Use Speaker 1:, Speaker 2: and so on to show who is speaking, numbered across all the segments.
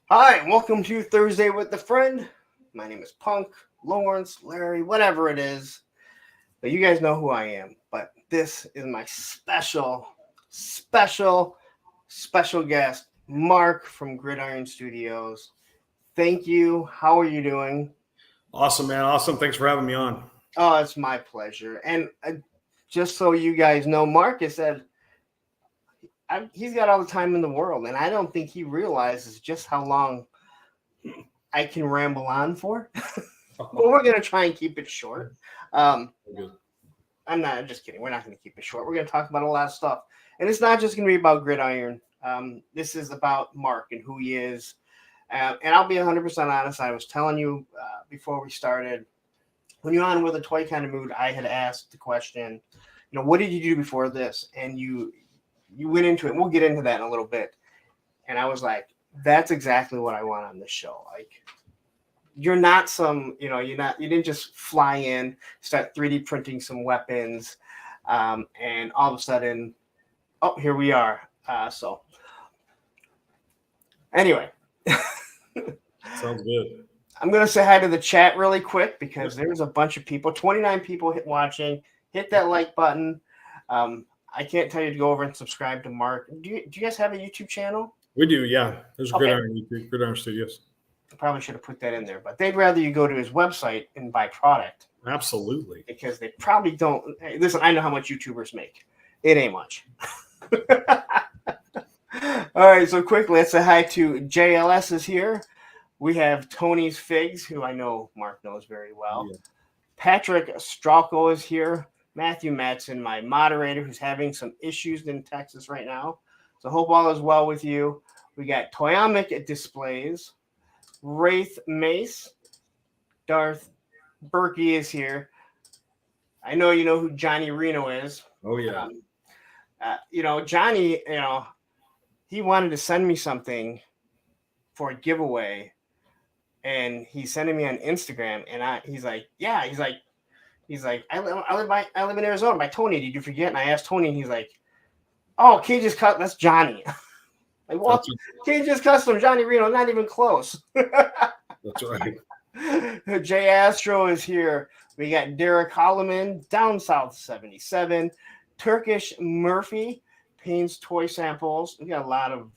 Speaker 1: Hi, and welcome to Thursday with a Friend. My name is Punk, Lawrence, Larry, whatever it is. But you guys know who I am. But this is my special guest, Mark from Gridiron Studios. Thank you. How are you doing?
Speaker 2: Awesome, man. Awesome. Thanks for having me on.
Speaker 1: Oh, it's my pleasure. And just so you guys know, Mark has said he's got all the time in the world, and I don't think he realizes just how long I can ramble on for. But we're going to try and keep it short. I'm just kidding. We're not going to keep it short. We're going to talk about a lot of stuff. And it's not just going to be about Gridiron. This is about Mark and who he is. And I'll be 100% honest. I was telling you before we started, when you're on With a Toy Kind of Mood, I had asked the question, what did you do before this? And you went into it. We'll get into that in a little bit. And I was like, that's exactly what I want on this show. Like, you're not you didn't just fly in, start 3D printing some weapons, and all of a sudden, here we are. So anyway.
Speaker 2: Sounds good.
Speaker 1: I'm going to say hi to the chat really quick because there's a bunch of people, 29 people watching. Hit that like button. I can't tell you to go over and subscribe to Mark. Do you guys have a YouTube channel?
Speaker 2: We do, yeah. There's Gridiron Studios.
Speaker 1: I probably should have put that in there, but they'd rather you go to his website and buy product.
Speaker 2: Absolutely.
Speaker 1: Because they probably don't. Hey, listen, I know how much YouTubers make. It ain't much. All right, so quickly, let's say hi to JLS is here. We have Tony's Figs, who I know Mark knows very well. Yeah. Patrick Stralko is here. Matthew Madsen, my moderator, who's having some issues in Texas right now. So hope all is well with you. We got Toyamic Displays. Wraith Mace. Darth Berkey is here. I know you know who Johnny Reno is.
Speaker 2: Oh, yeah.
Speaker 1: Johnny, he wanted to send me something for a giveaway. And he's sending me on Instagram. And he's like, I live in Arizona by Tony. Did you forget? And I asked Tony, and he's like, oh, Cage's cut. That's Johnny. Like, well, Cage's Custom, Johnny Reno, not even close.
Speaker 2: That's right.
Speaker 1: Jay Astro is here. We got Derek Holloman, Down South 77. Turkish Murphy paints toy samples. We got a lot of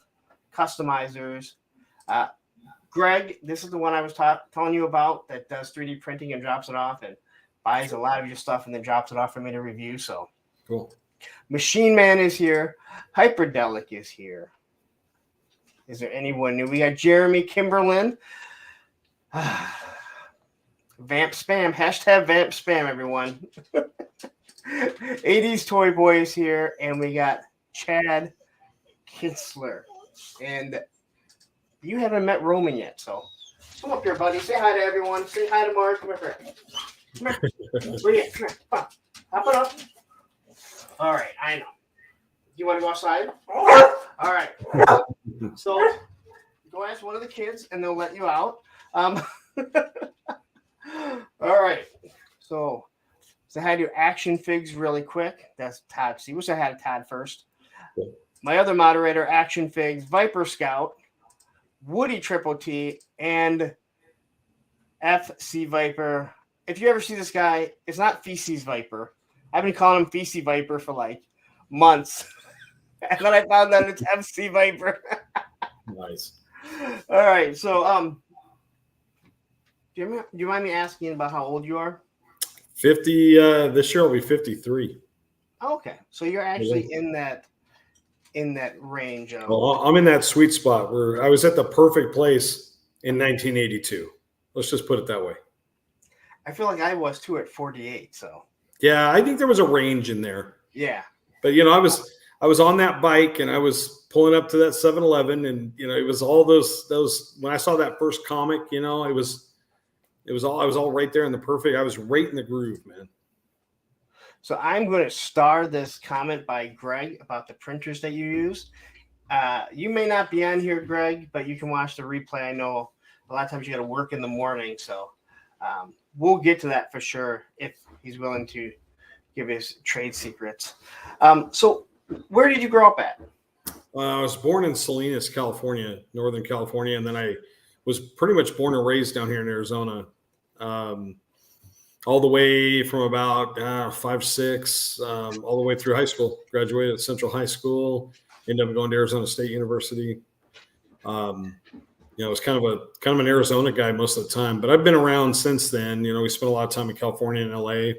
Speaker 1: customizers. Greg, this is the one I was telling you about that does 3D printing and drops it off and buys a lot of your stuff and then drops it off for me to review. So
Speaker 2: cool.
Speaker 1: Machine Man is here. Hyperdelic is here. Is there anyone new? We got Jeremy Kimberlin. Vamp Spam. Hashtag Vamp Spam, everyone. 80s Toy Boy is here. And we got Chad Kitzler. And you haven't met Roman yet, so come up here, buddy. Say hi to everyone. Say hi to Mark. Come here. Come here. Bring it. Come here. Come on. Hop it up. All right. I know. You want to go outside? All right. So go ask one of the kids, and they'll let you out. All right. So I had your action figs really quick. That's Todd. See, wish I had Todd first.
Speaker 2: Cool.
Speaker 1: My other moderator, action figs, Viper Scout, Woody Triple T, and FC Viper. If you ever see this guy, it's not Feces Viper. I've been calling him Feces Viper for like months. And then I found out it's FC Viper.
Speaker 2: Nice.
Speaker 1: All right. So do you mind me asking about how old you are?
Speaker 2: 50. This year will be 53.
Speaker 1: Okay. So you're actually in that range of
Speaker 2: Well, I'm in that sweet spot where I was at the perfect place in 1982. Let's just put it that way.
Speaker 1: I feel like I was too at 48. So
Speaker 2: Yeah, I think there was a range in there.
Speaker 1: yeah.
Speaker 2: But I was on that bike and I was pulling up to that 7-Eleven, and it was all those when I saw that first comic, it was all I was all right there in the perfect. I was right in the groove, man.
Speaker 1: So I'm going to star this comment by Greg about the printers that you used. You may not be on here, Greg, but you can watch the replay. I know a lot of times you got to work in the morning, so we'll get to that for sure if he's willing to give his trade secrets. So where did you grow up at?
Speaker 2: I was born in Salinas, California, Northern California, and then I was pretty much born and raised down here in Arizona. All the way from about 5, 6, all the way through high school. Graduated at Central High School. Ended up going to Arizona State University. I was kind of an Arizona guy most of the time, but I've been around since then. We spent a lot of time in California and LA.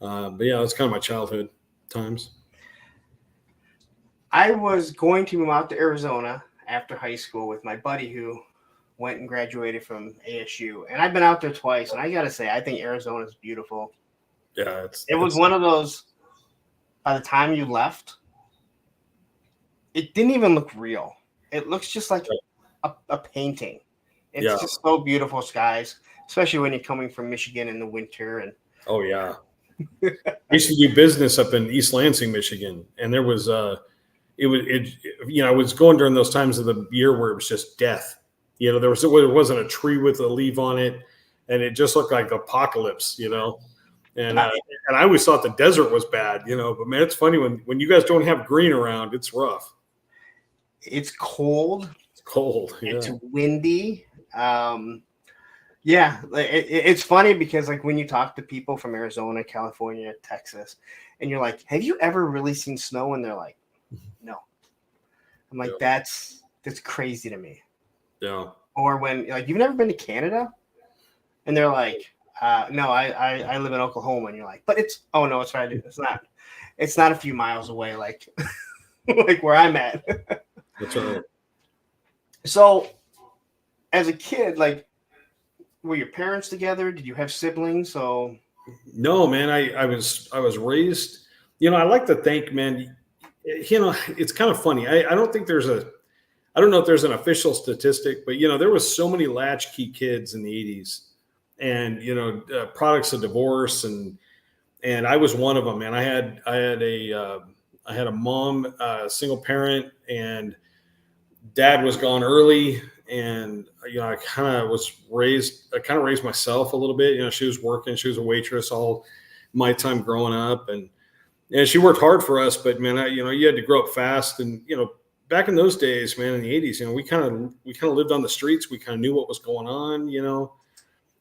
Speaker 2: But yeah, that's kind of my childhood times.
Speaker 1: I was going to move out to Arizona after high school with my buddy who went and graduated from ASU, and I've been out there twice, and I gotta say, I think Arizona is beautiful.
Speaker 2: Yeah,
Speaker 1: it was one of those. By the time you left, it didn't even look real. It looks just like a painting. It's just so beautiful skies, especially when you're coming from Michigan in the winter. And
Speaker 2: oh yeah, I used to do business up in East Lansing, Michigan, and there was I was going during those times of the year where it was just death. There wasn't a tree with a leaf on it, and it just looked like apocalypse. And I always thought the desert was bad. But man, it's funny when you guys don't have green around, it's rough.
Speaker 1: It's cold.
Speaker 2: It's cold. Yeah.
Speaker 1: It's windy. It's funny because like when you talk to people from Arizona, California, Texas, and you're like, "Have you ever really seen snow?" And they're like, "No." I'm like, "That's crazy to me."
Speaker 2: Yeah.
Speaker 1: Or when like you've never been to Canada, and they're like, "No, I live in Oklahoma," and you're like, "But it's no, it's right. It's not. It's not a few miles away, like like where I'm at."
Speaker 2: That's right.
Speaker 1: So, as a kid, like, were your parents together? Did you have siblings? So,
Speaker 2: no, man, I was raised. I like to think, man. It's kind of funny. I don't think I don't know if there's an official statistic, but there was so many latchkey kids in the 80s, and products of divorce, and I was one of them. And I had a mom, single parent, and dad was gone early, and I kind of raised myself a little bit. She was working, she was a waitress all my time growing up, and she worked hard for us. But man, you had to grow up fast, and back in those days, man, in the 80s, we kind of lived on the streets. We kind of knew what was going on,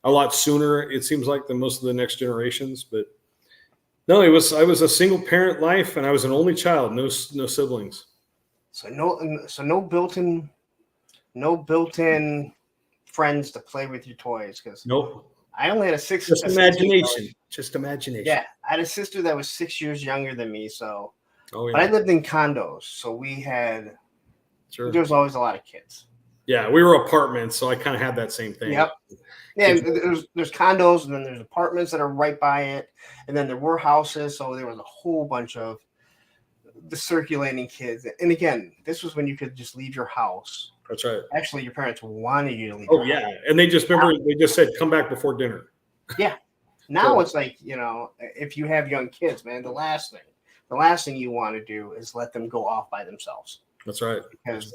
Speaker 2: a lot sooner, it seems like, than most of the next generations. But no, I was a single parent life, and I was an only child, no siblings.
Speaker 1: So no built-in friends to play with your toys, because
Speaker 2: nope.
Speaker 1: I only had a sister.
Speaker 2: Just imagination. Just imagination.
Speaker 1: Yeah, I had a sister that was 6 years younger than me, so.
Speaker 2: Oh, yeah.
Speaker 1: But I lived in condos, so we had. Sure. There was always a lot of kids.
Speaker 2: Yeah, we were apartments, so I kind of had that same thing.
Speaker 1: Yep. Yeah, there's condos, and then there's apartments that are right by it, and then there were houses, so there was a whole bunch of the circulating kids. And again, this was when you could just leave your house.
Speaker 2: That's right.
Speaker 1: Actually, your parents wanted you to leave.
Speaker 2: Oh yeah, house. And they just said, "Come back before dinner."
Speaker 1: Yeah. Now it's like, if you have young kids, man, the last thing you want to do is let them go off by themselves.
Speaker 2: That's right.
Speaker 1: Because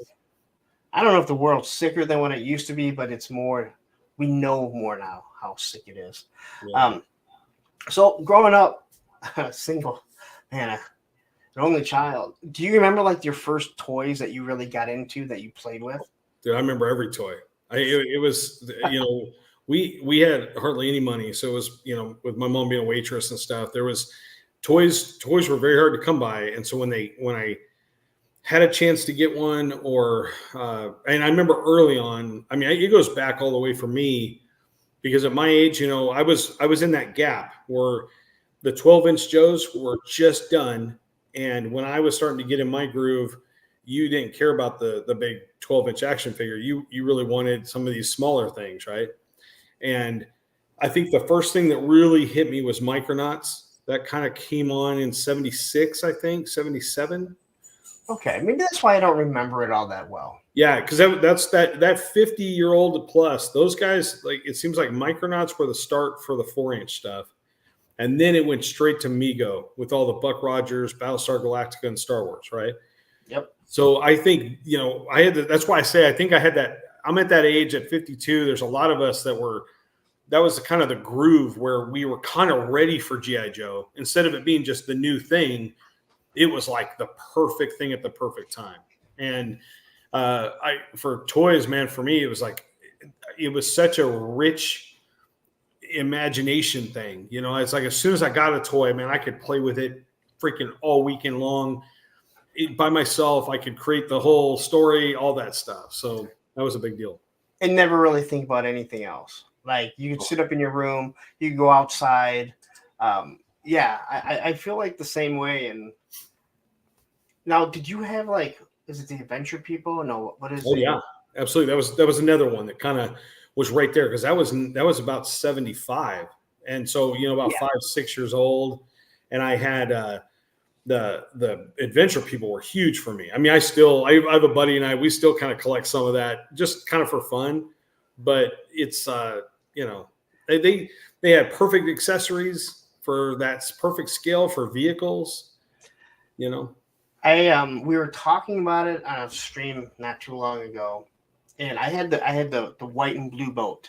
Speaker 1: I don't know if the world's sicker than what it used to be, but it's more we know more now how sick it is.
Speaker 2: Yeah.
Speaker 1: So growing up, single, man, an only child. Do you remember like your first toys that you really got into that you played with?
Speaker 2: Dude, I remember every toy. It was, we had hardly any money, so it was, with my mom being a waitress and stuff. There was toys were very hard to come by, and so when I had a chance to get one, and I remember early on, I mean, it goes back all the way for me, because at my age, I was in that gap where the 12-inch Joes were just done, and when I was starting to get in my groove, you didn't care about the big 12-inch action figure. You really wanted some of these smaller things, right? And I think the first thing that really hit me was Micronauts. That kind of came on in 76, I think, 77.
Speaker 1: Okay, maybe that's why I don't remember it all that well.
Speaker 2: Yeah, because that's that 50-year-old plus, those guys, like, it seems like Micronauts were the start for the 4-inch stuff. And then it went straight to Mego with all the Buck Rogers, Battlestar Galactica, and Star Wars, right?
Speaker 1: Yep.
Speaker 2: So I think, I had that's why I say I think I had that. I'm at that age at 52. There's a lot of us that was kind of the groove where we were kind of ready for G.I. Joe. Instead of it being just the new thing, it was like the perfect thing at the perfect time. And for toys, man, for me, it was like, it was such a rich imagination thing. It's like as soon as I got a toy, man, I could play with it freaking all weekend long. By myself, I could create the whole story, all that stuff. So that was a big deal.
Speaker 1: And never really think about anything else. Like you could sit up in your room, you could go outside. I feel like the same way. And now, did you have is it the Adventure People? No, what is it?
Speaker 2: Oh yeah, absolutely. That was another one that kind of was right there, because that was about 75, and so about 5-6 years old, and I had the Adventure People were huge for me. I mean, I have a buddy and we still kind of collect some of that just kind of for fun, but it's, they had perfect accessories for that perfect scale for vehicles,
Speaker 1: we were talking about it on a stream not too long ago, and I had the white and blue boat.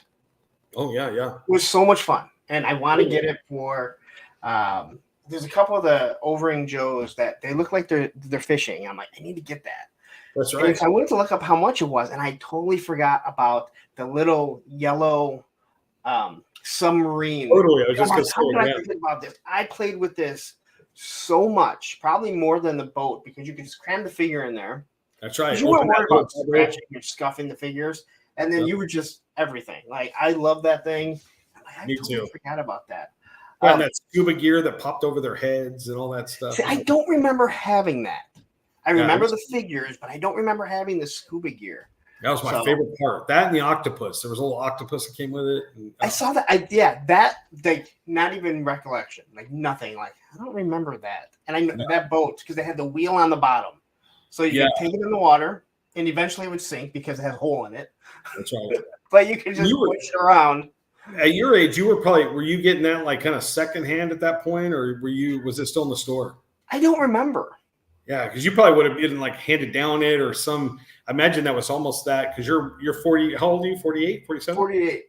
Speaker 2: Oh yeah.
Speaker 1: It was so much fun. And I want to get it for, there's a couple of the O-ring Joes that they look like they're fishing. I'm like, I need to get that.
Speaker 2: That's right.
Speaker 1: And so I went to look up how much it was, and I totally forgot about the little yellow submarine.
Speaker 2: Totally. I was just going to
Speaker 1: How did I
Speaker 2: say
Speaker 1: forget about this? I played with this so much, probably more than the boat, because you could just cram the figure in there.
Speaker 2: That's right.
Speaker 1: You weren't worried about scratching or scuffing the figures, and then you were just everything. Like, I love that thing. I totally forgot about that.
Speaker 2: And that scuba gear that popped over their heads and all that stuff.
Speaker 1: See, I don't remember having that. I remember the figures, but I don't remember having the scuba gear.
Speaker 2: That was my favorite part. That and the octopus. There was a little octopus that came with it. And,
Speaker 1: I saw that. Not even recollection. Like nothing. Like, I don't remember that. And I know that boat, because they had the wheel on the bottom. So you could take it in the water, and eventually it would sink because it had a hole in it.
Speaker 2: That's right.
Speaker 1: But you could just push it around.
Speaker 2: At your age, were you getting that like kind of secondhand at that point, or was it still in the store?
Speaker 1: I don't remember.
Speaker 2: Yeah, because you probably would have been like handed down it or some. I imagine that was almost that, because you're 40. How old are you? 48, 47?
Speaker 1: 48.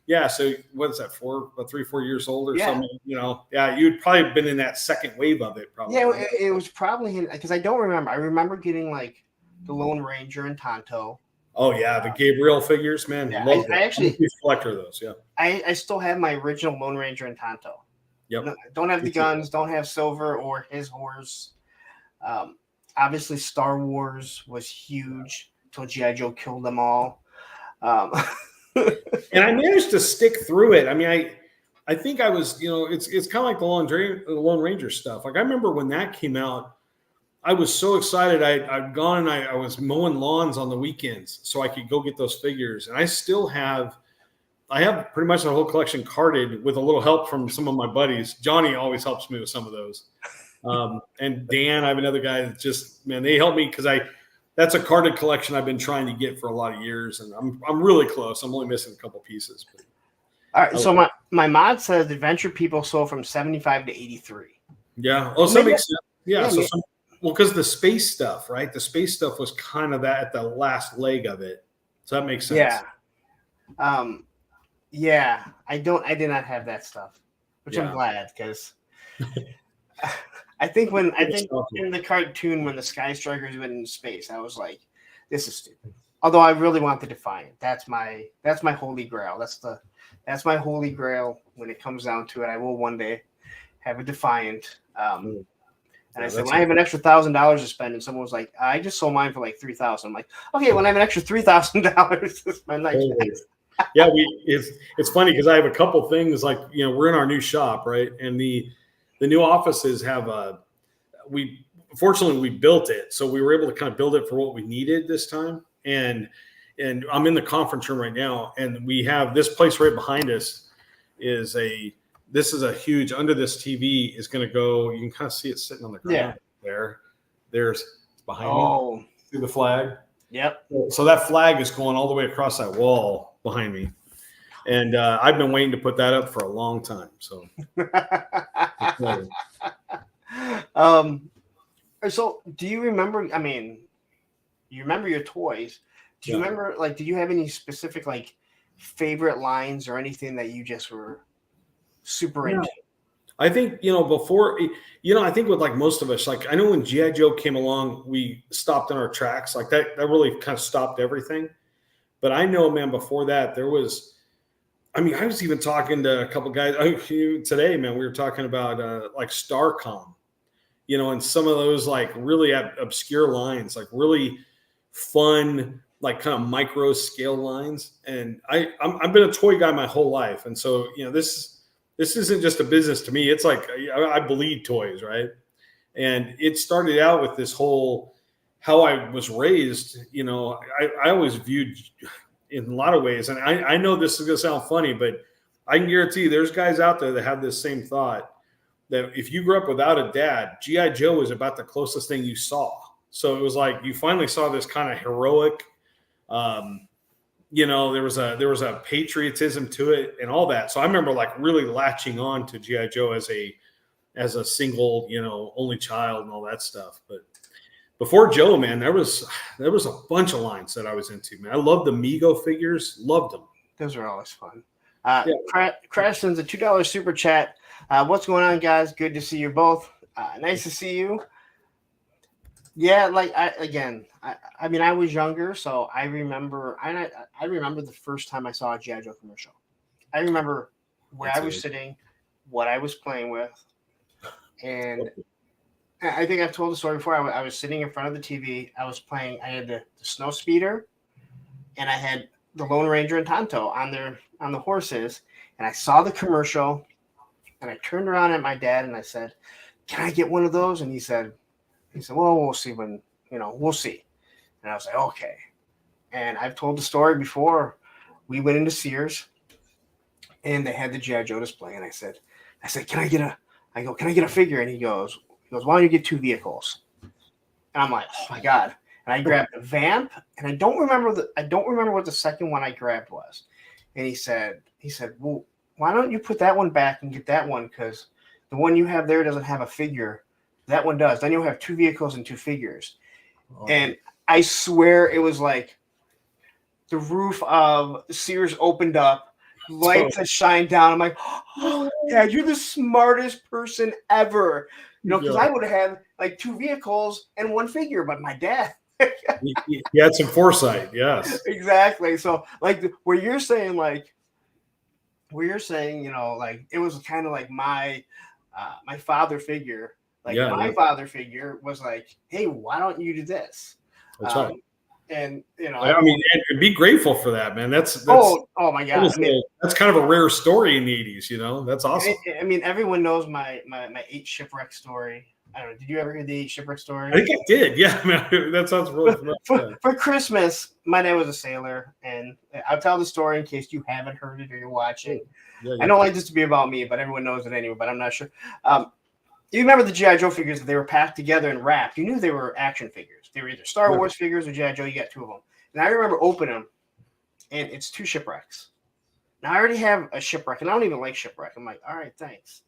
Speaker 2: Yeah. So what is that? 3-4 years old or something? Yeah, you'd probably have been in that second wave of it. Probably.
Speaker 1: Yeah, it was probably because I don't remember. I remember getting like the Lone Ranger and Tonto.
Speaker 2: Oh yeah, the Gabriel figures, man.
Speaker 1: Yeah,
Speaker 2: I actually collector of those. Yeah,
Speaker 1: I still have my original Lone Ranger and Tonto.
Speaker 2: Yep.
Speaker 1: Don't have the guns. Don't have Silver or his horse. Obviously, Star Wars was huge until G.I. Joe killed them all.
Speaker 2: And I managed to stick through it. I mean, I think I was, it's kind of like the Lone Ranger stuff. Like I remember when that came out, I was so excited. I'd gone and I was mowing lawns on the weekends so I could go get those figures. And I have pretty much the whole collection carded with a little help from some of my buddies. Johnny always helps me with some of those. And Dan, I have another guy that just, man, they help me because that's a carded collection I've been trying to get for a lot of years. And I'm really close. I'm only missing a couple pieces. But.
Speaker 1: All right. So my mod says Adventure People sold from 75 to 83.
Speaker 2: Yeah. Oh, so that makes sense. Yeah. Because the space stuff, right? The space stuff was kind of that at the last leg of it. So that makes sense.
Speaker 1: Yeah. Yeah, I did not have that stuff, which I'm
Speaker 2: Yeah.
Speaker 1: glad, because I think in the cartoon when the Sky Strikers went into space, I was like, this is stupid. Although I really want the Defiant. That's my holy grail. That's my holy grail when it comes down to it. I will one day have a Defiant. And
Speaker 2: Yeah,
Speaker 1: I said,
Speaker 2: that's
Speaker 1: when I have an extra $1,000 to spend, and someone was like, I just sold mine for like 3,000. I'm like, okay, when I have an extra $3,000 to spend, like,
Speaker 2: totally. Yeah, it's funny because I have a couple things like, you know, we're in our new shop, right? And the new offices have we fortunately we built it, so we were able to kind of build it for what we needed this time. And I'm in the conference room right now, and we have this place right behind us is a huge, under this TV is going to go. You can kind of see it sitting on the ground there. It's behind me. See the flag?
Speaker 1: Yep.
Speaker 2: So that flag is going all the way across that wall behind me. And I've been waiting to put that up for a long time. So,
Speaker 1: so do you remember? I mean, you remember your toys. Do you remember, like, did you have any specific, like, favorite lines or anything that you just were super into?
Speaker 2: I think, you know, before, you know, I think with like most of us, like I know when G.I. Joe came along, we stopped in our tracks. Like that really kind of stopped everything. But I know, man, before that, there was, I mean, I was even talking to a couple guys today, man. We were talking about like Starcom, you know, and some of those like really obscure lines, like really fun, like kind of micro scale lines. And I've been a toy guy my whole life, and so you know this isn't just a business to me. It's like I bleed toys, right? And it started out with this whole how I was raised. You know, I always viewed in a lot of ways, and I know this is going to sound funny, but I can guarantee there's guys out there that have this same thought that if you grew up without a dad, G.I. Joe was about the closest thing you saw. So it was like you finally saw this kind of heroic, you know, there was a patriotism to it and all that. So I remember like really latching on to G.I. Joe as a single, you know, only child and all that stuff. But before Joe, man, there was a bunch of lines that I was into, man. I loved the Mego figures, loved them.
Speaker 1: Those are always fun. Crash sends a $2 super chat. What's going on, guys? Good to see you both. Nice to see you. Yeah, like I mean, I was younger, so I remember. I remember the first time I saw a G.I. Joe commercial. I remember where I was sitting, what I was playing with, and I think I've told the story before. I was sitting in front of the TV. I was playing. I had the snow speeder, and I had the Lone Ranger and Tonto on the horses, and I saw the commercial, and I turned around at my dad and I said, "Can I get one of those?" And he said, "Well, we'll see when, you know, we'll see." And I was like, "Okay." And I've told the story before. We went into Sears, and they had the G.I. Joe display, and I said, "Can I get a figure?" And he goes, "Why don't you get two vehicles?" And I'm like, "Oh my God." And I grabbed a Vamp, and I don't remember what the second one I grabbed was. And he said, "Well, why don't you put that one back and get that one? Because the one you have there doesn't have a figure. That one does. Then you'll have two vehicles and two figures." Oh. And I swear it was like the roof of Sears opened up, lights that shine down. I'm like, "Oh, Dad, you're the smartest person ever." You know, because I would have had like two vehicles and one figure, but my dad.
Speaker 2: He had some foresight, yes.
Speaker 1: Exactly. So, like, where you're saying, you know, like it was kind of like my father figure. Like my father figure was like, "Hey, why don't you do this?"
Speaker 2: That's right.
Speaker 1: And you know,
Speaker 2: I mean, and be grateful for that, man. That's
Speaker 1: oh my God.
Speaker 2: That's kind of a rare story in the 80s, you know. That's awesome.
Speaker 1: I mean, everyone knows my 8 shipwreck story. I don't know. Did you ever hear the 8 shipwreck story?
Speaker 2: I think I did. Yeah, man. That sounds really familiar.
Speaker 1: For Christmas, my dad was a sailor, and I'll tell the story in case you haven't heard it or you're watching. Yeah. I don't like this to be about me, but everyone knows it anyway. But I'm not sure. You remember the G.I. Joe figures that they were packed together and wrapped? You knew they were action figures. They were either Star Wars figures or G.I. Joe. You got two of them. And I remember opening them, and it's 2 shipwrecks. Now, I already have a shipwreck, and I don't even like shipwreck. I'm like, all right, thanks.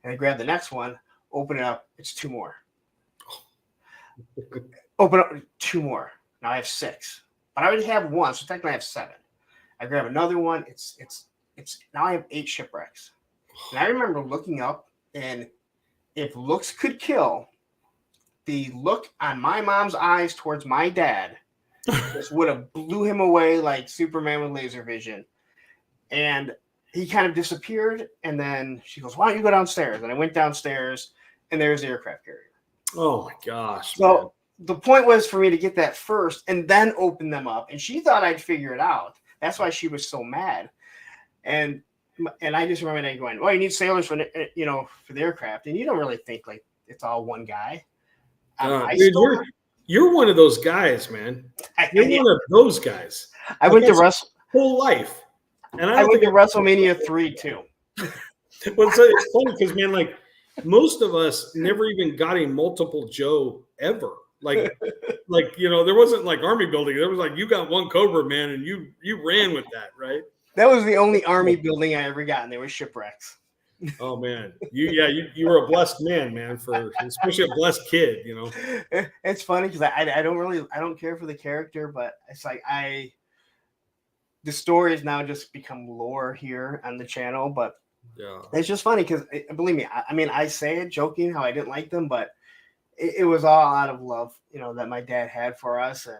Speaker 1: And I grab the next one, open it up, it's 2 more. Open up 2 more. Now I have 6. But I already have 1, so technically I have 7. I grab another one, it's now I have 8 shipwrecks. And I remember looking up, and if looks could kill, the look on my mom's eyes towards my dad just would have blew him away like Superman with laser vision. And he kind of disappeared. And then she goes, "Why don't you go downstairs?" And I went downstairs, and there's the aircraft carrier.
Speaker 2: Oh my gosh.
Speaker 1: So
Speaker 2: man.
Speaker 1: the point was for me to get that first and then open them up. And she thought I'd figure it out. That's why she was so mad. And I just remember that going, "Well, you need sailors for the aircraft," and you don't really think like it's all one guy.
Speaker 2: Dude, you're one of those guys, man. You're one of those guys.
Speaker 1: I went to Russell
Speaker 2: whole life, and
Speaker 1: I went to WrestleMania 3 too.
Speaker 2: Well, it's funny because man, like most of us never even got a multiple Joe ever. Like there wasn't like army building. There was like you got one Cobra, man, and you ran with that, right?
Speaker 1: That was the only army building I ever got, and they were shipwrecks.
Speaker 2: Oh man, you were a blessed man, for especially a blessed kid.
Speaker 1: It's funny because I don't care for the character, but it's like the story has now just become lore here on the channel. But
Speaker 2: yeah,
Speaker 1: it's just funny because believe me, I mean I say it joking how I didn't like them, but it was all out of love, that my dad had for us, and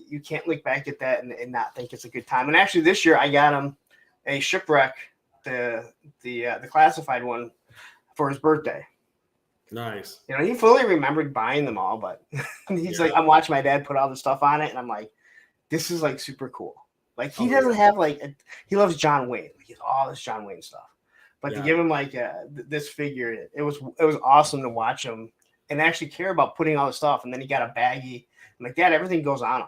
Speaker 1: you can't look back at that and not think it's a good time. And actually, this year I got him a shipwreck, the classified one, for his birthday.
Speaker 2: Nice.
Speaker 1: He fully remembered buying them all, but he's like, I'm watching my dad put all the stuff on it, and I'm like, this is like super cool. Like he doesn't have he loves John Wayne. He has all this John Wayne stuff, but to give him like this figure, it was awesome to watch him and actually care about putting all the stuff. And then he got a baggie. I'm like, Dad, everything goes on him.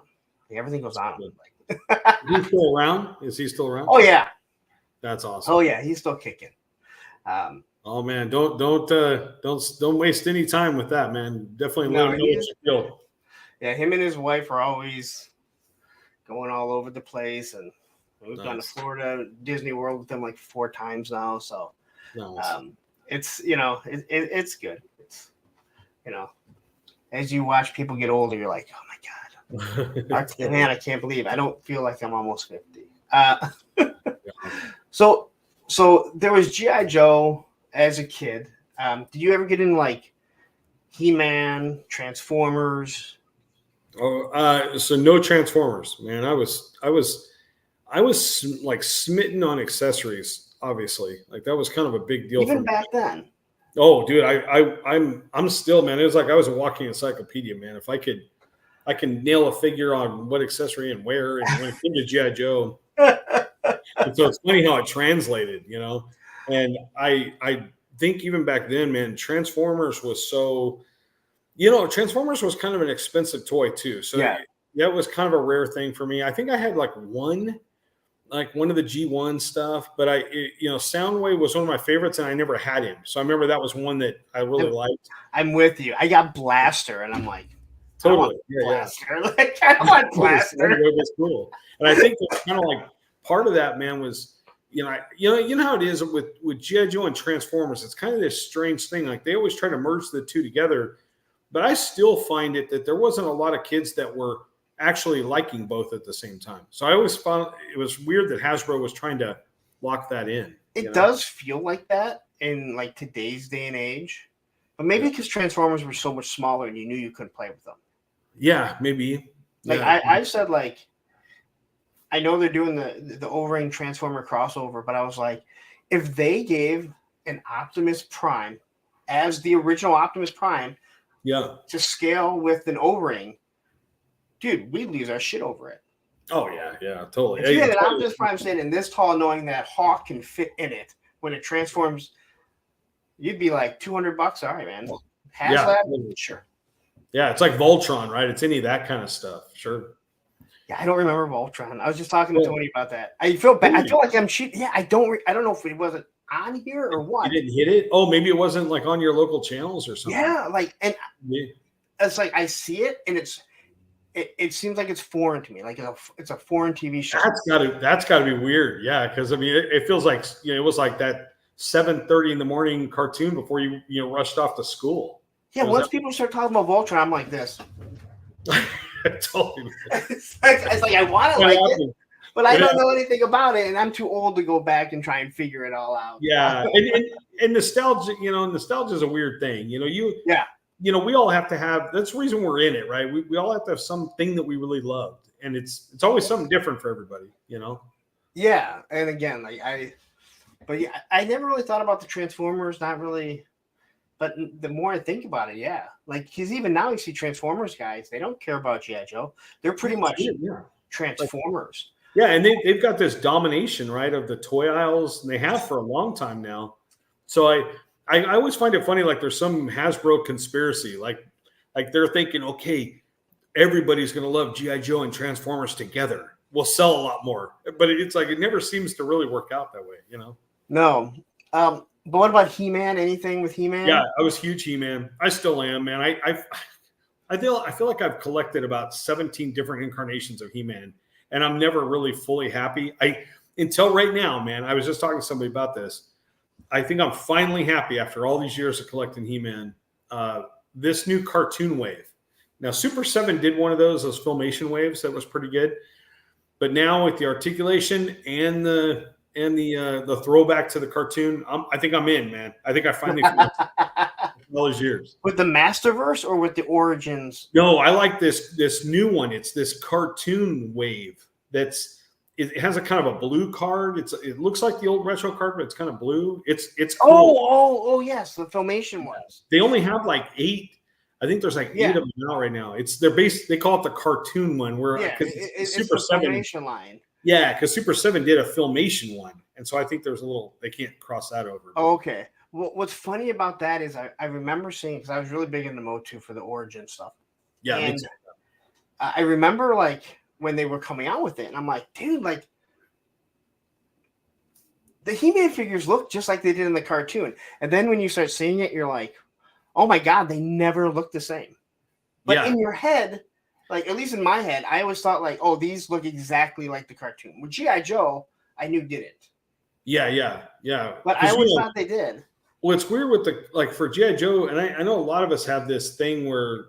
Speaker 1: Like, everything goes on him.
Speaker 2: Is he still around? Is he still around?
Speaker 1: Oh yeah,
Speaker 2: that's awesome.
Speaker 1: Oh yeah, he's still kicking.
Speaker 2: Oh man, don't waste any time with that, man. Definitely let him know what you feel.
Speaker 1: Yeah, him and his wife are always going all over the place, and we've gone to Florida, Disney World with them like 4 times now. So it's it's good. It's as you watch people get older, you're like, oh my god, man, I can't believe I don't feel like I'm almost 50. So there was G.I. Joe as a kid. Did you ever get into like He-Man, Transformers?
Speaker 2: Oh, so no Transformers, man. I was like smitten on accessories. Obviously, like that was kind of a big deal
Speaker 1: even
Speaker 2: for me.
Speaker 1: Back then.
Speaker 2: Oh, dude, I'm still, man. It was like I was a walking encyclopedia, man. If I can nail a figure on what accessory and where, and when it came to G.I. Joe. And so it's funny how it translated, and I think even back then, man, Transformers was so, Transformers was kind of an expensive toy too. So that was kind of a rare thing for me. I think I had like one of the G1 stuff, but Soundwave was one of my favorites and I never had him. So I remember that was one that I really liked.
Speaker 1: I'm with you. I got Blaster and I'm like,
Speaker 2: totally.
Speaker 1: Blaster. Like, I want Blaster.
Speaker 2: Soundwave was cool. And I think it's kind of like, part of that, man, was you know how it is with G.I. Joe and Transformers. It's kind of this strange thing. Like they always try to merge the two together, but I still find it that there wasn't a lot of kids that were actually liking both at the same time. So I always found it was weird that Hasbro was trying to lock that in.
Speaker 1: It does feel like that in like today's day and age, but maybe because Transformers were so much smaller and you knew you couldn't play with them.
Speaker 2: Yeah, maybe.
Speaker 1: Like I've said, like, I know they're doing the O-ring Transformer crossover, but I was like, if they gave an Optimus Prime as the original Optimus Prime, to scale with an O-ring, dude, we'd lose our shit over it.
Speaker 2: Oh yeah, totally.
Speaker 1: If you had an Optimus Prime standing this tall, knowing that Hawk can fit in it when it transforms, you'd be like $200. All right, man. Sure.
Speaker 2: Yeah, it's like Voltron, right? It's any of that kind of stuff. Sure.
Speaker 1: Yeah, I don't remember Voltron. I was just talking to Tony about that. I feel bad. I feel like I'm cheating. Yeah, I don't know if it wasn't on here or what.
Speaker 2: You didn't hit it? Oh, maybe it wasn't like on your local channels or something.
Speaker 1: Yeah, like, and it's like I see it and it seems like it's foreign to me. Like it's a foreign TV show.
Speaker 2: That's gotta be weird. Yeah, because I mean it feels like it was like that 7:30 in the morning cartoon before you rushed off to school.
Speaker 1: Yeah, once people start talking about Voltron, I'm like this.
Speaker 2: Totally.
Speaker 1: It's like I want to like it. but I don't know anything about it, and I'm too old to go back and try and figure it all out.
Speaker 2: Yeah, and nostalgia, nostalgia is a weird thing.
Speaker 1: Yeah.
Speaker 2: We all have to have. That's the reason we're in it, right? We all have to have something that we really loved, and it's always something different for everybody.
Speaker 1: Yeah, and again, I never really thought about the Transformers. Not really. But the more I think about it, yeah. Because even now you see Transformers guys, they don't care about G.I. Joe. They're pretty much Transformers.
Speaker 2: Yeah, and they've got this domination, right, of the toy aisles, and they have for a long time now. So I always find it funny, there's some Hasbro conspiracy. Like they're thinking, okay, everybody's going to love G.I. Joe and Transformers together. We'll sell a lot more. But it's it never seems to really work out that way,
Speaker 1: No. But what about He-Man? Anything with He-Man?
Speaker 2: Yeah, I was huge He-Man. I still am, man. I feel like I've collected about 17 different incarnations of He-Man, and I'm never really fully happy. Until right now, man. I was just talking to somebody about this. I think I'm finally happy after all these years of collecting He-Man. This new cartoon wave. Now, Super 7 did one of those Filmation waves that was pretty good, but now with the articulation and the throwback to the cartoon, I think I'm in, man. I think I finally all these years.
Speaker 1: With the Masterverse or with the Origins?
Speaker 2: No, I like this new one. It's this cartoon wave it has a kind of a blue card. It looks like the old retro card, but it's kind of blue. It's cool.
Speaker 1: Oh yes, the Filmation ones.
Speaker 2: They only have 8. I think there's 8 of them out right now. They call it the cartoon one where
Speaker 1: it's
Speaker 2: Super
Speaker 1: the
Speaker 2: 7
Speaker 1: Filmation line.
Speaker 2: Yeah, because Super 7 did a Filmation one. And so I think there's they can't cross that over.
Speaker 1: Oh, okay. Well, what's funny about that is I remember seeing, because I was really big into Motu for the Origin stuff.
Speaker 2: Yeah.
Speaker 1: And I remember when they were coming out with it, and I'm like, dude, the He-Man figures look just like they did in the cartoon. And then when you start seeing it, you're like, oh my God, they never look the same. But in your head, at least in my head, I always thought oh, these look exactly like the cartoon. With G.I. Joe, I knew didn't.
Speaker 2: Yeah.
Speaker 1: But I always thought they did.
Speaker 2: Well, it's weird with for G.I. Joe, and I know a lot of us have this thing where,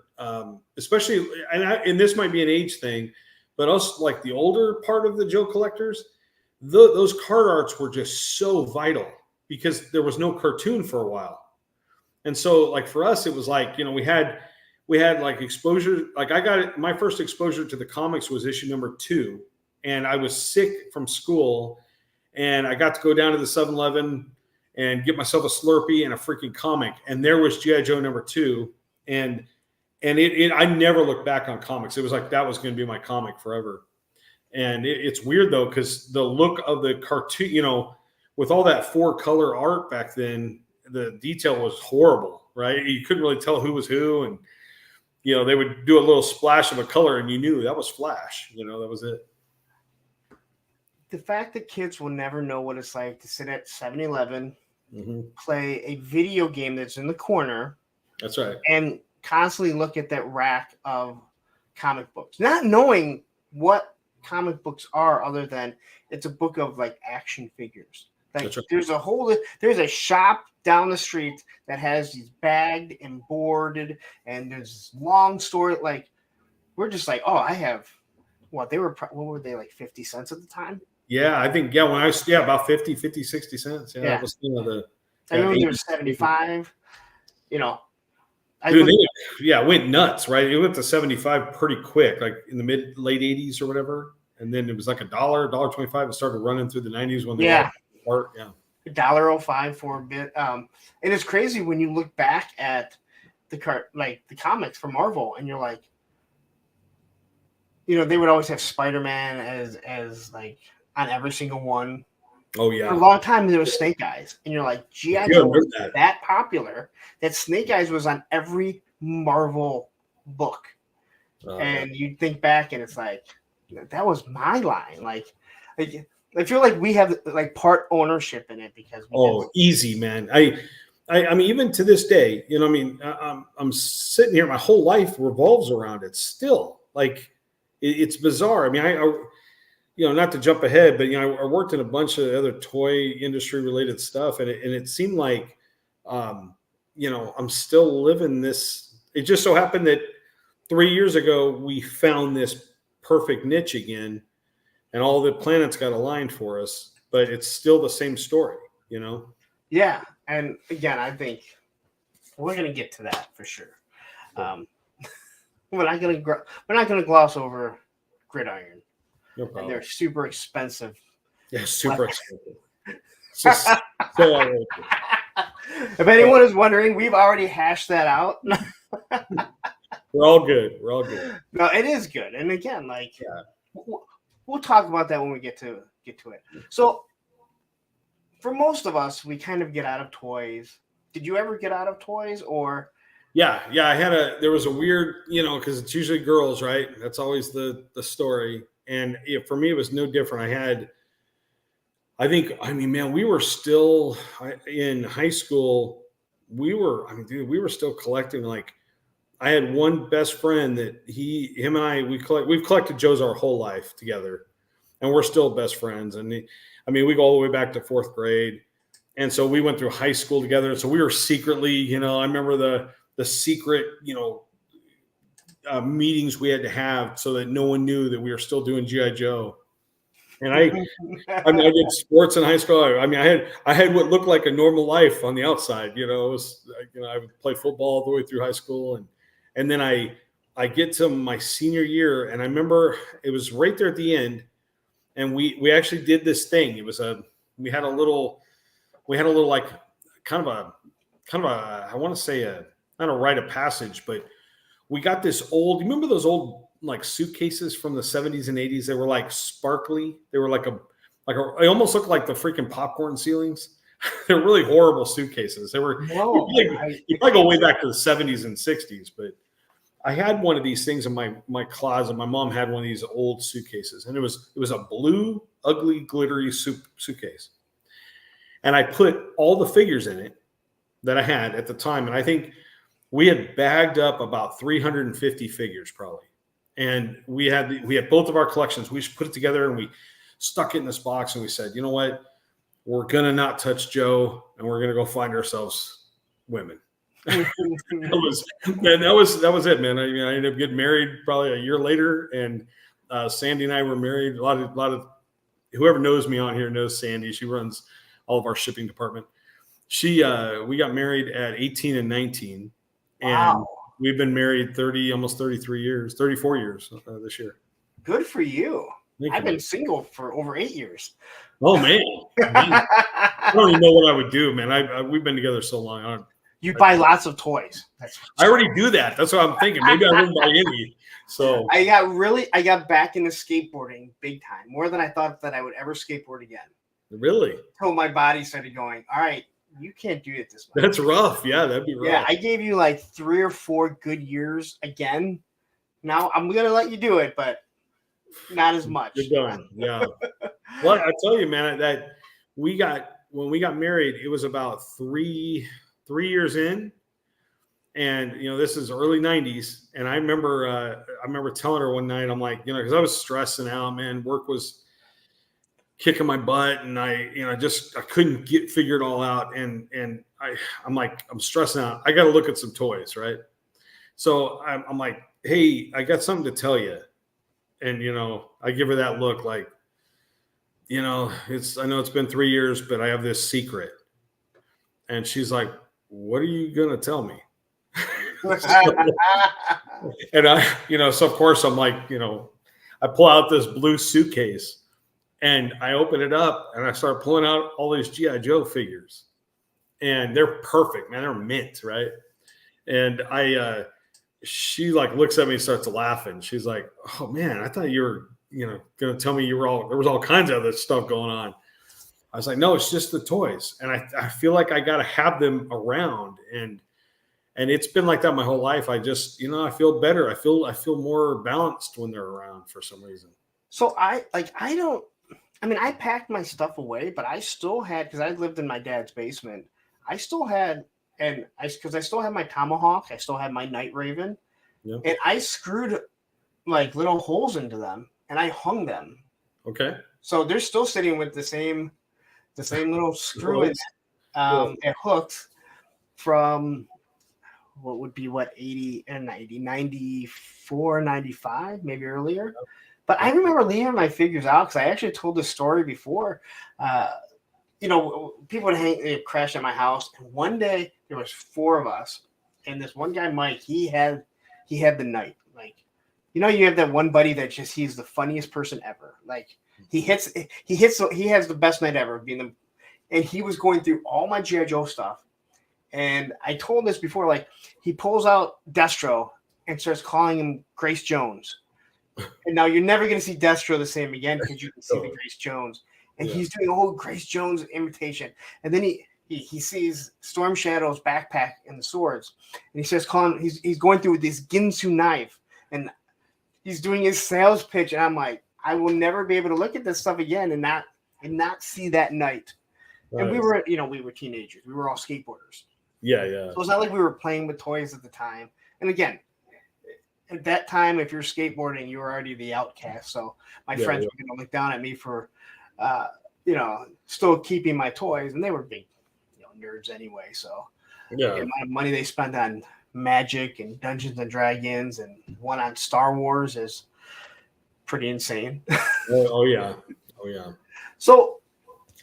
Speaker 2: especially, and this might be an age thing, but us, the older part of the Joe collectors, those card arts were just so vital because there was no cartoon for a while. And so, for us, it was we had exposure. I got my first exposure to the comics was issue number 2, and I was sick from school, and I got to go down to the 7-Eleven and get myself a Slurpee and a freaking comic, and there was G.I. Joe number 2, and I never looked back on comics. It was that was going to be my comic forever. And it's weird though, because the look of the cartoon, with all that 4-color art back then, the detail was horrible, right? You couldn't really tell who was who, and they would do a little splash of a color and you knew that was Flash. That was it.
Speaker 1: The fact that kids will never know what it's like to sit at 7-Eleven, play a video game that's in the corner.
Speaker 2: That's right.
Speaker 1: And constantly look at that rack of comic books, not knowing what comic books are other than it's a book of action figures.
Speaker 2: That's right.
Speaker 1: There's a shop down the street that has these bagged and boarded, and there's this long story. We're just oh, I have what were they 50 cents at the time?
Speaker 2: Yeah, I think when I was about 50, 60 cents. Yeah. That was
Speaker 1: I remember there was 75.
Speaker 2: It went nuts, right? It went to 75 pretty quick, in the late 80s or whatever. And then it was $1, $1.25. It started running through the 90s when they were
Speaker 1: $1.05 for a bit. And it's crazy when you look back at the comics from Marvel, and you're they would always have Spider-Man as on every single one.
Speaker 2: Oh yeah.
Speaker 1: For a long time there was Snake Eyes, and you're G.I. Joe was that popular that Snake Eyes was on every Marvel book. And you think back and it's that was my line. I feel we have part ownership in it because
Speaker 2: easy, man. I mean, even to this day, I'm sitting here, my whole life revolves around it still. It's bizarre. I mean, I not to jump ahead, but I worked in a bunch of other toy industry related stuff, and it seemed I'm still living this. It just so happened that 3 years ago we found this perfect niche again and all the planets got aligned for us, but it's still the same story, you know?
Speaker 1: Yeah. And again, I think we're going to get to that for sure. We're not going to gloss over Gridiron.
Speaker 2: No
Speaker 1: And
Speaker 2: problem.
Speaker 1: they're super expensive.
Speaker 2: Yeah, super expensive. So outrageous.
Speaker 1: If anyone is wondering, we've already hashed that out.
Speaker 2: We're all good. We're all good.
Speaker 1: No, it is good. And again, like we'll talk about that when we get to it. So for most of us, we kind of get out of toys. Did you ever get out of toys or?
Speaker 2: Yeah. There was a weird, you know, because it's usually girls, right? That's always the story. And for me, it was no different. Man, we were still in high school. We were still collecting. Like, I had one best friend that him and I, we've collected Joes our whole life together, and we're still best friends. And we go all the way back to 4th grade. And so we went through high school together. So we were secretly, you know, I remember the secret, you know, meetings we had to have so that no one knew that we were still doing G.I. Joe. And I did sports in high school. I had what looked like a normal life on the outside. You know, I would play football all the way through high school, and then I get to my senior year, and I remember it was right there at the end, and we actually did this thing. We had a little like kind of a I want to say not a rite of passage, but we got this old. You remember those old like suitcases from the 70s and 80s? They were like sparkly. They were they almost looked like the freaking popcorn ceilings. They're really horrible suitcases. They were. You probably go way back to the 70s and 60s, but I had one of these things in my closet. My mom had one of these old suitcases, and it was a blue, ugly, glittery suitcase. And I put all the figures in it that I had at the time, and I think we had bagged up about 350 figures probably. And we had both of our collections. We just put it together and we stuck it in this box, and we said, you know what? We're going to not touch Joe, and we're going to go find ourselves women. that was it, man. I ended up getting married probably a year later, and Sandy and I were married. A lot of whoever knows me on here knows Sandy. She runs all of our shipping department. We got married at 18 and 19.
Speaker 1: Wow.
Speaker 2: And we've been married almost 34 years this year.
Speaker 1: Good for you. I've been single for over 8 years.
Speaker 2: Oh man. I don't even know what I would do, man. We've been together so long.
Speaker 1: You buy lots of toys.
Speaker 2: I already do that. That's what I'm thinking. Maybe I wouldn't buy any. So
Speaker 1: I got back into skateboarding big time, more than I thought that I would ever skateboard again.
Speaker 2: Really?
Speaker 1: Until my body started going, all right, you can't do it this way.
Speaker 2: That's rough. Yeah, that'd be rough.
Speaker 1: Yeah, I gave you like 3 or 4 good years again. Now I'm gonna let you do it, but not as much.
Speaker 2: You're done. Yeah. Well, I tell you, man, that when we got married, it was about 3 years in, and you know, this is early 90s, and I remember telling her one night, I'm like, you know, because I was stressing out, man. Work was kicking my butt, and I couldn't figure it all out, and I'm like, I'm stressing out. I got to look at some toys, right? So I'm like, hey, I got something to tell you, and you know, I give her that look, like, you know, I know it's been 3 years, but I have this secret, and she's like, what are you gonna tell me? And so of course I'm like, you know, I pull out this blue suitcase. And I open it up and I start pulling out all these G.I. Joe figures. And they're perfect, man. They're mint, right? And she like looks at me and starts laughing. She's like, oh man, I thought you were, you know, going to tell me there was all kinds of other stuff going on. I was like, no, it's just the toys. And I feel like I got to have them around. And it's been like that my whole life. I just, you know, I feel better. I feel more balanced when they're around for some reason.
Speaker 1: So I packed my stuff away, but I still had, because I lived in my dad's basement, I still had, because I still had my Tomahawk, I still had my Night Raven, and I screwed like little holes into them, and I hung them.
Speaker 2: Okay.
Speaker 1: So they're still sitting with the same little screw in it. It hooked from what would be 80 and 90, 94, 95, maybe earlier. But I remember leaving my figures out because I actually told this story before. People would crash at my house, and one day there was 4 of us, and this one guy, Mike, he had the night. Like, you have that one buddy that he's the funniest person ever. Like, he has the best night ever. And he was going through all my G.I. Joe stuff, and I told this before. Like, he pulls out Destro and starts calling him Grace Jones. And now you're never going to see Destro the same again because you can see the Grace Jones. And he's doing a whole Grace Jones imitation. And then he sees Storm Shadow's backpack and the swords. And he starts calling, he's going through with this Ginsu knife. And he's doing his sales pitch. And I'm like, I will never be able to look at this stuff again and not see that night. Right. And we were teenagers. We were all skateboarders.
Speaker 2: Yeah, yeah.
Speaker 1: So it's not like we were playing with toys at the time. And again, at that time, if you're skateboarding, you were already the outcast. So my friends were going to look down at me for, still keeping my toys, and they were big, nerds anyway. So the amount of money they spent on Magic and Dungeons and Dragons and one on Star Wars is pretty insane.
Speaker 2: Oh yeah.
Speaker 1: So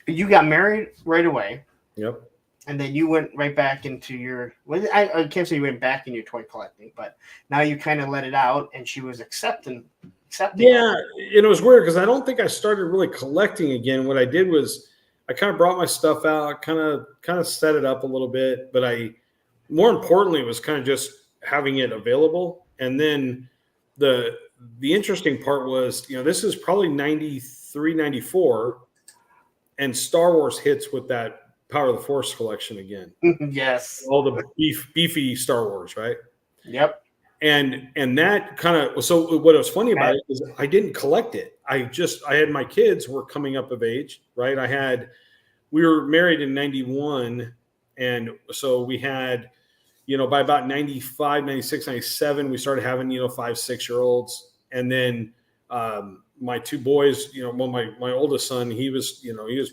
Speaker 1: you got married right away.
Speaker 2: Yep.
Speaker 1: And then you went right back into your. I can't say you went back in your toy collecting, but now you kind of let it out, and she was accepting.
Speaker 2: Yeah, and it was weird because I don't think I started really collecting again. What I did was I kind of brought my stuff out, kind of set it up a little bit, but more importantly, was kind of just having it available. And then the interesting part was, this is probably 93, 94, and Star Wars hits with that Power of the Force collection again.
Speaker 1: Yes.
Speaker 2: All the beefy Star Wars, right?
Speaker 1: Yep.
Speaker 2: And that kind of, so what was funny about it is I didn't collect it. I had my kids were coming up of age, right? We were married in 91. And so we had, by about 95, 96, 97, we started having, 5-6-year-olds. And then, my 2 boys, my oldest son, he was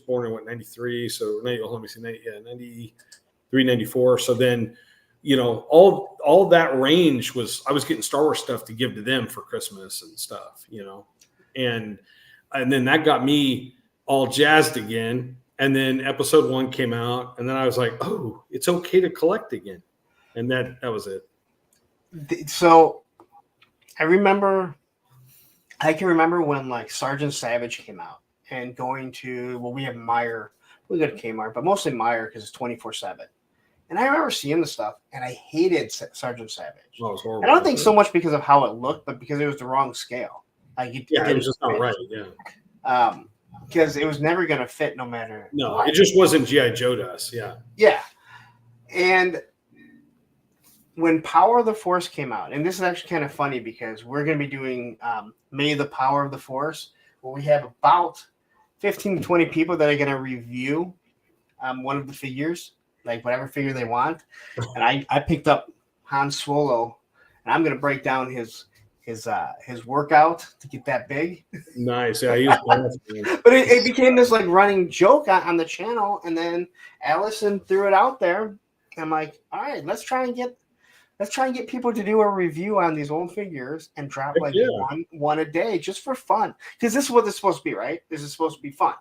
Speaker 2: born in 93. So let me see, 93, 94. So then, all that range I was getting Star Wars stuff to give to them for Christmas and stuff, and then that got me all jazzed again. And then episode 1 came out, and then I was like, oh, it's okay to collect again. And that was it.
Speaker 1: So I can remember when like Sergeant Savage came out and going to, we have Meijer, we go to Kmart, but mostly Meijer because it's 24/7. And I remember seeing the stuff, and I hated Sergeant Savage.
Speaker 2: Oh, it was horrible.
Speaker 1: I don't think so much because of how it looked, but because it was the wrong scale. Like
Speaker 2: it was just not right. Yeah.
Speaker 1: Because it was never going to fit no matter.
Speaker 2: No, it just wasn't G.I. Joe to us. Yeah.
Speaker 1: Yeah. And when Power of the Force came out, and this is actually kind of funny because we're going to be doing May the Power of the Force, where we have about 15 to 20 people that are going to review one of the figures, like whatever figure they want. And I picked up Han Solo, and I'm going to break down his workout to get that big.
Speaker 2: Nice. Yeah, he was
Speaker 1: But it became this like running joke on the channel, and then Allison threw it out there. I'm like, all right, let's try and get people to do a review on these old figures and drop one a day just for fun. Because this is what it's supposed to be, right? This is supposed to be fun.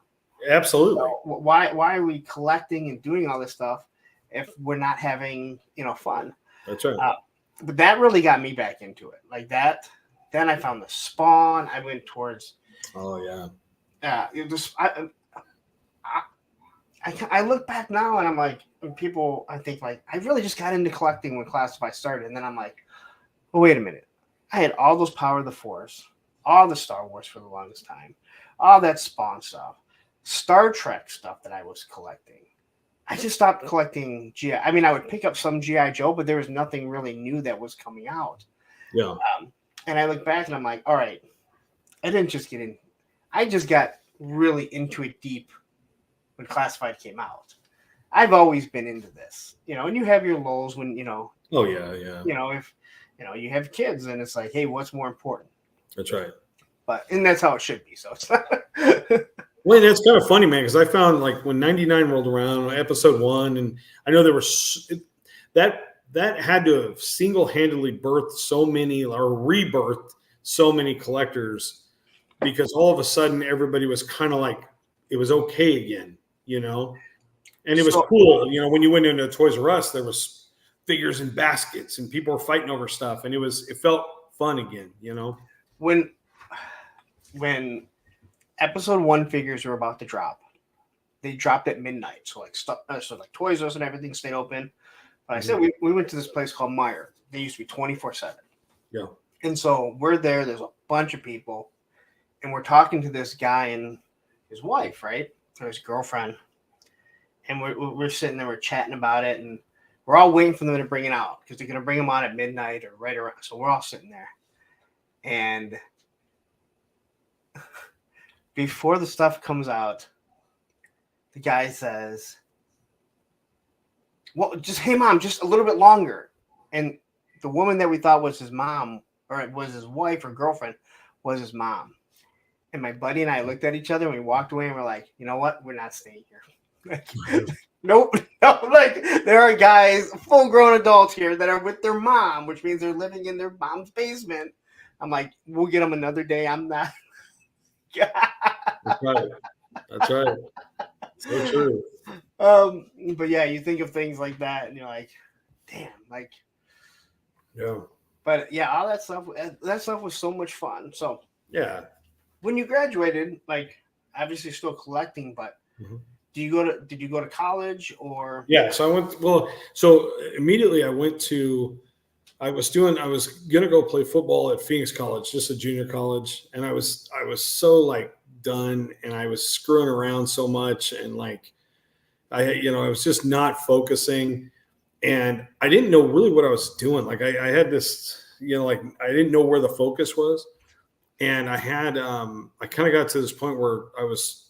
Speaker 2: Absolutely.
Speaker 1: So why are we collecting and doing all this stuff if we're not having fun?
Speaker 2: That's right.
Speaker 1: But that really got me back into it. Like that. Then I found the Spawn. I went towards.
Speaker 2: Oh yeah.
Speaker 1: I look back now and I'm like, I think like I really just got into collecting when Classified started, and then I'm like, well, wait a minute. I had all those Power of the Force, all the Star Wars for the longest time, all that Spawn stuff, Star Trek stuff that I was collecting. I just stopped collecting GI. I mean, I would pick up some GI Joe, but there was nothing really new that was coming out.
Speaker 2: Yeah.
Speaker 1: And I look back and I'm like, all right, I didn't just get in. I just got really into it deep when Classified came out. I've always been into this, and you have your lulls when,
Speaker 2: Oh yeah.
Speaker 1: If, you have kids and it's like, hey, what's more important?
Speaker 2: That's right.
Speaker 1: And that's how it should be. So it's not.
Speaker 2: Well, that's kind of funny, man, because I found like when 99 rolled around, episode 1, and I know there were that had to have single-handedly birthed so many or rebirthed so many collectors because all of a sudden everybody was kind of like, it was okay again, you know? And it was cool. You know, when you went into Toys R Us, there was figures in baskets and people were fighting over stuff. And it felt fun again, you know?
Speaker 1: When episode 1 figures were about to drop, they dropped at midnight. So like Toys R Us and everything stayed open. But I said we went to this place called Meyer. They used to be 24/7.
Speaker 2: Yeah.
Speaker 1: And so we're there. There's a bunch of people, and we're talking to this guy and his wife, right, or his girlfriend. And we're sitting there, we're chatting about it, and we're all waiting for them to bring it out because they're gonna bring them out at midnight or right around. So we're all sitting there, and before the stuff comes out, the guy says, "Well, just hey, mom, just a little bit longer." And the woman that we thought was his mom, or it was his wife or girlfriend, was his mom. And my buddy and I looked at each other and we walked away and we're like, you know what? We're not staying here. Like, nope. No, like there are guys, full-grown adults here that are with their mom, which means they're living in their mom's basement. I'm like, we'll get them another day. I'm not.
Speaker 2: That's right. That's right. So true.
Speaker 1: But yeah, you think of things like that and you're like, damn, like,
Speaker 2: yeah.
Speaker 1: But yeah, all that stuff was so much fun. So
Speaker 2: yeah,
Speaker 1: when you graduated, like obviously still collecting, but did you go to college or?
Speaker 2: Yeah, so immediately I was gonna go play football at Phoenix College, just a junior college, and I was so like done, and I was screwing around so much, and like I was just not focusing, and I didn't know really what I was doing. Like I had this, like I didn't know where the focus was, and I had I kind of got to this point where I was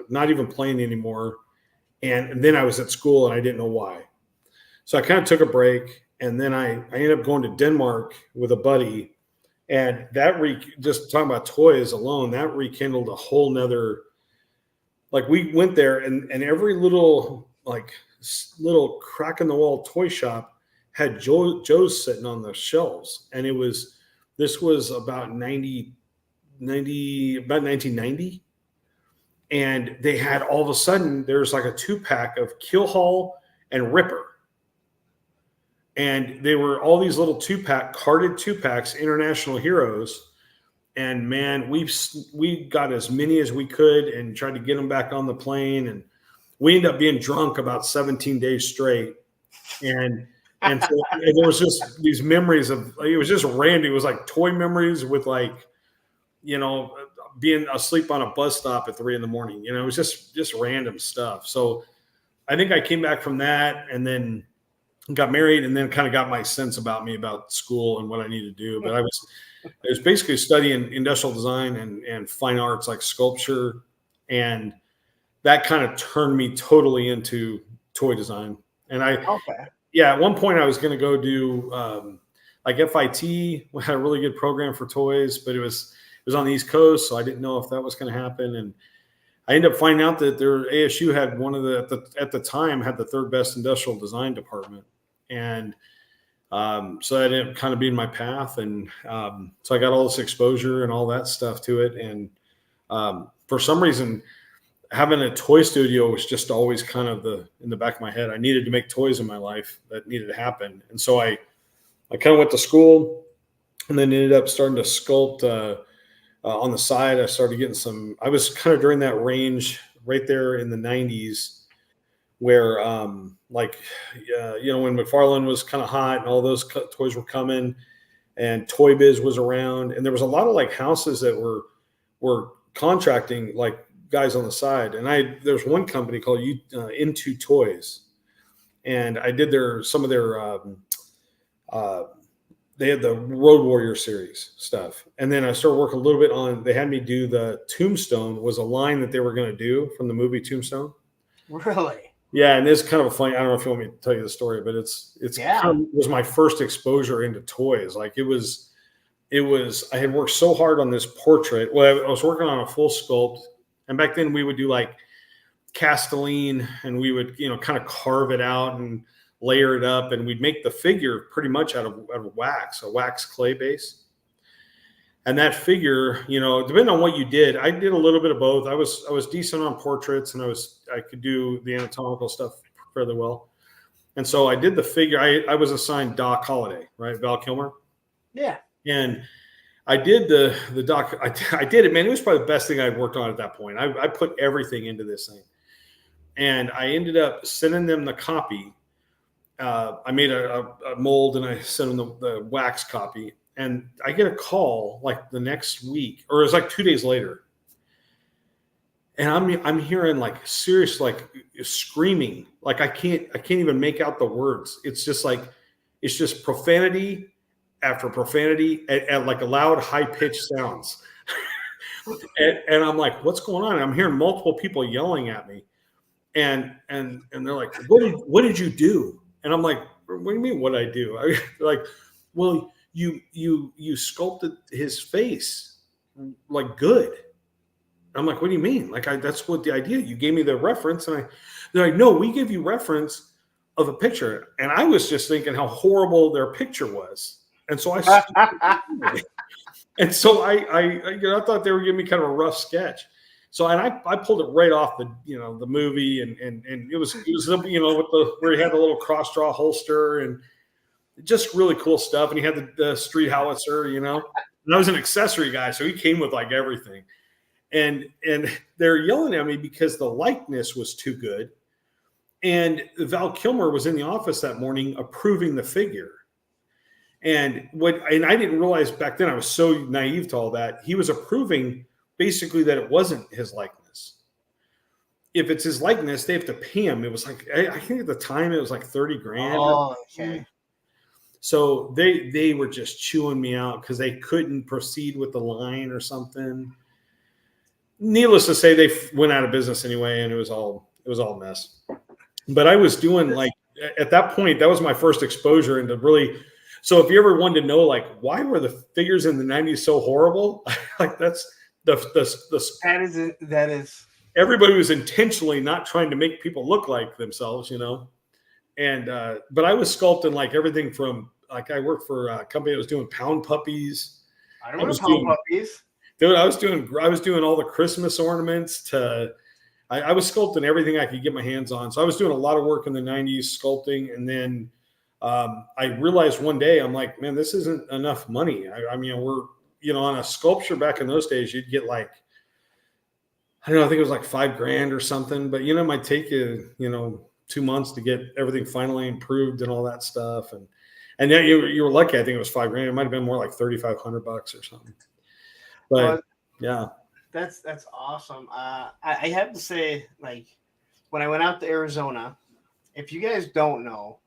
Speaker 2: not even playing anymore, and then I was at school and I didn't know why. So I kind of took a break, and then I ended up going to Denmark with a buddy, and that just talking about toys alone, that rekindled a whole nother. Like we went there, and every little crack in the wall toy shop had Joe's sitting on the shelves, and this was about 1990. And they had all of a sudden, there's like a 2-pack of Keelhaul and Ripper. And they were all these little carded 2-packs, international heroes. And man, we got as many as we could and tried to get them back on the plane. And we ended up being drunk about 17 days straight. And so there was just these memories of, it was just random. It was like toy memories with like, being asleep on a bus stop at 3 a.m. It was just random stuff. So I think I came back from that and then got married and then kind of got my sense about school and what I needed to do. But I was basically studying industrial design and fine arts like sculpture. And that kind of turned me totally into toy design. And at one point I was going to go do like FIT. We had a really good program for toys, but it was on the East Coast, so I didn't know if that was going to happen. And I ended up finding out that their ASU had at the time had the 3rd best industrial design department. And so that ended up kind of being my path. And so I got all this exposure and all that stuff to it. And for some reason, having a toy studio was just always kind of in the back of my head. I needed to make toys in my life. That needed to happen. And so I kind of went to school and then ended up starting to sculpt on the side. I started getting I was kind of during that range right there in the 90s where when McFarlane was kind of hot and all those toys were coming and Toy Biz was around. And there was a lot of like houses that were contracting like guys on the side. And there's one company called Into Toys. And I did some of their they had the Road Warrior series stuff. And then I started working a little bit they had me do the Tombstone was a line that they were going to do from the movie Tombstone.
Speaker 1: Really?
Speaker 2: Yeah. And it's kind of a funny, I don't know if you want me to tell you the story, but it was my first exposure into toys. Like I had worked so hard on this portrait. Well, I was working on a full sculpt. And back then we would do like Castelline and we would, kind of carve it out and layer it up, and we'd make the figure pretty much out of wax, a wax clay base. And that figure, you know, depending on what you did, I did a little bit of both. I was decent on portraits, and I could do the anatomical stuff fairly well. And so I did the figure. I was assigned Doc Holliday, right? Val Kilmer.
Speaker 1: Yeah.
Speaker 2: And I did the doc. I did it, man. It was probably the best thing I'd worked on at that point. I put everything into this thing, and I ended up sending them the copy. I made a mold, and I sent them the wax copy. And I get a call like the next week, or it was like 2 days later, and I'm hearing like serious like screaming, like I can't even make out the words. It's just profanity after profanity at like a loud, high pitched sounds. and I'm like, what's going on? And I'm hearing multiple people yelling at me, and they're like, what did you do? And I'm like, what do you mean what I do? They're like, well, you sculpted his face like good. I'm like, what do you mean? Like, that's what the idea. You gave me the reference, and they're like, no, we give you reference of a picture. And I was just thinking how horrible their picture was. And so I thought they were giving me kind of a rough sketch. So, and I pulled it right off the movie, and it was with where he had the little cross draw holster and just really cool stuff. And he had the street howitzer, and I was an accessory guy, so he came with like everything. And they're yelling at me because the likeness was too good. And Val Kilmer was in the office that morning approving the figure. And I didn't realize back then, I was so naive to all that. He was approving basically that it wasn't his likeness. If it's his likeness, they have to pay him. It was like, I think at the time it was like 30 grand.
Speaker 1: Oh, okay.
Speaker 2: So they were just chewing me out because they couldn't proceed with the line or something. Needless to say, they went out of business anyway, and it was all a mess. But I was doing like, at that point, that was my first exposure into really. So if you ever wanted to know, like, why were the figures in the 90s so horrible? Like, that's
Speaker 1: that is
Speaker 2: everybody was intentionally not trying to make people look like themselves, And but I was sculpting like everything from, like, I worked for a company that was doing pound puppies.
Speaker 1: I remember pound puppies.
Speaker 2: Dude, I was doing all the Christmas ornaments to. I was sculpting everything I could get my hands on. So I was doing a lot of work in the 90s sculpting, and then I realized one day, I'm like, man, this isn't enough money. I mean, we're on a sculpture back in those days, you'd get like, I don't know, I think it was like $5,000 or something, but it might take you 2 months to get everything finally improved and all that stuff, and yeah, you were lucky. I think it was $5,000. It might have been more like $3,500 or something. But yeah,
Speaker 1: that's awesome. I have to say, like, when I went out to Arizona, if you guys don't know,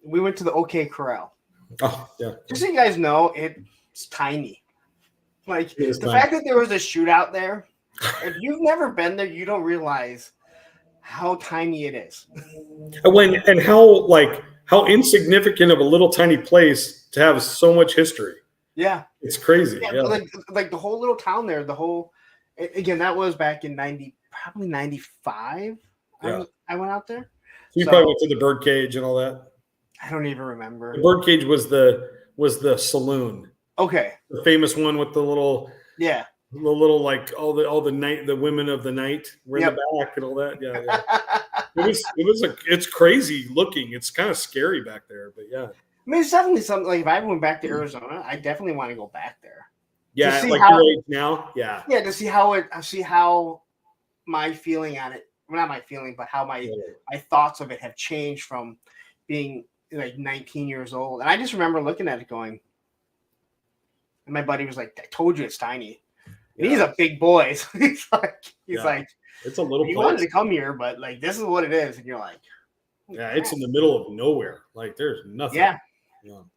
Speaker 1: we went to the OK Corral.
Speaker 2: Oh yeah.
Speaker 1: Just so you guys know, it's tiny. Like, the fact that there was a shootout there, if you've never been there, you don't realize how tiny it is.
Speaker 2: And how insignificant of a little tiny place to have so much history.
Speaker 1: Yeah.
Speaker 2: It's crazy. Yeah.
Speaker 1: Like the whole little town there, again, that was back in probably 95.
Speaker 2: Yeah.
Speaker 1: I went out there.
Speaker 2: You probably went to the birdcage and all that.
Speaker 1: I don't even remember.
Speaker 2: The birdcage was the saloon.
Speaker 1: Okay.
Speaker 2: The famous one with the little.
Speaker 1: Yeah.
Speaker 2: The little, like, all the night, the women of the night were in the back and all that. Yeah. It's crazy looking. It's kind of scary back there, but yeah.
Speaker 1: I mean, it's definitely something, like, if I ever went back to Arizona, I definitely want to go back there.
Speaker 2: Yeah, like your age now. Yeah.
Speaker 1: Yeah, to see how my feeling on it, well, not my feeling, but how my thoughts of it have changed from being like 19 years old. And I just remember looking at it going, and my buddy was like, I told you it's tiny. And he's a big boy. So he's like,
Speaker 2: it's a little.
Speaker 1: You wanted to come here, but like, this is what it is. And you're like,
Speaker 2: yeah, it's in the middle of nowhere. Like, there's nothing.
Speaker 1: Yeah.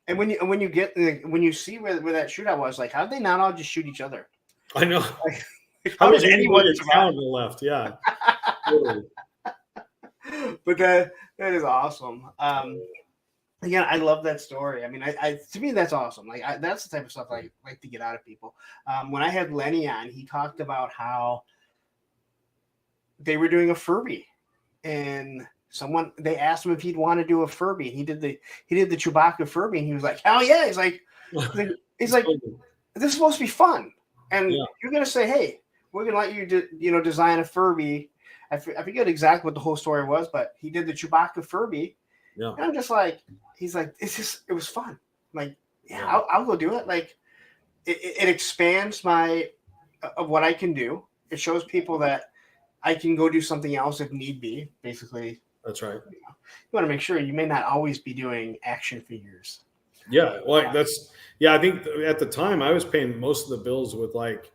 Speaker 1: And when you see where that shootout was, like, how did they not all just shoot each other?
Speaker 2: I know.
Speaker 1: Like,
Speaker 2: how does anyone on the left? Yeah.
Speaker 1: But that is awesome. Again, I love that story. I mean, to me, that's awesome. Like, that's the type of stuff I like to get out of people. When I had Lenny on, he talked about how they were doing a Furby, and they asked him if he'd want to do a Furby, and he did the Chewbacca Furby, and he was like, hell yeah. He's like, this is supposed to be fun. And
Speaker 2: Yeah.
Speaker 1: you're going to say, hey, we're going to let you, design a Furby. I forget exactly what the whole story was, but he did the Chewbacca Furby.
Speaker 2: Yeah.
Speaker 1: And I'm just like, he's like, it was fun. Like, yeah,
Speaker 2: Yeah.
Speaker 1: I'll go do it. Like, it expands of what I can do. It shows people that I can go do something else if need be. Basically,
Speaker 2: That's right.
Speaker 1: you want to make sure you may not always be doing action figures.
Speaker 2: Yeah. Like I think at the time I was paying most of the bills with like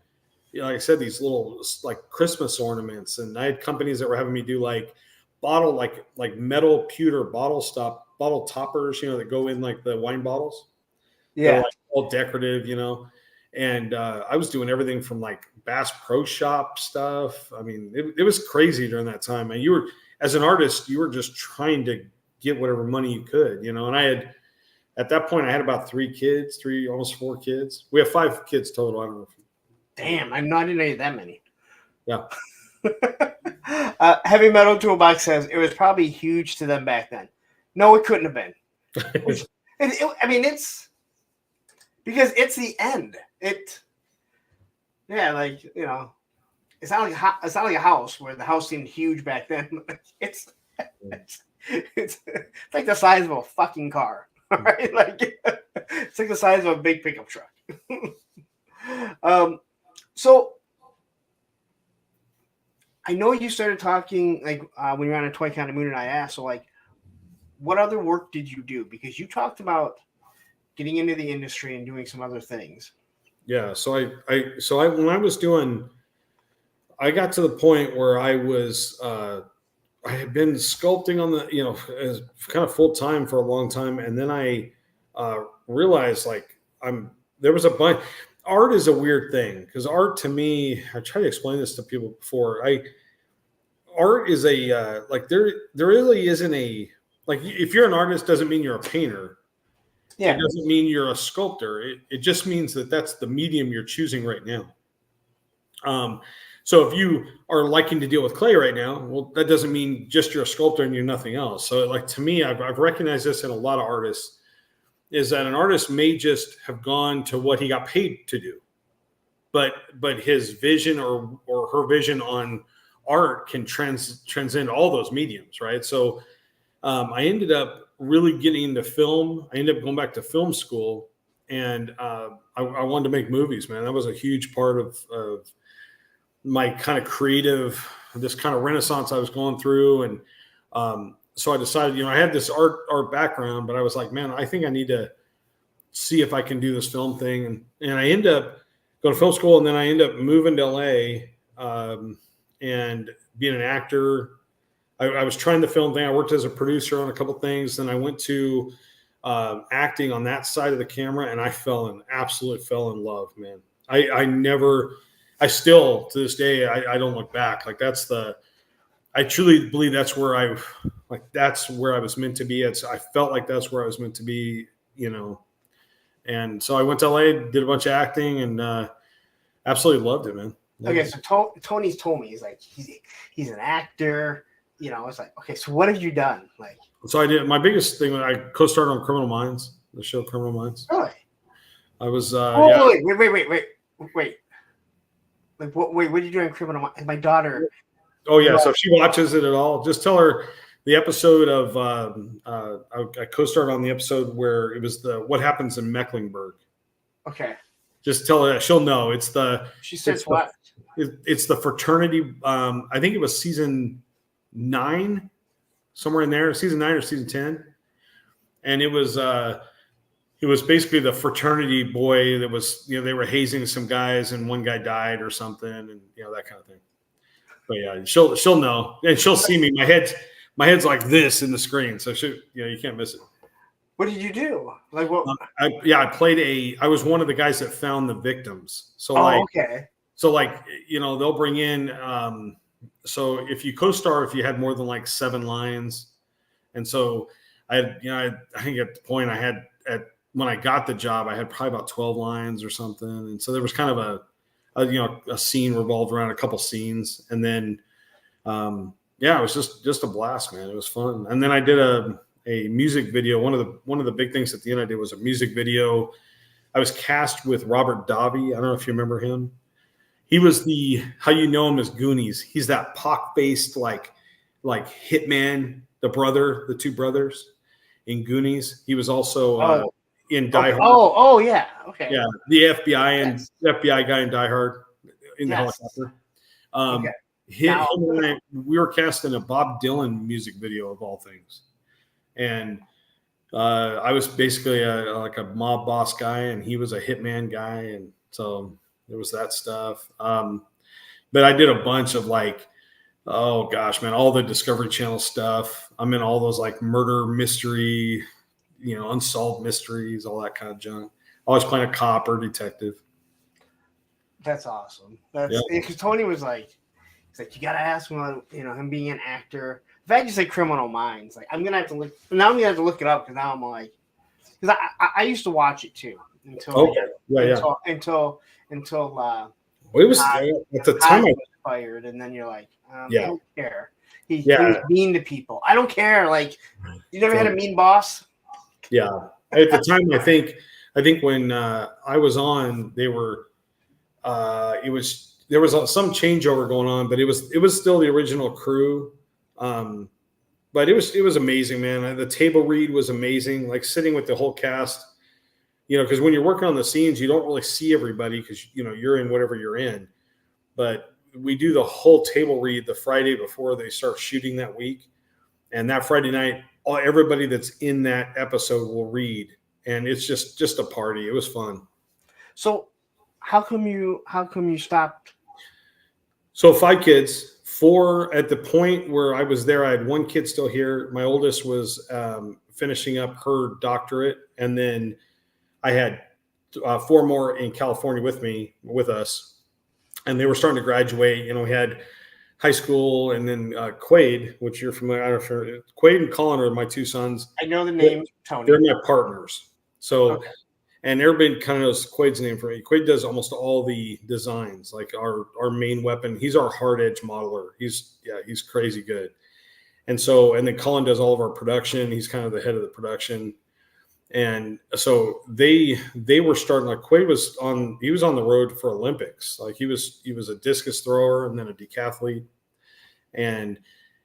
Speaker 2: I said, these little like Christmas ornaments, and I had companies that were having me do like bottle, like metal pewter bottle toppers, that go in like the wine bottles. They're
Speaker 1: Yeah.
Speaker 2: like all decorative, and I was doing everything from like Bass Pro Shop stuff. I mean, it was crazy during that time. And as an artist, you were just trying to get whatever money you could, and at that point, I had about almost 4 kids. We have 5 kids total. I don't know.
Speaker 1: Damn, I didn't know you had that many.
Speaker 2: Yeah.
Speaker 1: Heavy Metal Toolbox says it was probably huge to them back then. No, it couldn't have been. It's because it's the end. It's not like a house where the house seemed huge back then. It's like the size of a fucking car, right? Like it's like the size of a big pickup truck. So I know you started talking like when you were on a Toy Con of Moon, and I asked, so like, what other work did you do? Because you talked about getting into the industry and doing some other things.
Speaker 2: Yeah. So when I was doing, I got to the point where I had been sculpting on as kind of full time for a long time. And then I realized there was a bunch. Art is a weird thing because art to me, I try to explain this to people before. Art is there really isn't if you're an artist, doesn't mean you're a painter.
Speaker 1: Yeah.
Speaker 2: It doesn't mean you're a sculptor. It just means that that's the medium you're choosing right now. So if you are liking to deal with clay right now, well, that doesn't mean just you're a sculptor and you're nothing else. So to me, I've recognized this in a lot of artists, is that an artist may just have gone to what he got paid to do, but his vision or her vision on art can transcend all those mediums, right? So I ended up really getting into film. I ended up going back to film school, and I wanted to make movies, man. That was a huge part of my kind of creative, this kind of renaissance I was going through. And so I decided, I had this art background, but I was like, man, I think I need to see if I can do this film thing. And I ended up going to film school, and then I ended up moving to LA and being an actor. I was trying the film thing. I worked as a producer on a couple things. Then I went to acting on that side of the camera, and I absolutely fell in love, man. I still to this day, I don't look back. Like I truly believe that's where I was meant to be. I felt like that's where I was meant to be, And so I went to LA, did a bunch of acting, and absolutely loved it, man.
Speaker 1: Okay, so Tony's told me, he's like, he's an actor. It's like, okay, so what have you done? Like,
Speaker 2: so I did my biggest thing. I co-starred on Criminal Minds, the show Criminal Minds.
Speaker 1: Really?
Speaker 2: I was.
Speaker 1: Wait. Like, what are you doing, Criminal Minds? My daughter.
Speaker 2: Oh yeah, so if she watches it at all, just tell her the episode of. I co-starred on the episode where it was what happens in Mecklenburg.
Speaker 1: Okay.
Speaker 2: Just tell her that she'll know.
Speaker 1: She says what?
Speaker 2: It's the fraternity. I think it was season 9, somewhere in there, season 9 or season 10, and it was basically the fraternity boy that was, they were hazing some guys and one guy died or something, and that kind of thing. But yeah, she'll know, and she'll see me. My head's like this in the screen, so you can't miss it.
Speaker 1: What did you do? Like what?
Speaker 2: I played I was one of the guys that found the victims. So
Speaker 1: okay.
Speaker 2: So they'll bring in. So if you co-star, if you had more than 7 lines, and so I had, I think at the point when I got the job, I had probably about 12 lines or something, and so there was kind of a scene revolved around a couple scenes, and then it was just a blast, man. It was fun, and then I did a music video. One of the big things at the end I did was a music video I was cast with Robert Davi. I don't know if you remember him. He was how you know him as Goonies. He's that pock-faced like hitman, the two brothers in Goonies. He was also in Die Hard.
Speaker 1: Oh, yeah. Okay.
Speaker 2: Yeah, the FBI guy in Die Hard in the helicopter.
Speaker 1: Okay.
Speaker 2: Him and I, we were cast in a Bob Dylan music video of all things, and I was basically like a mob boss guy, and he was a hitman guy, and so there was that stuff. But I did a bunch of oh gosh, man, all the Discovery Channel stuff. I'm in all those like murder mystery, unsolved mysteries, all that kind of junk. Always playing a cop or detective.
Speaker 1: That's awesome. That's because Tony was like, he's like, you gotta ask him, him being an actor. If I just say Criminal Minds, like I'm gonna have to look. Now I'm gonna have to look it up because now I'm like, because I used to watch it too until
Speaker 2: well, it was at the time
Speaker 1: I was fired, and then you're like, I don't care. He was mean to people. I don't care. Like, you never had a mean boss?
Speaker 2: Yeah. At the time, I think when I was on, they were. There was some changeover going on, but it was still the original crew. But it was amazing, man. The table read was amazing. Like sitting with the whole cast, because when you're working on the scenes, you don't really see everybody because you're in whatever you're in. But we do the whole table read the Friday before they start shooting that week, and that Friday night, everybody that's in that episode will read, and it's just a party. It was fun.
Speaker 1: So, how come you stopped?
Speaker 2: So 5 kids. 4 at the point where I was there. I had 1 kid still here. My oldest was finishing up her doctorate, and then I had 4 more in California with us, and they were starting to graduate. We had high school, and then Quaid, which you're familiar. I don't know. Quaid and Colin are my 2 sons.
Speaker 1: I know the name Tony.
Speaker 2: They're my partners. So, and everybody kind of knows Quaid's name for me. Quaid does almost all the designs, like our main weapon. He's our hard edge modeler. He's crazy good. And then Colin does all of our production. He's kind of the head of the production. And so they were starting, like Quaid was on the road for Olympics. Like he was a discus thrower and then a decathlete. And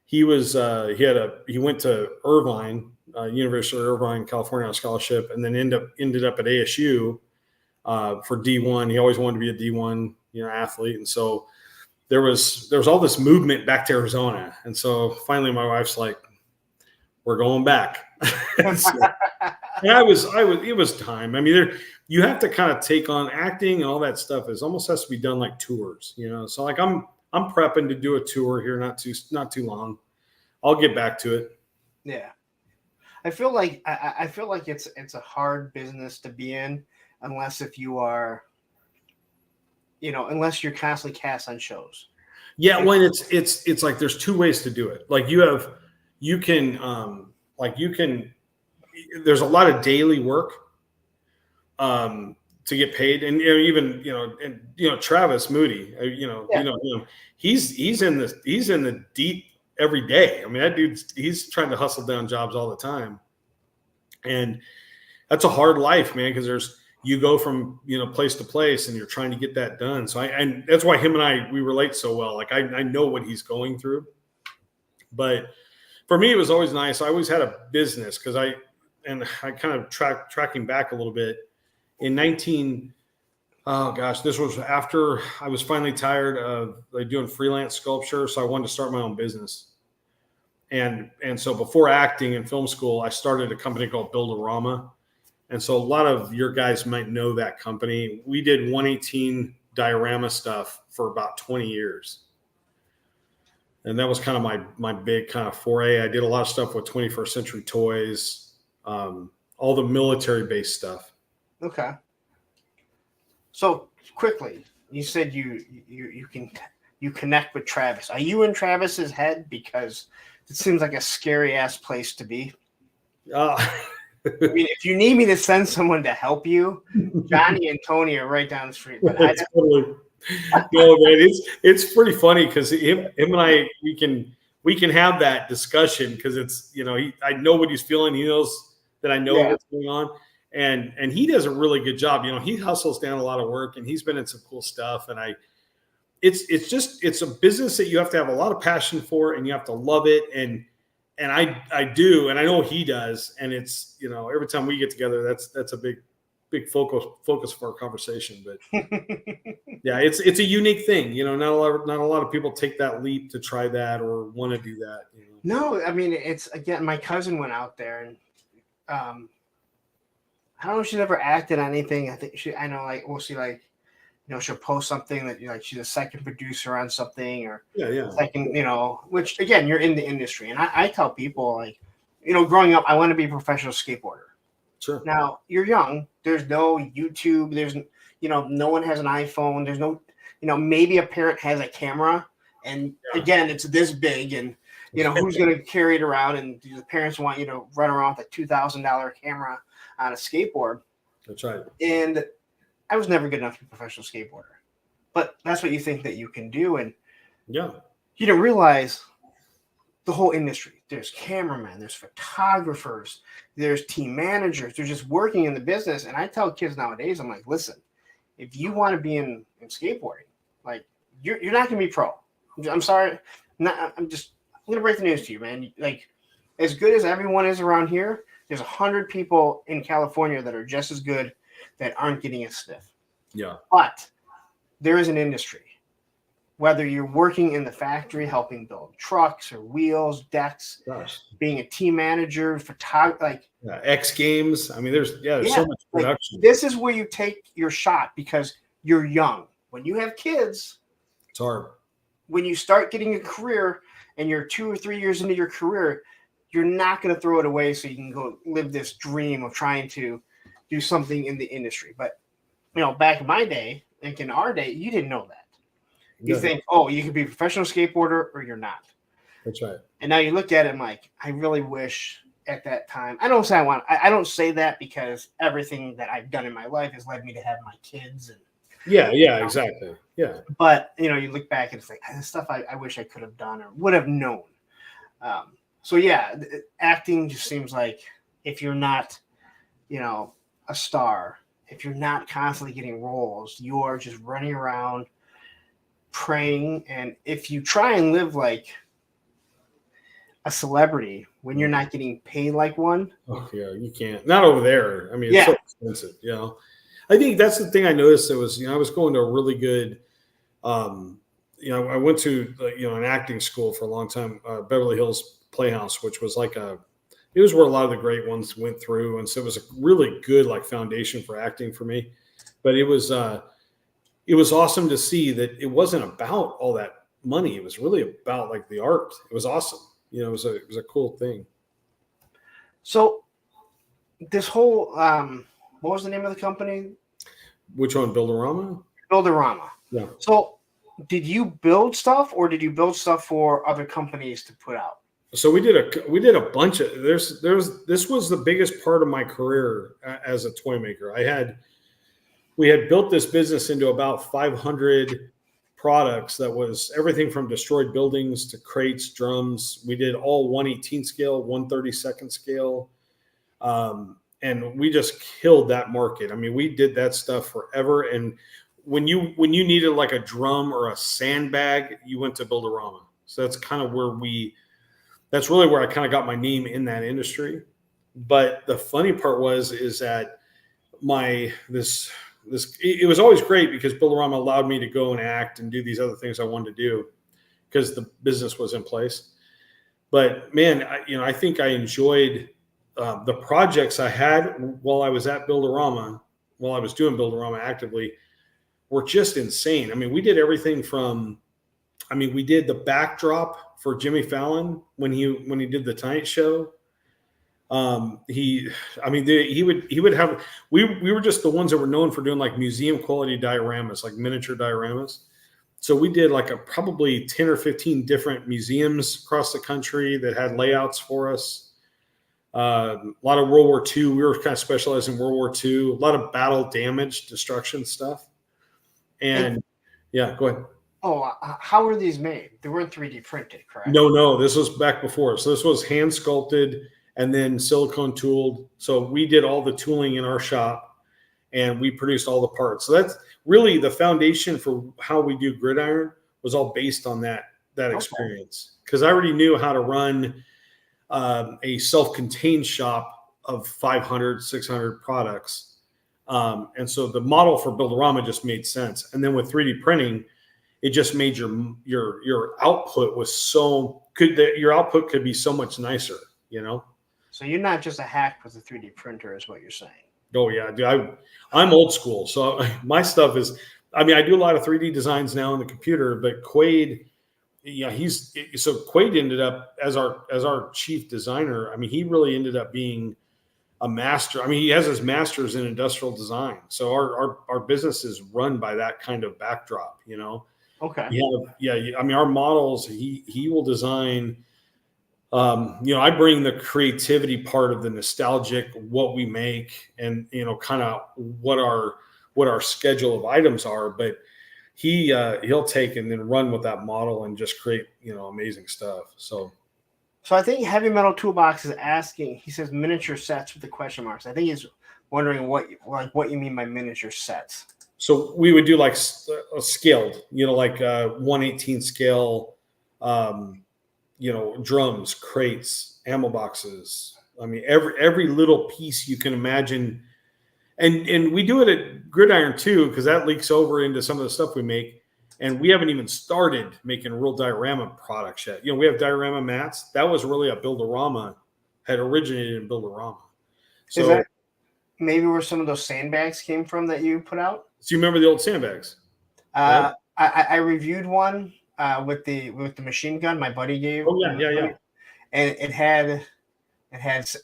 Speaker 2: he went to Irvine, University of Irvine, California on a scholarship, and then ended up at ASU for D1. He always wanted to be a D1, athlete. And so there was all this movement back to Arizona. And so finally my wife's like, we're going back. And it was time. I mean, you have to kind of take on acting and all that stuff. It almost has to be done like tours, So like I'm prepping to do a tour here, not too long. I'll get back to it.
Speaker 1: Yeah. I feel like it's a hard business to be in unless you are, unless you're constantly cast on shows.
Speaker 2: Yeah, when it's like there's 2 ways to do it. Like you can there's a lot of daily work to get paid, and even Travis Moody, he's in the deep every day. I mean, that he's trying to hustle down jobs all the time, and that's a hard life, man. Because you go from place to place, and you're trying to get that done. So and that's why him and I we relate so well. Like I know what he's going through, but for me it was always nice. I always had a business because I kind of tracking back a little bit in this was after I was finally tired of doing freelance sculpture. So I wanted to start my own business. And so before acting in film school, I started a company called Build-A-Rama. And so a lot of your guys might know that company. We did 118 diorama stuff for about 20 years. And that was kind of my big kind of foray. I did a lot of stuff with 21st Century Toys, all the military-based stuff.
Speaker 1: Okay. So quickly, you said you connect with Travis. Are you in Travis's head? Because it seems like a scary ass place to be. I mean, if you need me to send someone to help you, Johnny and Tony are right down the street. But
Speaker 2: totally. No, man, it's pretty funny because him and I we can have that discussion because it's I know what he's feeling. He knows that I know what's going on, and he does a really good job. He hustles down a lot of work, and he's been in some cool stuff. And it's a business that you have to have a lot of passion for, and you have to love it. And I do, and I know he does. And it's, every time we get together, that's a big focus for our conversation. But yeah, it's a unique thing. Not a lot of people take that leap to try that or want to do that.
Speaker 1: No, I mean, it's, again, my cousin went out there, and I don't know if she's ever acted on anything. I know, like, we'll see, like, she'll post something that, like, she's a second producer on something, or second, which, again, you're in the industry. And I tell people, like, growing up, I want to be a professional skateboarder.
Speaker 2: Sure.
Speaker 1: Now, you're young. There's no YouTube. There's, no one has an iPhone. There's no, maybe a parent has a camera, and again, it's this big, and who's going to carry it around? And the parents want you to run around with a $2,000 camera on a skateboard.
Speaker 2: That's right.
Speaker 1: And I was never good enough to be a professional skateboarder, but that's what you think that you can do. And you didn't realize the whole industry. There's cameramen, there's photographers, there's team managers. They're just working in the business. And I tell kids nowadays, I'm like, listen, if you want to be in skateboarding, like, you're not going to be pro. I'm sorry. I'm going to break the news to you, man. Like, as good as everyone is around here, there's 100 people in California that are just as good that aren't getting a sniff.
Speaker 2: Yeah.
Speaker 1: But there is an industry. Whether you're working in the factory, helping build trucks or wheels, decks, being a team manager, photographer,
Speaker 2: X Games. I mean, there's so much production.
Speaker 1: This is where you take your shot because you're young. When you have kids,
Speaker 2: it's hard.
Speaker 1: When you start getting a career and you're 2 or 3 years into your career, you're not going to throw it away so you can go live this dream of trying to do something in the industry. But, back in my day, like in our day, you didn't know that. You think, you could be a professional skateboarder or you're not.
Speaker 2: That's right. And
Speaker 1: now you look at it and like, I really wish at that time. I don't say that because everything that I've done in my life has led me to have my kids. And
Speaker 2: exactly. Yeah.
Speaker 1: But, you look back and it's like, this stuff I wish I could have done or would have known. Acting just seems like if you're not, a star, if you're not constantly getting roles, you are just running around praying. And if you try and live like a celebrity when you're not getting paid like one,
Speaker 2: you can't. Not over there. I mean, it's so expensive. I think that's the thing I noticed. It was, I was going to a really good, I went to an acting school for a long time, Beverly Hills Playhouse, which was it was where a lot of the great ones went through, and so it was a really good foundation for acting for me. But it was awesome to see that it wasn't about all that money. It was really about the art. It was awesome. It was a cool thing.
Speaker 1: So this whole, what was the name of the company?
Speaker 2: Which one? Builderama?
Speaker 1: Builderama.
Speaker 2: Yeah.
Speaker 1: So did you build stuff or did you build stuff for other companies to put out?
Speaker 2: So we did a bunch of, this was the biggest part of my career as a toy maker. We had built this business into about 500 products. That was everything from destroyed buildings to crates, drums. We did all 1/18 scale, 1/32 scale. And we just killed that market. I mean, we did that stuff forever. And when you needed like a drum or a sandbag, you went to Builderama. So that's kind of that's really where I kind of got my name in that industry. But the funny part is that it was always great because Builderama allowed me to go and act and do these other things I wanted to do because the business was in place. But man, I think I enjoyed the projects I had while I was at Builderama, while I was doing Builderama actively, were just insane. I mean, we did everything from, we did the backdrop for Jimmy Fallon when he did the Tonight Show. He would have, we were just the ones that were known for doing like museum quality dioramas, like miniature dioramas. So we did probably 10 or 15 different museums across the country that had layouts for us. A lot of World War II. We were kind of specialized in World War II, a lot of battle damage, destruction stuff. And go ahead.
Speaker 1: Oh, how were these made? They weren't 3D printed, correct?
Speaker 2: No, this was back before. So this was hand sculpted and then silicone tooled. So we did all the tooling in our shop, and we produced all the parts. So that's really the foundation for how we do Gridiron, was all based on that experience. Because I already knew how to run a self-contained shop of 500, 600 products. And so the model for Build-A-Rama just made sense. And then with 3D printing, it just made your output your output could be so much nicer, you know?
Speaker 1: So you're not just a hack with a 3D printer, is what you're saying.
Speaker 2: Oh yeah, dude, I'm old school. So my stuff is, I mean, I do a lot of 3D designs now in the computer, but Quaid, yeah, Quaid ended up as our chief designer. I mean, he really ended up being a master. I mean, he has his master's in industrial design. So our business is run by that kind of backdrop, you know?
Speaker 1: Okay.
Speaker 2: Yeah. I mean, our models, he will design, you know, I bring the creativity part of the nostalgic, what we make, and, you know, kind of what our schedule of items are, but he'll take and then run with that model and just create, you know, amazing stuff. So
Speaker 1: I think Heavy Metal Toolbox is asking, he says miniature sets with the question marks. I think he's wondering what you mean by miniature sets.
Speaker 2: So we would do like a scaled, you know, like 1/18 scale, you know, drums, crates, ammo boxes. I mean, every little piece you can imagine. And we do it at Gridiron too, because that leaks over into some of the stuff we make. And we haven't even started making real diorama products yet. You know, we have diorama mats. That was really a Build-A-Rama, had originated in Build-A-Rama. So
Speaker 1: is that maybe where some of those sandbags came from that you put out?
Speaker 2: So you remember the old sandbags?
Speaker 1: Right? I reviewed one with the machine gun my buddy gave.
Speaker 2: Oh yeah.
Speaker 1: And it had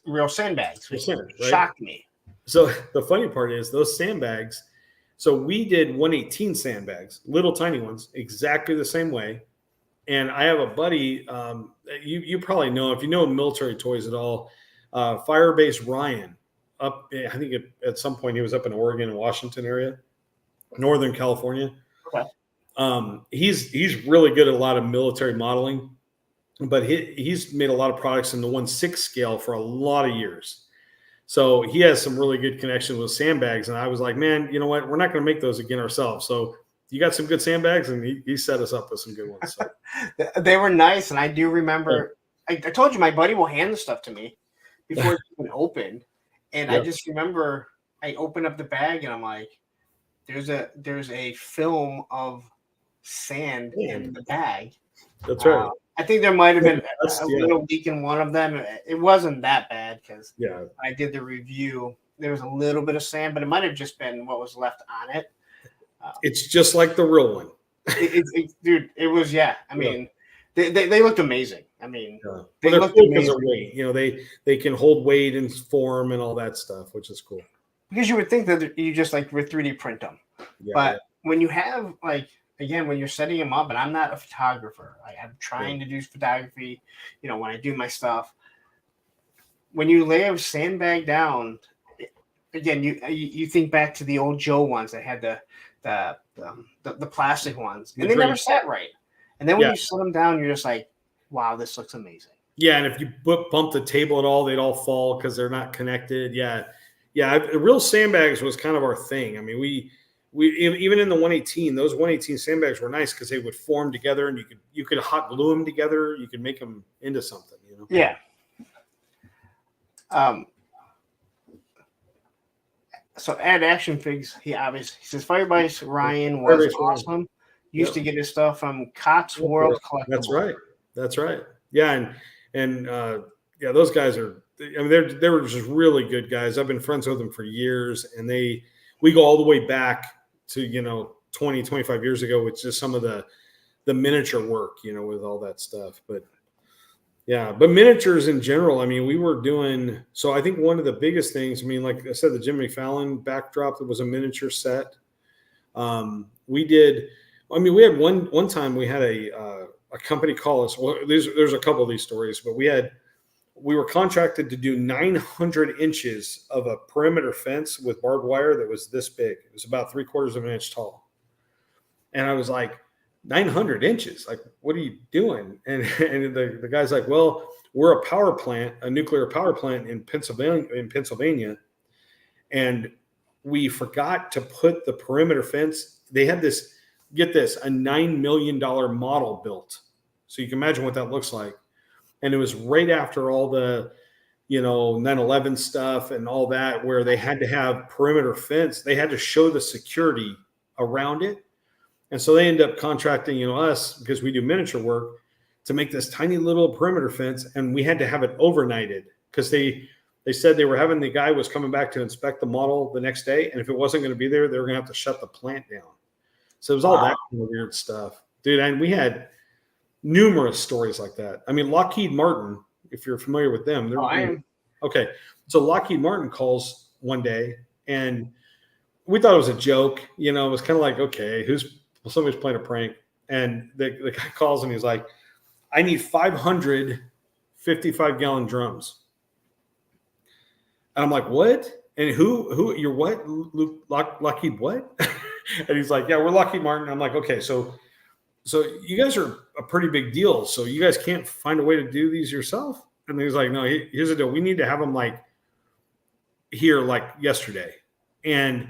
Speaker 1: real sandbags, which shocked me.
Speaker 2: So the funny part is those sandbags. So we did 1/18 sandbags, little tiny ones, exactly the same way. And I have a buddy, you probably know, if you know military toys at all, Firebase Ryan, up, I think at some point he was up in Oregon and Washington area, Northern California.
Speaker 1: Okay.
Speaker 2: He's really good at a lot of military modeling, but he's made a lot of products in the 1/6 scale for a lot of years. So he has some really good connection with sandbags. And I was like, man, you know what? We're not going to make those again ourselves. So you got some good sandbags, and he set us up with some good ones. So.
Speaker 1: They were nice. And I do remember, I told you my buddy will hand the stuff to me before it's even opened. And I just remember I opened up the bag and I'm like, there's a film of sand in the bag.
Speaker 2: That's right.
Speaker 1: I think there might have been a little leak in one of them. It wasn't that bad because I did the review. There was a little bit of sand, but it might have just been what was left on it.
Speaker 2: It's just like the real one.
Speaker 1: Dude, it was, I mean, they looked amazing. I mean,
Speaker 2: they looked cool because of weight. You know, they can hold weight and form and all that stuff, which is cool.
Speaker 1: Because you would think that you just like with 3D print them. But when you have again, when you're setting them up, and I'm not a photographer, I'm trying to do photography, you know, when I do my stuff. When you lay a sandbag down, again, you think back to the old Joe ones that had the plastic ones, and they never sat right. And then when you set them down, you're just like, wow, this looks amazing. Yeah,
Speaker 2: and if you bump the table at all, they'd all fall because they're not connected. Yeah. Real sandbags was kind of our thing. I mean, we even in the 1/18, those 1/18 sandbags were nice because they would form together, and you could hot glue them together. You could make them into something, you know.
Speaker 1: Yeah. So at Action Figs, he says Firebase Ryan was awesome. Used to get his stuff from Cox World Collectibles.
Speaker 2: That's right. Yeah, and those guys are. I mean, they were just really good guys. I've been friends with them for years, and we go all the way back to, you know, 20, 25 years ago with just some of the miniature work, you know, with all that stuff. But miniatures in general, I mean, we were doing, so I think one of the biggest things, I mean, like I said, the Jim McFallon backdrop, that was a miniature set. We had one time we had a company call us. Well, there's a couple of these stories, but we were contracted to do 900 inches of a perimeter fence with barbed wire that was this big. It was about 3/4 of an inch tall. And I was like, 900 inches? Like, what are you doing? And the guy's like, well, we're a power plant, a nuclear power plant in Pennsylvania, and we forgot to put the perimeter fence. They had this, get this, a $9 million model built. So you can imagine what that looks like. And it was right after all the, 9/11 stuff and all that, where they had to have perimeter fence. They had to show the security around it. And so they ended up contracting, us, because we do miniature work, to make this tiny little perimeter fence. And we had to have it overnighted because they said they were having, the guy was coming back to inspect the model the next day. And if it wasn't going to be there, they were going to have to shut the plant down. So it was all that kind of weird stuff, dude. And we had numerous stories like that. I mean, Lockheed Martin, if you're familiar with them,
Speaker 1: I am.
Speaker 2: Okay. So Lockheed Martin calls one day, and we thought it was a joke. It was kind of like, okay, somebody's playing a prank. And the guy calls and he's like, I need 500 55-gallon drums. And I'm like, what? And who you're what? Lockheed what? And he's like, yeah, we're Lockheed Martin. I'm like, okay, so you guys are a pretty big deal. So you guys can't find a way to do these yourself? And he's like, no, here's the deal. We need to have them like here, like yesterday. And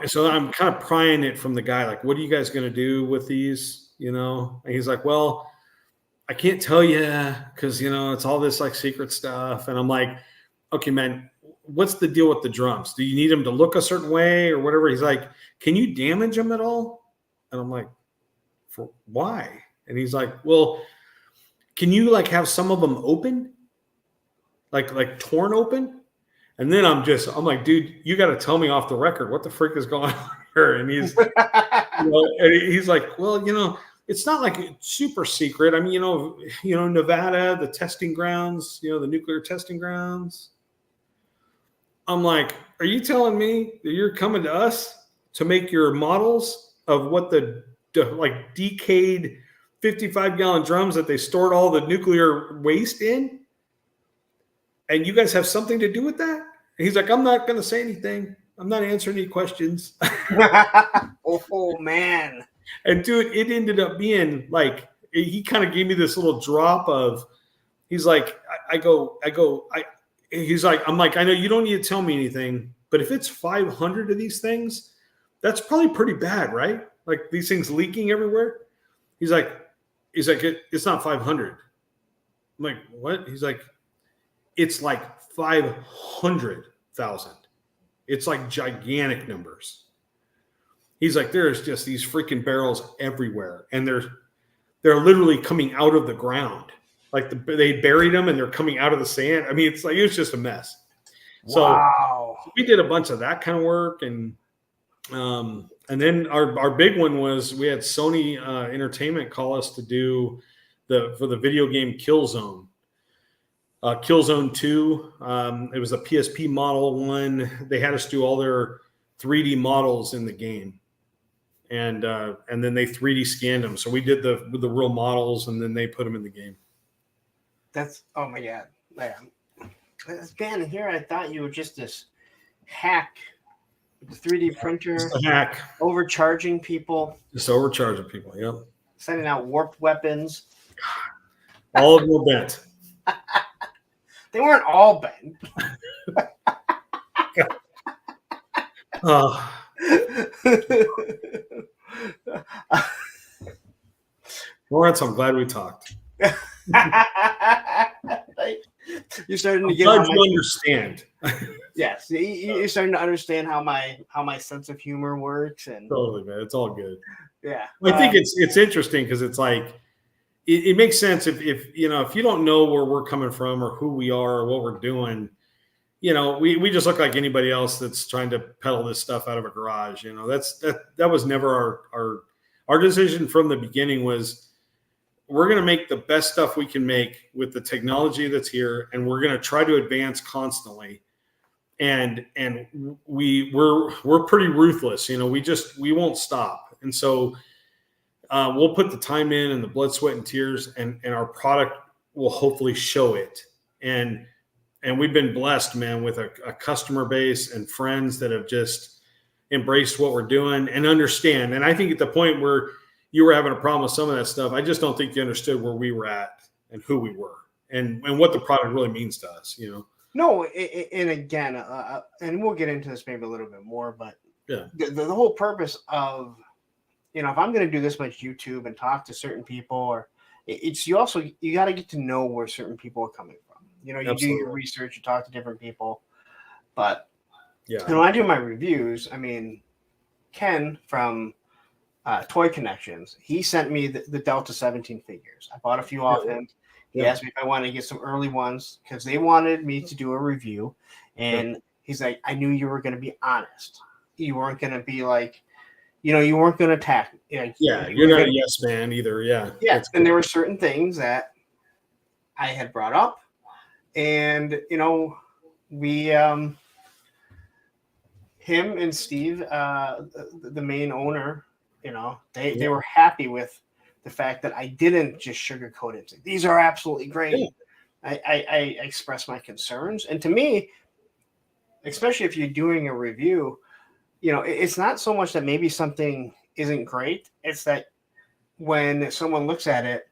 Speaker 2: so I'm kind of prying it from the guy, like, what are you guys going to do with these? And he's like, well, I can't tell you because, it's all this like secret stuff. And I'm like, okay, man, what's the deal with the drums? Do you need them to look a certain way or whatever? He's like, can you damage them at all? And I'm like, for why? And he's like, well, can you like have some of them open? Like torn open? And then I'm like, dude, you got to tell me off the record what the freak is going on here. And he's, and he's like, well, it's not like super secret. I mean, Nevada, the testing grounds, the nuclear testing grounds. I'm like, are you telling me that you're coming to us to make your models of what the like decayed 55-gallon drums that they stored all the nuclear waste in? And you guys have something to do with that? And he's like, I'm not going to say anything. I'm not answering any questions.
Speaker 1: Oh, man.
Speaker 2: And dude, it ended up being like, he kind of gave me this little drop of, he's like, he's like, I'm like, I know you don't need to tell me anything, but if it's 500 of these things, that's probably pretty bad, right? Like these things leaking everywhere. He's like, it's not 500. I'm like, what? He's like, it's like 500,000. It's like gigantic numbers. He's like, there's just these freaking barrels everywhere, and they're literally coming out of the ground. Like they buried them and they're coming out of the sand. I mean, it was just a mess.
Speaker 1: Wow.
Speaker 2: So we did a bunch of that kind of work, and then our big one was we had Sony Entertainment call us to do for the video game Killzone. Killzone 2. It was a PSP model one. They had us do all their 3D models in the game. And then they 3D scanned them. So we did the real models, and then they put them in the game.
Speaker 1: That's, oh my God, man. Man, here I thought you were just this hack, the 3D printer,
Speaker 2: just a hack,
Speaker 1: overcharging people.
Speaker 2: Just overcharging people, yep.
Speaker 1: Sending out warped weapons.
Speaker 2: All of them bent.
Speaker 1: They weren't all bent.
Speaker 2: Lawrence, I'm glad we talked.
Speaker 1: You're starting to
Speaker 2: get. I'm glad you understand.
Speaker 1: Yes, you're starting to understand how my sense of humor works, and
Speaker 2: totally, man, it's all good.
Speaker 1: Yeah,
Speaker 2: I think it's interesting because it's like it makes sense if you don't know where we're coming from or who we are or what we're doing. We just look like anybody else that's trying to peddle this stuff out of a garage. That was never our decision from the beginning. Was we're going to make the best stuff we can make with the technology that's here, and we're going to try to advance constantly. And we're pretty ruthless. We won't stop. And so we'll put the time in and the blood, sweat, and tears, and our product will hopefully show it. And we've been blessed, man, with a customer base and friends that have just embraced what we're doing and understand. And I think at the point where you were having a problem with some of that stuff, I just don't think you understood where we were at and who we were. and what the product really means to us, you know?
Speaker 1: No, and again, and we'll get into this maybe a little bit more, but
Speaker 2: Yeah.
Speaker 1: the whole purpose of, if I'm going to do this much YouTube and talk to certain people, or it's you got to get to know where certain people are coming from. You do your research, you talk to different people, but when I do my reviews, I mean, Ken from Toy Connections, he sent me the Delta 17 figures. I bought a few off him. He asked me if I wanted to get some early ones because they wanted me to do a review. And he's like, I knew you were going to be honest. You weren't going to be like, you weren't going to attack me.
Speaker 2: You're not a yes man either. Yeah.
Speaker 1: Yeah. And there were certain things that I had brought up. And, we, him and Steve, the main owner, they were happy with the fact that I didn't just sugarcoat it. These are absolutely great. Yeah. I expressed my concerns. And to me, especially if you're doing a review, it's not so much that maybe something isn't great. It's that when someone looks at it,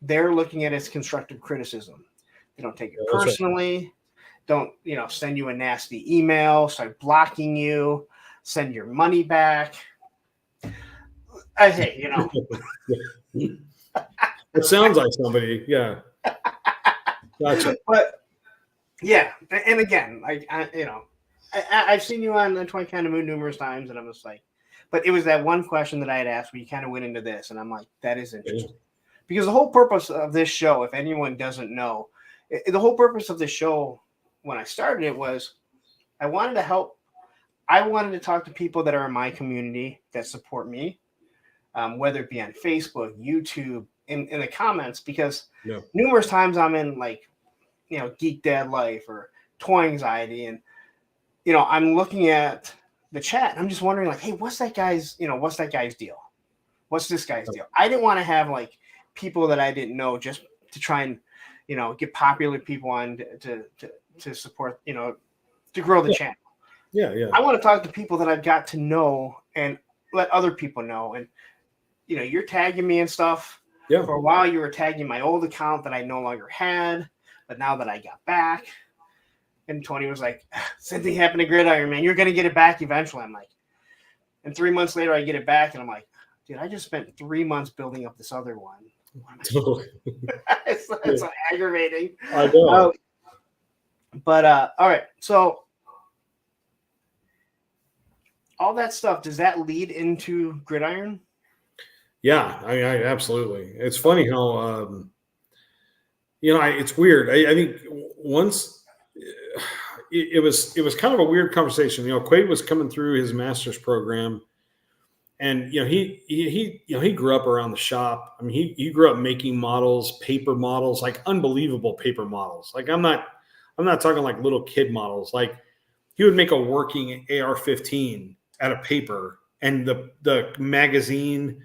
Speaker 1: they're looking at it as constructive criticism. They don't take it personally. Don't, send you a nasty email, start blocking you, send your money back. Hey,
Speaker 2: It sounds like somebody, yeah. Gotcha.
Speaker 1: But yeah, and again, I've seen you on the Toy Kind of Moon numerous times, and I'm just like, but it was that one question that I had asked where you kind of went into this, and I'm like, that is interesting. Because the whole purpose of this show, if anyone doesn't know, the whole purpose of the show when I started it was I wanted to help. I wanted to talk to people that are in my community that support me. Whether it be on Facebook, YouTube, in the comments, because numerous times I'm in Geek Dad Life or Toy Anxiety, and I'm looking at the chat and I'm just wondering hey, what's that guy's deal? What's this guy's deal? I didn't want to have people that I didn't know just to try and get popular people on to support to grow the channel.
Speaker 2: Yeah.
Speaker 1: I want to talk to people that I've got to know and let other people know. And you're tagging me and stuff. Yeah. For a while, you were tagging my old account that I no longer had, but now that I got back, and Tony was like, "Same thing happened to Gridiron, man. You're gonna get it back eventually." I'm like, and 3 months later, I get it back, and I'm like, "Dude, I just spent 3 months building up this other one." It's aggravating.
Speaker 2: I know.
Speaker 1: But all right, so all that stuff, does that lead into Gridiron?
Speaker 2: Yeah, I absolutely. It's funny how, it's weird. I think once it was kind of a weird conversation. Quaid was coming through his master's program, and he grew up around the shop. I mean, he grew up making models, paper models, like unbelievable paper models. Like I'm not talking like little kid models. Like he would make a working AR-15 out of paper, and the magazine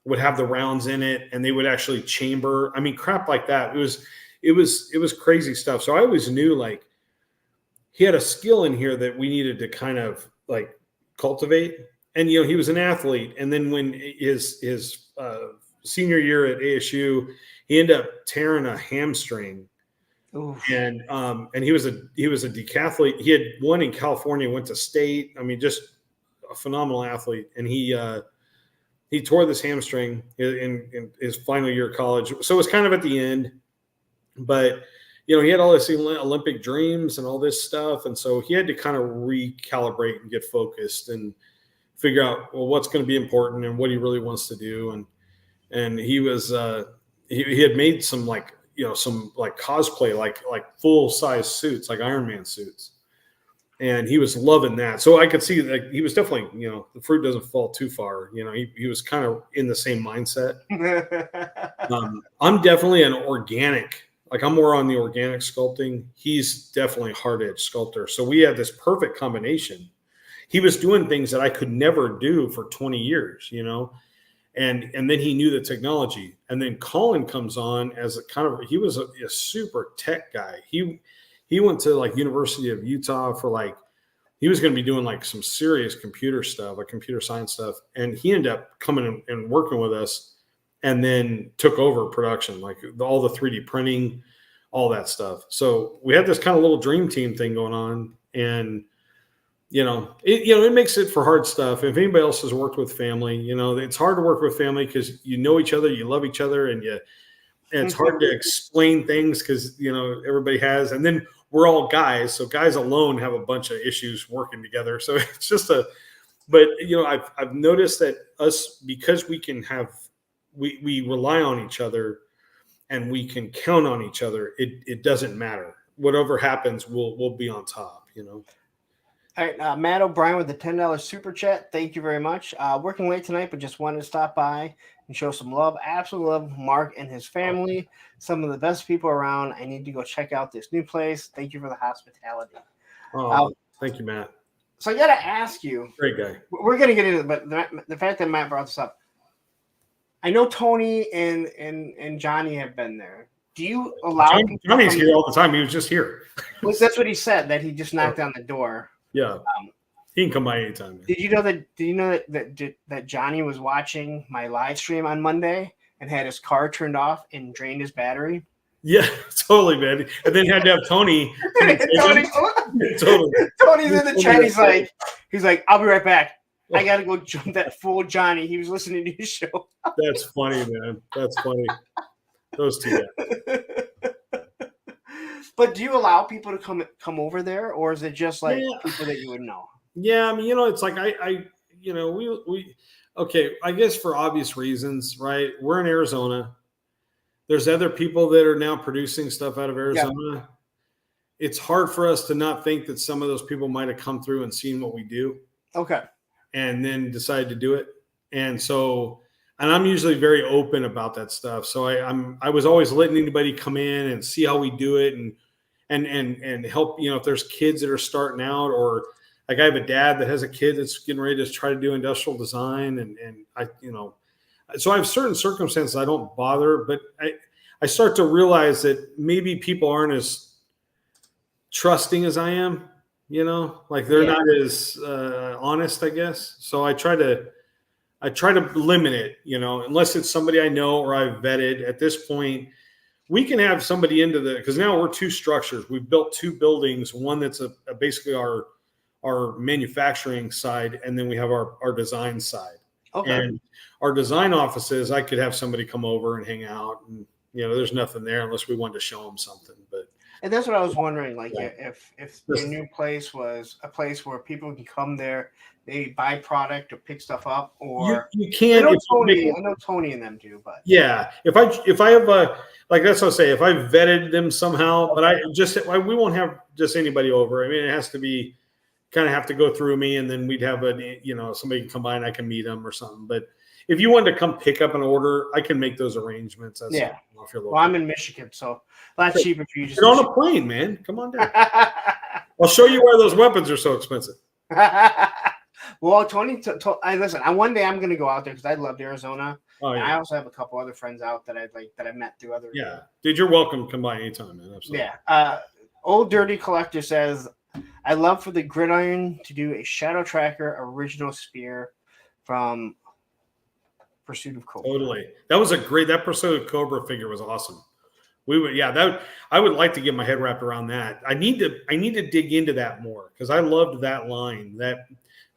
Speaker 2: would have the rounds in it, and they would actually chamber. I mean, crap like that. It was crazy stuff. So I always knew he had a skill in here that we needed to kind of cultivate. And he was an athlete. And then when his senior year at ASU, he ended up tearing a hamstring. Oof. And he was a decathlete. He had won in California, went to state. I mean, just a phenomenal athlete. And he tore this hamstring in his final year of college. So it was kind of at the end, but he had all this Olympic dreams and all this stuff. And so he had to kind of recalibrate and get focused and figure out, well, what's going to be important and what he really wants to do. And he was, he had made some some cosplay, like full size suits, like Iron Man suits. And he was loving that. So I could see that he was definitely, the fruit doesn't fall too far. He was kind of in the same mindset. I'm definitely an organic, I'm more on the organic sculpting. He's definitely a hard edge sculptor. So we had this perfect combination. He was doing things that I could never do for 20 years, and then he knew the technology. And then Colin comes on as he was a super tech guy. He went to University of Utah for he was going to be doing some serious computer stuff, computer science stuff. And he ended up coming and working with us, and then took over production, all the 3D printing. all that stuff. So we had this kind of little dream team thing going on, and it makes it for hard stuff. If anybody else has worked with family, it's hard to work with family because you know each other, you love each other, and it's hard to explain things because everybody has, and then we're all guys, so guys alone have a bunch of issues working together. So it's just but I've noticed that because we rely on each other and we can count on each other. It doesn't matter. Whatever happens, we'll be on top,
Speaker 1: All right, Matt O'Brien with the $10 super chat. Thank you very much. Working late tonight, but just wanted to stop by and show some love. Absolutely love Mark and his family. Some of the best people around. I need to go check out this new place. Thank you for the hospitality.
Speaker 2: Thank you, Matt.
Speaker 1: So I got to ask you.
Speaker 2: Great guy.
Speaker 1: We're going to get into it, but the fact that Matt brought this up, I know Tony and Johnny have been there. Do you allow
Speaker 2: Johnny's here all the time? He was just here.
Speaker 1: Well, that's what he said, that he just knocked on the door.
Speaker 2: Yeah, he can come by anytime. Man.
Speaker 1: Did you know that Johnny was watching my live stream on Monday and had his car turned off and drained his battery?
Speaker 2: Yeah, totally, man. And then had to have Tony.
Speaker 1: Tony's in the chat. He's like, I'll be right back. I got to go jump that fool Johnny. He was listening to your show.
Speaker 2: That's funny, man. That's funny. Those two guys.
Speaker 1: But do you allow people to come over there, or is it just like people that you would know?
Speaker 2: Yeah, I mean, it's like okay, I guess for obvious reasons, right? We're in Arizona. There's other people that are now producing stuff out of Arizona. Yeah. It's hard for us to not think that some of those people might have come through and seen what we do.
Speaker 1: Okay.
Speaker 2: And then decided to do it. And I'm usually very open about that stuff. So I was always letting anybody come in and see how we do it and help, if there's kids that are starting out, or like I have a dad that has a kid that's getting ready to try to do industrial design. And so I have certain circumstances I don't bother, but I start to realize that maybe people aren't as trusting as I am, like they're not as honest, I guess. So I try to limit it, unless it's somebody I know or I've vetted. At this point, we can have somebody because now we're two structures. We've built two buildings, one that's basically our manufacturing side, and then we have our design side. Okay. And our design offices, I could have somebody come over and hang out, and there's nothing there unless we wanted to show them something.
Speaker 1: And that's what I was wondering, like if your new place was a place where people can come there, they buy product or pick stuff up, or
Speaker 2: you can't.
Speaker 1: I know Tony and them do, but
Speaker 2: yeah, if I have that's what I say, if I vetted them somehow, but we won't have just anybody over. I mean, it has to be kind of have to go through me, and then we'd have somebody can come by and I can meet them or something. But if you wanted to come pick up an order, I can make those arrangements.
Speaker 1: Well, I'm in Michigan, so a lot cheaper for you.
Speaker 2: Get on a plane, man. Come on down. I'll show you why those weapons are so expensive.
Speaker 1: Well, Tony, listen. One day I'm going to go out there because I loved Arizona. Oh, yeah. And I also have a couple other friends out that I met through other.
Speaker 2: Yeah, dude, you're welcome to come by anytime, man. Absolutely.
Speaker 1: Yeah. Old Dirty Collector says, "I love for the Gridiron to do a Shadow Tracker original spear from Pursuit of Cobra."
Speaker 2: Totally. That Pursuit of Cobra figure was awesome. I would like to get my head wrapped around that. I need to dig into that more because I loved that line. That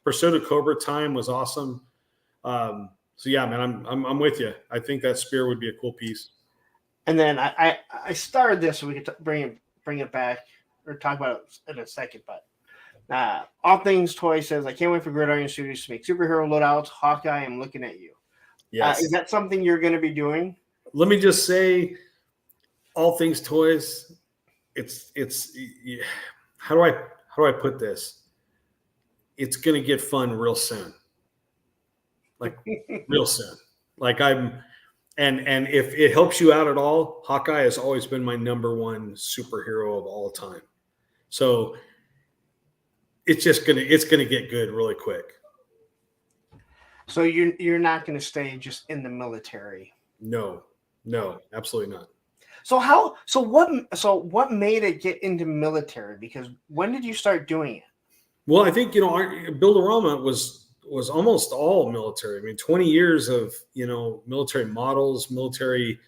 Speaker 2: Pursuit of Cobra time was awesome. So yeah, man, I'm with you. I think that spear would be a cool piece.
Speaker 1: And then I started this so we could bring it back or talk about it in a second. But All Things Toy says, "I can't wait for Gridiron Studios to make superhero loadouts. Hawkeye, I'm looking at you." Yes. Is that something you're going to be doing?
Speaker 2: Let me just say, All Things Toys. It's how do I put this? It's going to get fun real soon. Like real soon. Like and if it helps you out at all, Hawkeye has always been my number one superhero of all time. So it's gonna get good really quick.
Speaker 1: So you're not going to stay just in the military?
Speaker 2: No, absolutely not.
Speaker 1: So what made it get into military? Because when did you start doing it?
Speaker 2: Well, I think Build-A-Rama was almost all military. I mean, 20 years of military models, military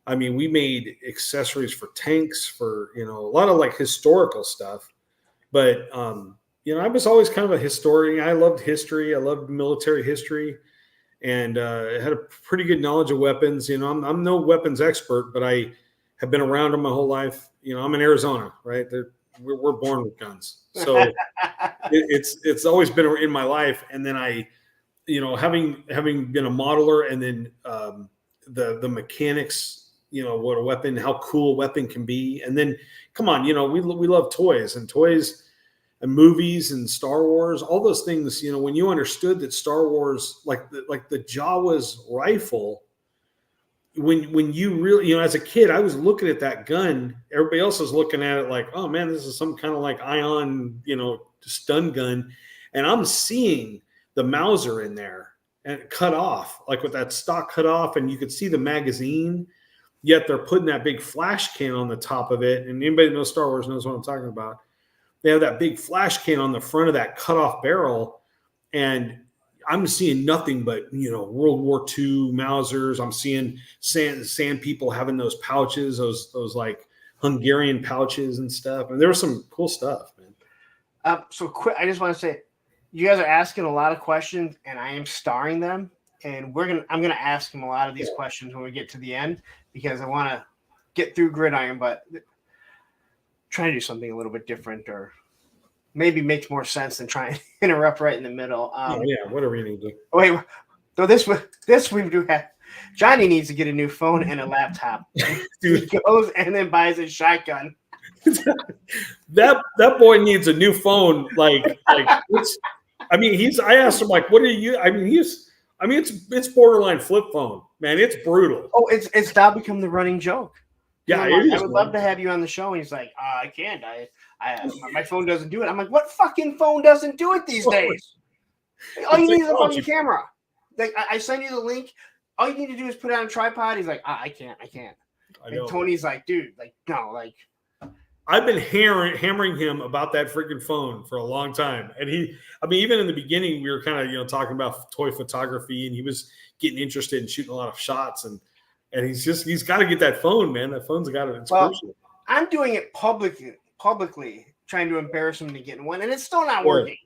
Speaker 2: I mean, we made accessories for tanks, for, a lot of like historical stuff. But, I was always kind of a historian. I loved history. I loved military history, and had a pretty good knowledge of weapons. I'm no weapons expert, but I have been around them my whole life. I'm in Arizona, right? We're born with guns. So it's always been in my life. And then I, having been a modeler, and then the mechanics, what a weapon, how cool a weapon can be. And then, come on, we love toys and movies and Star Wars, all those things. When you understood that Star Wars, like the Jawa's rifle, when you really, as a kid, I was looking at that gun. Everybody else was looking at it like, oh man, this is some kind of like ion, stun gun. And I'm seeing the Mauser in there and cut off, like with that stock cut off, and you could see the magazine, yet they're putting that big flash can on the top of it. And anybody that knows Star Wars knows what I'm talking about. They have that big flash can on the front of that cut off barrel. And I'm seeing nothing but, World War II Mausers. I'm seeing sand people having those pouches, those like Hungarian pouches and stuff. And there was some cool stuff, man.
Speaker 1: So quick, I just want to say, you guys are asking a lot of questions, and I am starring them. And I'm gonna ask him a lot of these questions when we get to the end, because I want to get through Gridiron, but try to do something a little bit different, or maybe makes more sense than trying to interrupt right in the middle.
Speaker 2: Whatever you need to do.
Speaker 1: Wait, so this we do have. Johnny needs to get a new phone and a laptop. Dude. He goes and then buys a shotgun.
Speaker 2: that boy needs a new phone. I asked him, like, what are you? It's borderline flip phone, man. It's brutal.
Speaker 1: Oh, it's now become the running joke.
Speaker 2: Yeah,
Speaker 1: I would love to have you on the show. And he's like, I can't. My phone doesn't do it. I'm like, what fucking phone doesn't do it these days? All you need is a fucking camera. Like, I send you the link. All you need to do is put it on a tripod. He's like, I can't. And Tony's like, dude, like, no, like.
Speaker 2: I've been hammering him about that freaking phone for a long time. And even in the beginning, we were kind of, talking about toy photography, and he was getting interested in shooting a lot of shots. And he's got to get that phone, man. That phone's got to, it's crucial.
Speaker 1: I'm doing it publicly, trying to embarrass him to get one, and it's still not working.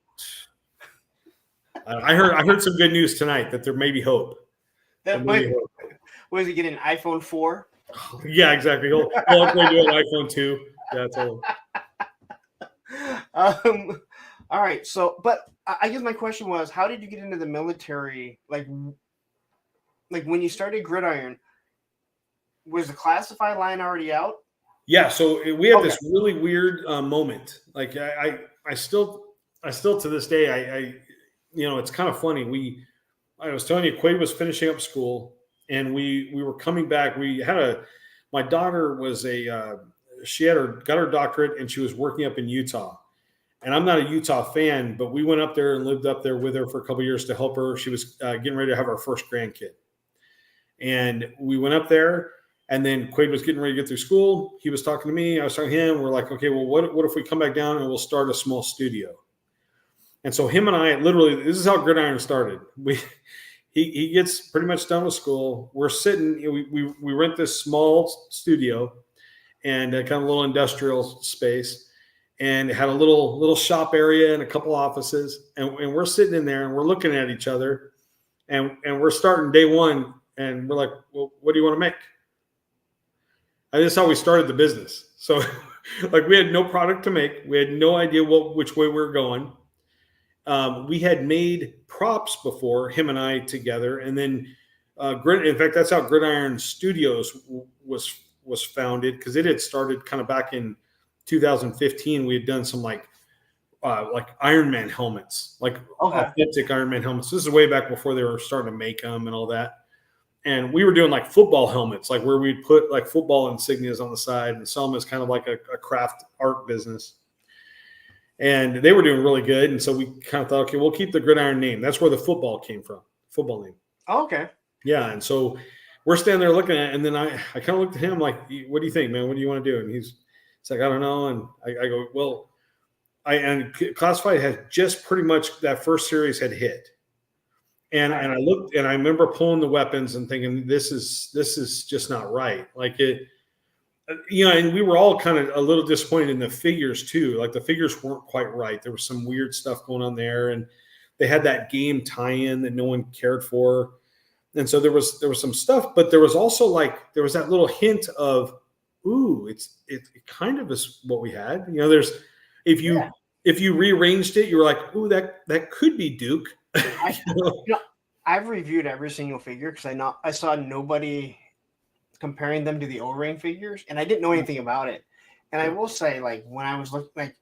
Speaker 2: I heard some good news tonight that there may be hope.
Speaker 1: Was he getting an iPhone 4?
Speaker 2: Yeah, exactly. He'll hopefully do an iPhone 2. Yeah, totally.
Speaker 1: All right. So, but I guess my question was, how did you get into the military? Like when you started Gridiron, was the classified line already out?
Speaker 2: Yeah. So we had this really weird moment. Like I still to this day, it's kind of funny. I was telling you, Quade was finishing up school, and we were coming back. My daughter was she got her doctorate, and she was working up in Utah. And I'm not a Utah fan, but we went up there and lived up there with her for a couple of years to help her. She was getting ready to have our first grandkid. And we went up there, and then Quade was getting ready to get through school. He was talking to me. I was talking to him. We're like, okay, well, what if we come back down and we'll start a small studio? And so him and I, literally, this is how Gridiron started. He gets pretty much done with school. We're sitting, we rent this small studio, and a kind of little industrial space, and it had a little shop area and a couple offices. And we're sitting in there, and we're looking at each other, and we're starting day one, and we're like, well, what do you want to make? And this is how we started the business. So like, we had no product to make. We had no idea which way we were going. We had made props before, him and I together. And then in fact, that's how Gridiron Studios was founded, because it had started kind of back in 2015. We had done some like Iron Man helmets, like authentic Iron Man helmets. This is way back before they were starting to make them and all that. And we were doing like football helmets, like where we'd put like football insignias on the side and sell them as kind of like a craft art business. And they were doing really good. And so we kind of thought, okay, we'll keep the Gridiron name. That's where the football came from, football name.
Speaker 1: Oh, okay.
Speaker 2: Yeah. And so we're standing there looking at it. And then I kind of looked at him like, what do you think, man? What do you want to do? And he's like, I don't know. And I go, well, and Classified had just pretty much, that first series had hit. And I looked, and I remember pulling the weapons and thinking, this is just not right. Like it, and we were all kind of a little disappointed in the figures too. Like the figures weren't quite right. There was some weird stuff going on there, and they had that game tie-in that no one cared for. And so there was some stuff, but there was also there was that little hint of, ooh, it kind of is what we had. There's if you rearranged it, you were like, ooh, that could be Duke.
Speaker 1: I've reviewed every single figure because I saw nobody comparing them to the O-ring figures, and I didn't know anything about it. And I will say, when I was looking,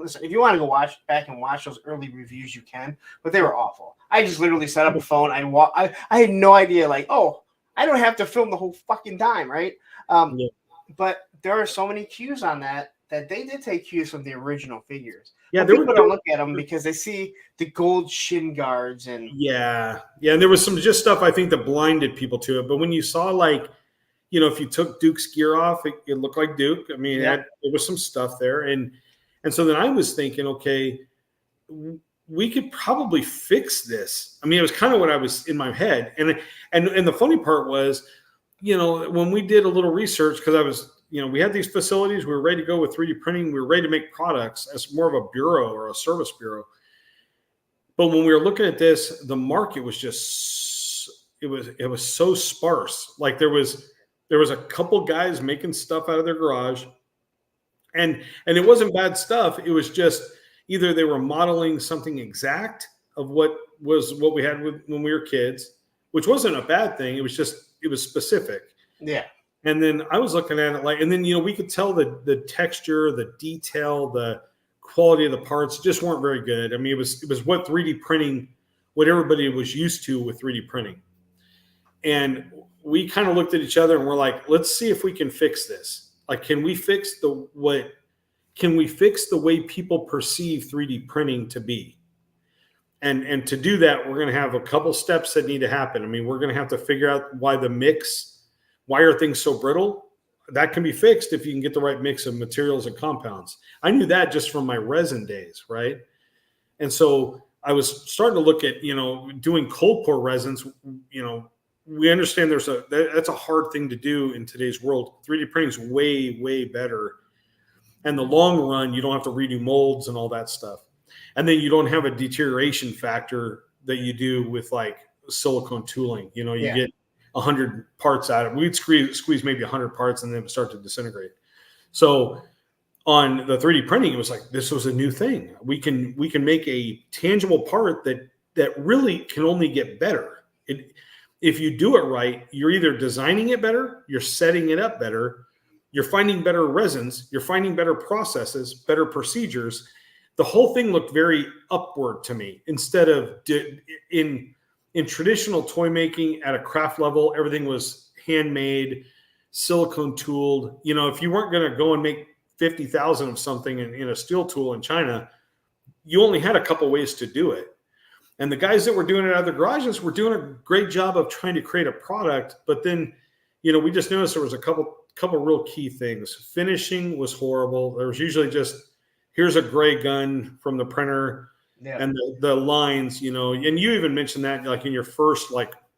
Speaker 1: listen, if you want to go back and watch those early reviews, you can, but they were awful. I just literally set up a phone. I had no idea, I don't have to film the whole fucking time, right? But there are so many cues on that they did take cues from the original figures. Yeah, people don't look at them because they see the gold shin guards and
Speaker 2: and there was some just stuff I think that blinded people to it. But when you saw if you took Duke's gear off, it looked like Duke. I mean, there was some stuff there, and so then I was thinking, okay, we could probably fix this. I mean, it was kind of what I was in my head, and the funny part was, when we did a little research, because I was. We had these facilities. We were ready to go with 3D printing. We were ready to make products as more of a bureau or a service bureau. But when we were looking at this, the market was just, it was so sparse. Like there was a couple guys making stuff out of their garage, and it wasn't bad stuff. It was just either they were modeling something exact of what we had when we were kids, which wasn't a bad thing. It was specific.
Speaker 1: Yeah.
Speaker 2: And then I was looking at it and then, we could tell the texture, the detail, the quality of the parts just weren't very good. I mean, it was what 3D printing, what everybody was used to with 3D printing. And we kind of looked at each other and we're like, let's see if we can fix this. Can we fix the way people perceive 3D printing to be? And to do that, we're going to have a couple steps that need to happen. I mean, we're going to have to figure out why are things so brittle? That can be fixed if you can get the right mix of materials and compounds. I knew that just from my resin days, right? And so I was starting to look at, doing cold pour resins. We understand that's a hard thing to do in today's world. 3D printing is way, way better. And the long run, you don't have to redo molds and all that stuff. And then you don't have a deterioration factor that you do with silicone tooling. You get 100 parts out of it. We'd squeeze maybe 100 parts and then it would start to disintegrate. So on the 3D printing, it was this was a new thing. We can make a tangible part that really can only get better. If you do it right, you're either designing it better, you're setting it up better, you're finding better resins, you're finding better processes, better procedures. The whole thing looked very upward to me instead of in traditional toy making at a craft level. Everything was handmade, silicone tooled. If you weren't going to go and make 50,000 of something in a steel tool in China, you only had a couple ways to do it. And the guys that were doing it out of their garages were doing a great job of trying to create a product. But then, we just noticed there was a couple real key things. Finishing was horrible. There was usually just, here's a gray gun from the printer. Yeah. And the lines, and you even mentioned that in your first,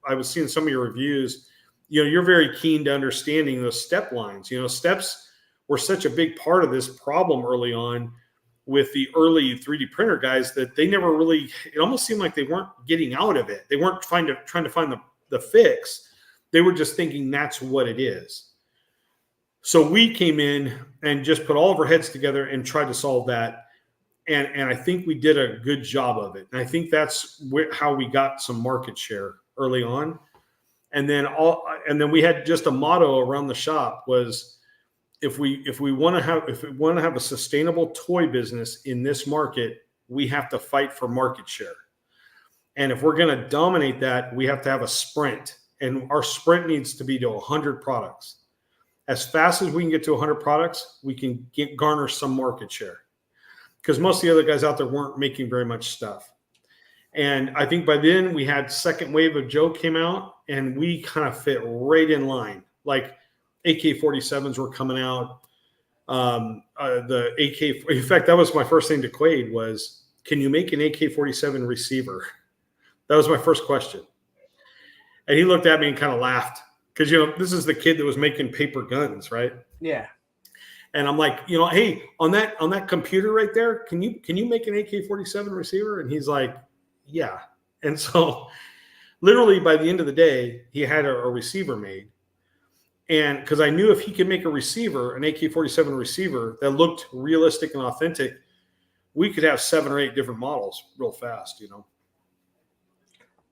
Speaker 2: I was seeing some of your reviews, you're very keen to understanding those step lines. Steps were such a big part of this problem early on with the early 3D printer guys that they never really, it almost seemed like they weren't getting out of it. They weren't trying to find the fix. They were just thinking that's what it is. So we came in and just put all of our heads together and tried to solve that. And I think we did a good job of it. And I think that's how we got some market share early on. And then we had just a motto around the shop was, if we want to have a sustainable toy business in this market, we have to fight for market share. And if we're going to dominate that, we have to have a sprint. And our sprint needs to be to 100 products. As fast as we can get to 100 products, we can garner some market share. Because most of the other guys out there weren't making very much stuff. And I think by then we had second wave of Joe came out and we kind of fit right in line. AK-47s were coming out. In fact, that was my first thing to Quade was, can you make an AK-47 receiver? That was my first question. And he looked at me and kind of laughed because, this is the kid that was making paper guns, right?
Speaker 1: Yeah.
Speaker 2: And I'm like, hey, on that computer right there, can you make an AK-47 receiver? And he's like, yeah. And so literally by the end of the day, he had a receiver made. And because I knew if he could make a receiver, an AK-47 receiver that looked realistic and authentic, we could have 7 or 8 different models real fast,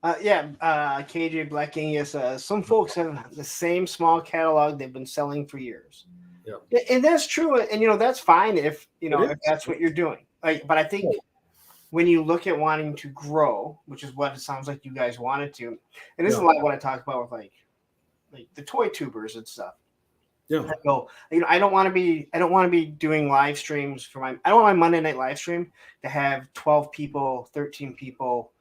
Speaker 1: KJ Black Genghis. Some folks have the same small catalog they've been selling for years.
Speaker 2: Yeah.
Speaker 1: And that's true. And, that's fine if that's what you're doing. But I think when you look at wanting to grow, which is what it sounds like you guys wanted to, and this is a lot of what I talk about with like the toy tubers and stuff.
Speaker 2: Yeah.
Speaker 1: I go, I don't want to be doing live streams I don't want my Monday night live stream to have 12 people, 13 people,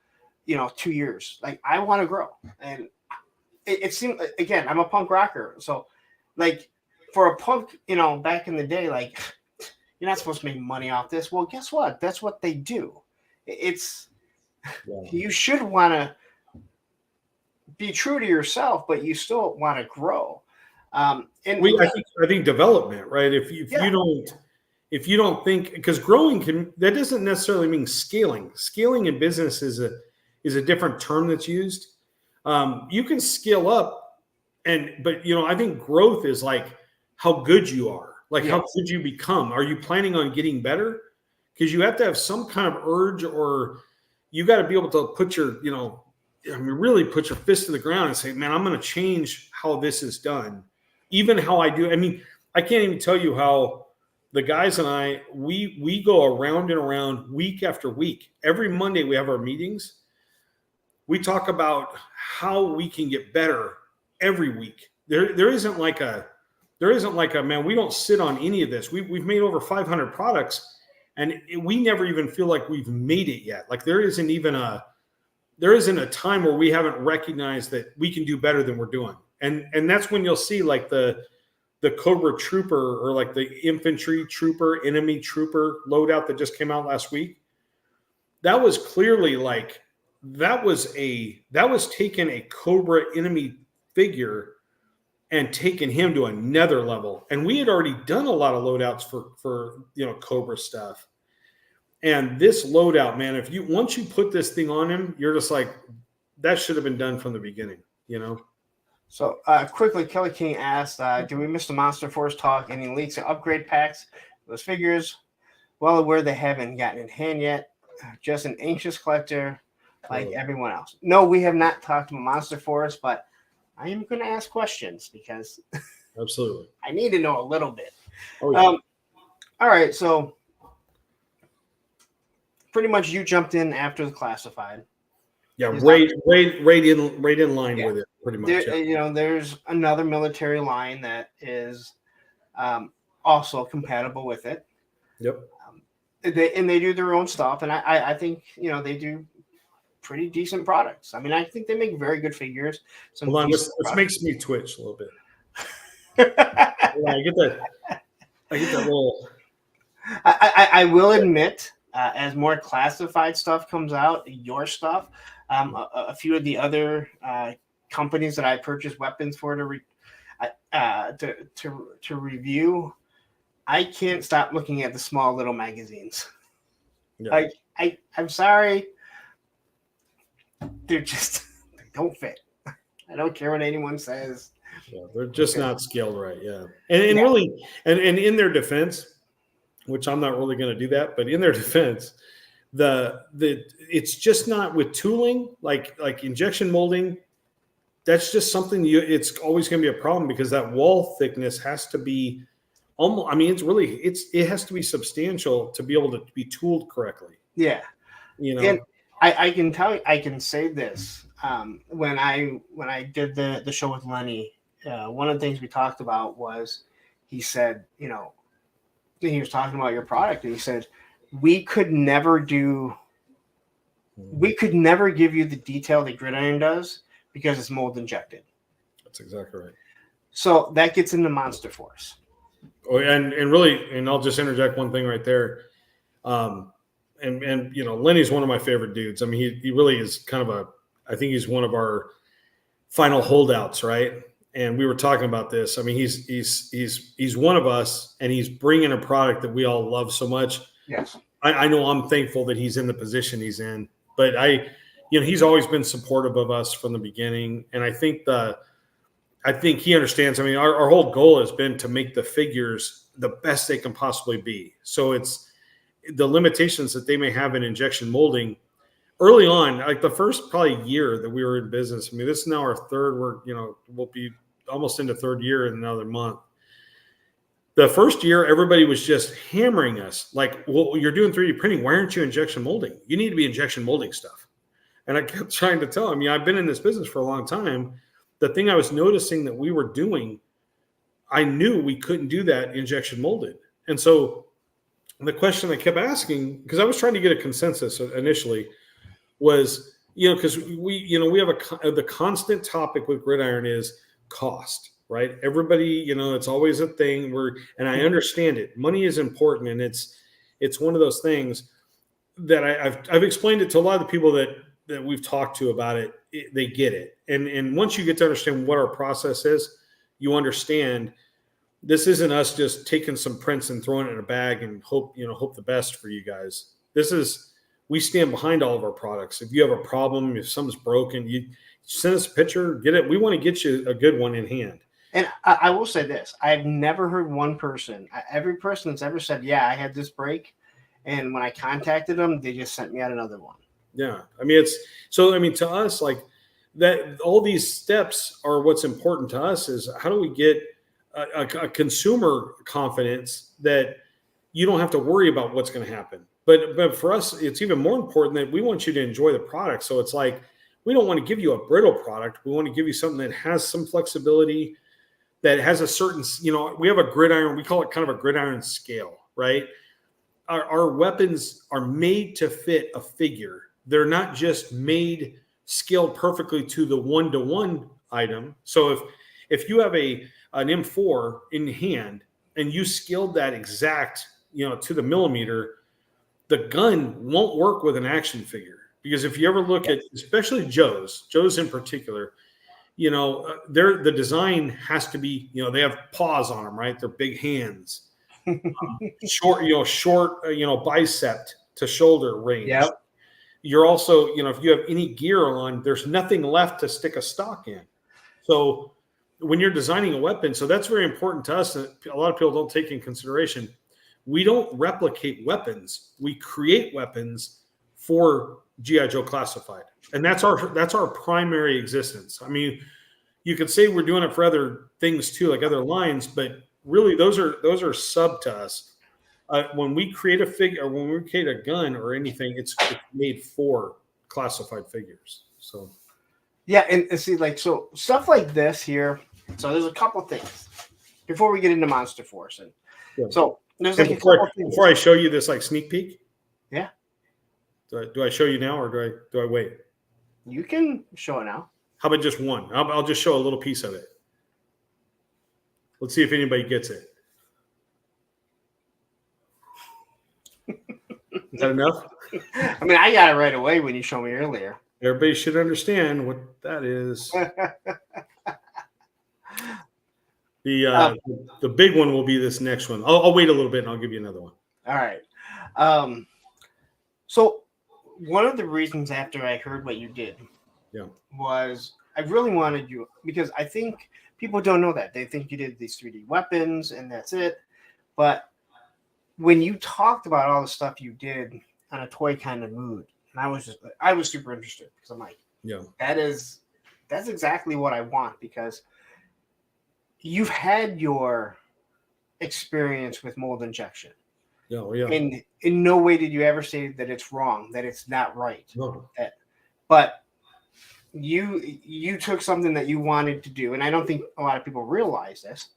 Speaker 1: 2 years. Like, I want to grow. And it seemed, again, I'm a punk rocker. So like for a punk, back in the day, like, you're not supposed to make money off this. Well, guess what? That's what they do. You should want to be true to yourself, but you still want to grow. I
Speaker 2: think development, right? If you don't think, because growing that doesn't necessarily mean scaling. Scaling in business is a different term that's used. You can scale up, but I think growth is like how good you are, like how good you become. Are you planning on getting better? Because you have to have some kind of urge, or you got to be able to put your, really put your fist to the ground and say, man, I'm going to change how this is done. Even how I do. I mean, I can't even tell you how the guys and I, we go around and around week after week. Every Monday we have our meetings. We talk about how we can get better every week. There isn't like a man, we don't sit on any of this. We've made over 500 products, and we never even feel like we've made it yet. Like there isn't a time where we haven't recognized that we can do better than we're doing. And that's when you'll see like the Cobra Trooper, or like the infantry trooper, enemy trooper loadout that just came out last week. That was clearly like, that was taking a Cobra enemy figure and taking him to another level. And we had already done a lot of loadouts for Cobra stuff. And this loadout, man, once you put this thing on him, you're just like, that should have been done from the beginning,
Speaker 1: So quickly, Kelly King asked, do we miss the Monster Force talk? Any leaks or upgrade packs? Those figures, well aware they haven't gotten in hand yet. Just an anxious collector like everyone else. No, we have not talked about Monster Force, but I am going to ask questions because
Speaker 2: absolutely,
Speaker 1: I need to know a little bit.
Speaker 2: Oh, yeah.
Speaker 1: All right, so pretty much you jumped in after the classified.
Speaker 2: Yeah, right in line with it, pretty much.
Speaker 1: There's another military line that is also compatible with it.
Speaker 2: Yep.
Speaker 1: They do their own stuff, and I think they do pretty decent products. I mean, I think they make very good figures.
Speaker 2: Hold on, this makes me twitch a little bit. I get that little.
Speaker 1: I will admit, as more classified stuff comes out, your stuff, a few of the other companies that I purchased weapons for to review, I can't stop looking at the small little magazines. Yeah. I'm sorry, they don't fit. I don't care what anyone says.
Speaker 2: Yeah, they're just not scaled right. Yeah, and really, and in their defense, which I'm not really going to do that, but in their defense, it's just not with tooling, like injection molding. That's just something it's always going to be a problem, because that wall thickness has to be almost. I mean, it has to be substantial to be able to be tooled correctly.
Speaker 1: Yeah, And I can tell you, I can say this. When I did the show with Lenny, one of the things we talked about was, he said, he was talking about your product, and he said, we could never give you the detail that Gridiron does because it's mold injected.
Speaker 2: That's exactly right.
Speaker 1: So that gets into Monster Force.
Speaker 2: Oh, and really, and I'll just interject one thing right there. And Lenny's one of my favorite dudes. I mean, he really is kind of I think he's one of our final holdouts, right? And we were talking about this. I mean, he's one of us, and he's bringing a product that we all love so much.
Speaker 1: Yes.
Speaker 2: I know I'm thankful that he's in the position he's in, but he's always been supportive of us from the beginning. And I think he understands. I mean, our whole goal has been to make the figures the best they can possibly be. So it's the limitations that they may have in injection molding early on, like the first probably year that we were in business. I mean, this is now our third, we'll be almost into third year in another month. The first year, everybody was just hammering us like, well, you're doing 3D printing. Why aren't you injection molding? You need to be injection molding stuff. And I kept trying to tell them, I've been in this business for a long time. The thing I was noticing that we were doing, I knew we couldn't do that injection molded. And so the question I kept asking, because I was trying to get a consensus initially, was, because we have the constant topic with Gridiron is cost, right? Everybody, it's always a thing and I understand it. Money is important. And it's one of those things that I've explained it to a lot of the people that we've talked to about it. They get it. And once you get to understand what our process is, you understand this isn't us just taking some prints and throwing it in a bag and hope the best for you guys. We stand behind all of our products. If you have a problem, if something's broken, you send us a picture, get it. We want to get you a good one in hand.
Speaker 1: And I will say this. I've never heard one person, every person that's ever said, yeah, I had this break. And when I contacted them, they just sent me out another one.
Speaker 2: Yeah. I mean, to us, like that, all these steps are what's important to us is how do we get a consumer confidence that you don't have to worry about what's going to happen. But for us, it's even more important that we want you to enjoy the product. So it's like, we don't want to give you a brittle product. We want to give you something that has some flexibility, that has a certain, we have a gridiron, we call it kind of a gridiron scale, right? Our weapons are made to fit a figure. They're not just made scaled perfectly to the 1-to-1 item. So if you have an M4 in hand and you scaled that exact, to the millimeter, the gun won't work with an action figure. Because if you ever look at, especially Joe's in particular, the design has to be, they have paws on them, right? They're big hands, short, bicep to shoulder range.
Speaker 1: Yep. You're
Speaker 2: also, if you have any gear on, there's nothing left to stick a stock in. So when you're designing a weapon, so that's very important to us. That a lot of people don't take in consideration. We don't replicate weapons. We create weapons for G.I. Joe Classified. And that's our primary existence. I mean, you could say we're doing it for other things too, like other lines, but really those are sub to us. When we create a figure, or when we create a gun or anything, it's made for classified figures. So
Speaker 1: yeah, and see, like, so stuff like this here. So there's a couple things before we get into Monster Force, and so there's like
Speaker 2: before I show you this like sneak peek.
Speaker 1: Yeah.
Speaker 2: Do I show you now, or do I wait?
Speaker 1: You can show it now.
Speaker 2: How about just one? I'll just show a little piece of it. Let's see if anybody gets it. Is that enough?
Speaker 1: I mean, I got it right away when you showed me earlier.
Speaker 2: Everybody should understand what that is. The big one will be this next one. I'll wait a little bit and I'll give you another one.
Speaker 1: All right. So one of the reasons after I heard what you did was I really wanted you, because I think people don't know that. They think you did these 3D weapons and that's it. But when you talked about all the stuff you did on a toy kind of mood, and I was super interested because I'm like, that's exactly what I want, because you've had your experience with mold injection. And in no way did you ever say that it's wrong, that it's not right.
Speaker 2: No.
Speaker 1: But you took something that you wanted to do, and I don't think a lot of people realize this.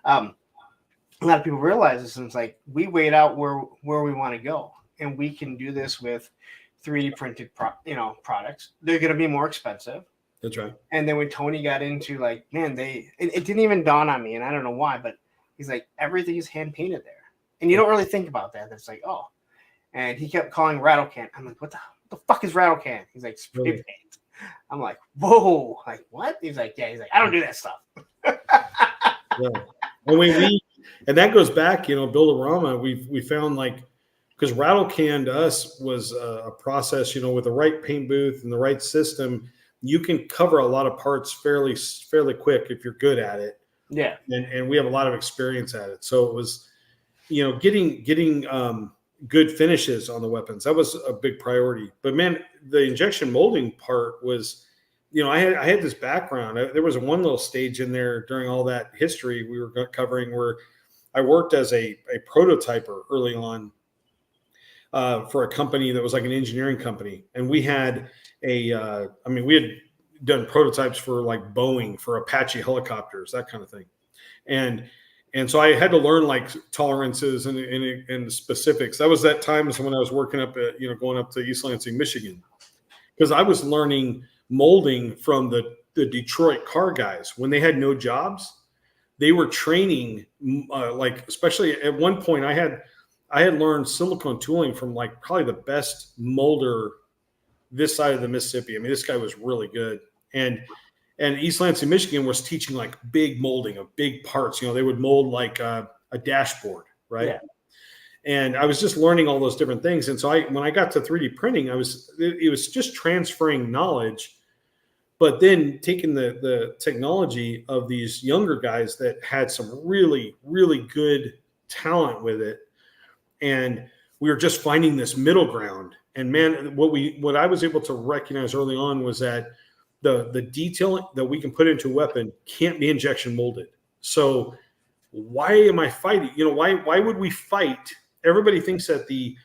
Speaker 1: A lot of people realize this, and it's like, we weighed out where we want to go, and we can do this with 3D printed products. They're going to be more expensive.
Speaker 2: That's right.
Speaker 1: And then when Tony got into like, man, it didn't even dawn on me, and I don't know why, but he's like, everything is hand painted there. And you don't really think about that. It's like, oh. And he kept calling rattle can. I'm like, what the fuck is rattle can? He's like, spray paint. I'm like, whoa, like what? He's like, yeah. He's like, I don't do that stuff.
Speaker 2: Yeah. And that goes back, Build-A-Rama, we found like, because rattle can to us was a process, with the right paint booth and the right system, you can cover a lot of parts fairly quick if you're good at it.
Speaker 1: Yeah.
Speaker 2: And we have a lot of experience at it. So it was, getting good finishes on the weapons. That was a big priority. But man, the injection molding part was, I had this background. There was one little stage in there during all that history we were covering where I worked as a prototyper early on for a company that was like an engineering company. And we had we had done prototypes for like Boeing, for Apache helicopters, that kind of thing. And so I had to learn like tolerances and specifics. That was that time when I was working up at, going up to East Lansing, Michigan, because I was learning molding from the Detroit car guys. When they had no jobs, they were training, like, especially at one point I had learned silicone tooling from like probably the best molder this side of the Mississippi. I mean, this guy was really good. And East Lansing, Michigan was teaching like big molding of big parts. They would mold like a dashboard, right?
Speaker 1: Yeah.
Speaker 2: And I was just learning all those different things. And so when I got to 3D printing, it was just transferring knowledge, but then taking the technology of these younger guys that had some really, really good talent with it. And we were just finding this middle ground. And man, what I was able to recognize early on was that the detail that we can put into a weapon can't be injection molded. So why am I fighting? Why would we fight? Everybody thinks that the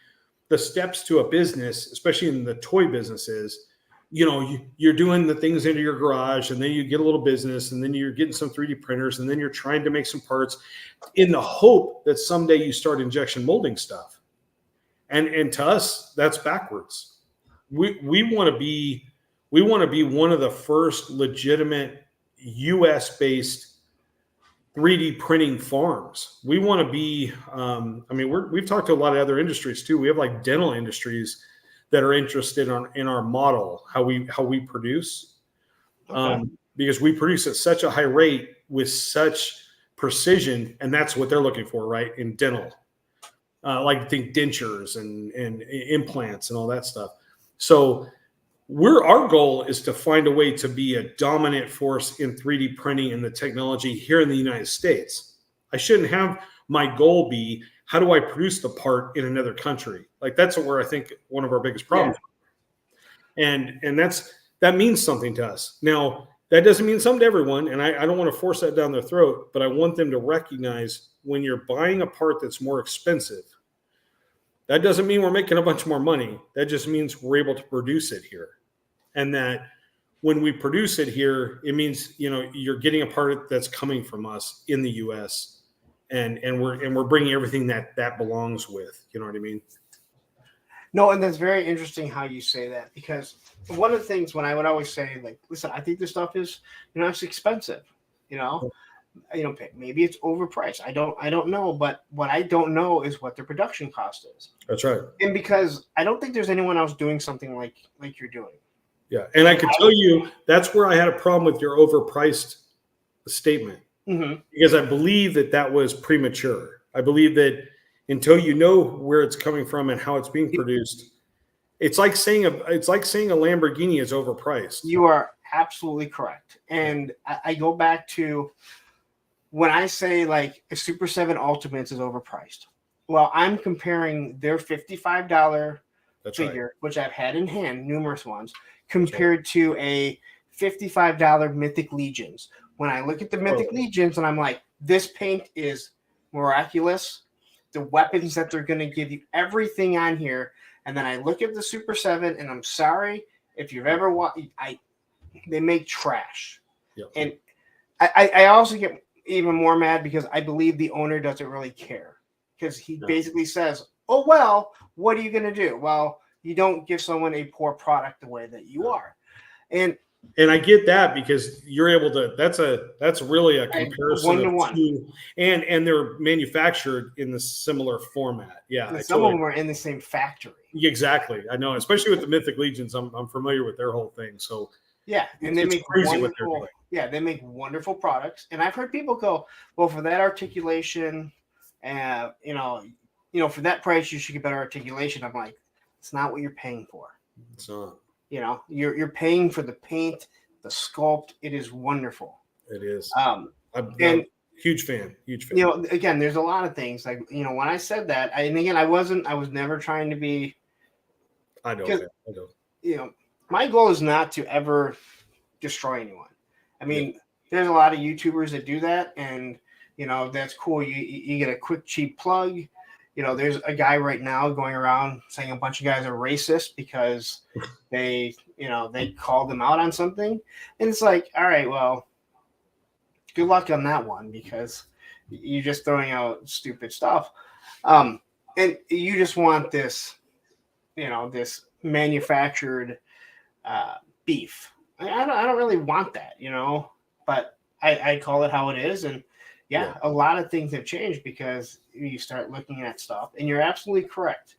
Speaker 2: steps to a business, especially in the toy businesses, you're doing the things into your garage, and then you get a little business, and then you're getting some 3D printers, and then you're trying to make some parts in the hope that someday you start injection molding stuff. And to us, that's backwards. We want to be one of the first legitimate US-based 3D printing farms. We want to be, we've talked to a lot of other industries too. We have like dental industries that are interested in our model, how we produce, because we produce at such a high rate with such precision, and that's what they're looking for, right? In dental, like think dentures and implants and all that stuff. So our goal is to find a way to be a dominant force in 3D printing and the technology here in the United States. I shouldn't have my goal be, how do I produce the part in another country? Like that's where I think one of our biggest problems. Yeah. And that means something to us. Now, that doesn't mean something to everyone, and I don't want to force that down their throat, but I want them to recognize when you're buying a part that's more expensive, that doesn't mean we're making a bunch more money. That just means we're able to produce it here. And that when we produce it here, it means, you're getting a part that's coming from us in the US, and we're bringing everything that belongs with, you know what I mean?
Speaker 1: No, and that's very interesting how you say that, because one of the things when I would always say, like, listen, I think this stuff is, it's expensive, maybe it's overpriced. I don't know, but what I don't know is what their production cost is.
Speaker 2: That's right.
Speaker 1: And because I don't think there's anyone else doing something like you're doing.
Speaker 2: Yeah, and I could tell you that's where I had a problem with your overpriced statement, because I believe that was premature. I believe that until you know where it's coming from and how it's being produced, it's like saying a Lamborghini is overpriced.
Speaker 1: You are absolutely correct, and I go back to when I say like a Super 7 Ultimates is overpriced. Well, I'm comparing their $55 figure, which I've had in hand, numerous ones, compared to a $55 Mythic Legions. When I look at the Mythic Legions and I'm like, this paint is miraculous. The weapons that they're going to give you, everything on here. And then I look at the Super 7 and I'm sorry if you've ever watched, they make trash. Yep. And I also get even more mad because I believe the owner doesn't really care, because he basically says, oh, well, what are you going to do? Well, you don't give someone a poor product the way that you are. And
Speaker 2: And I get that because you're able to. That's really a comparison of
Speaker 1: 1-to-1.
Speaker 2: two, and they're manufactured in the similar format. Yeah,
Speaker 1: And
Speaker 2: I
Speaker 1: some of
Speaker 2: totally
Speaker 1: them are in the same factory.
Speaker 2: exactly. I know, especially with the Mythic Legions. I'm familiar with their whole thing. So
Speaker 1: Yeah, and they
Speaker 2: it's
Speaker 1: make
Speaker 2: crazy what they're
Speaker 1: wonderful.
Speaker 2: doing.
Speaker 1: Yeah, they make wonderful products. And I've heard people go, "Well, for that articulation, for that price, you should get better articulation." I'm like, it's not what you're paying for.
Speaker 2: So
Speaker 1: You're paying for the paint, the sculpt. It is wonderful.
Speaker 2: it is.
Speaker 1: I'm
Speaker 2: a huge fan.
Speaker 1: Again, there's a lot of things like when I said that, I was never trying to be.
Speaker 2: I know.
Speaker 1: My goal is not to ever destroy anyone. I mean, there's a lot of YouTubers that do that, and that's cool. You get a quick, cheap plug. There's a guy right now going around saying a bunch of guys are racist because they called them out on something, and it's like, all right, well, good luck on that one because you're just throwing out stupid stuff, and you just want this, this manufactured beef. I don't really want that, but I call it how it is, and a lot of things have changed because you start looking at stuff, and you're absolutely correct.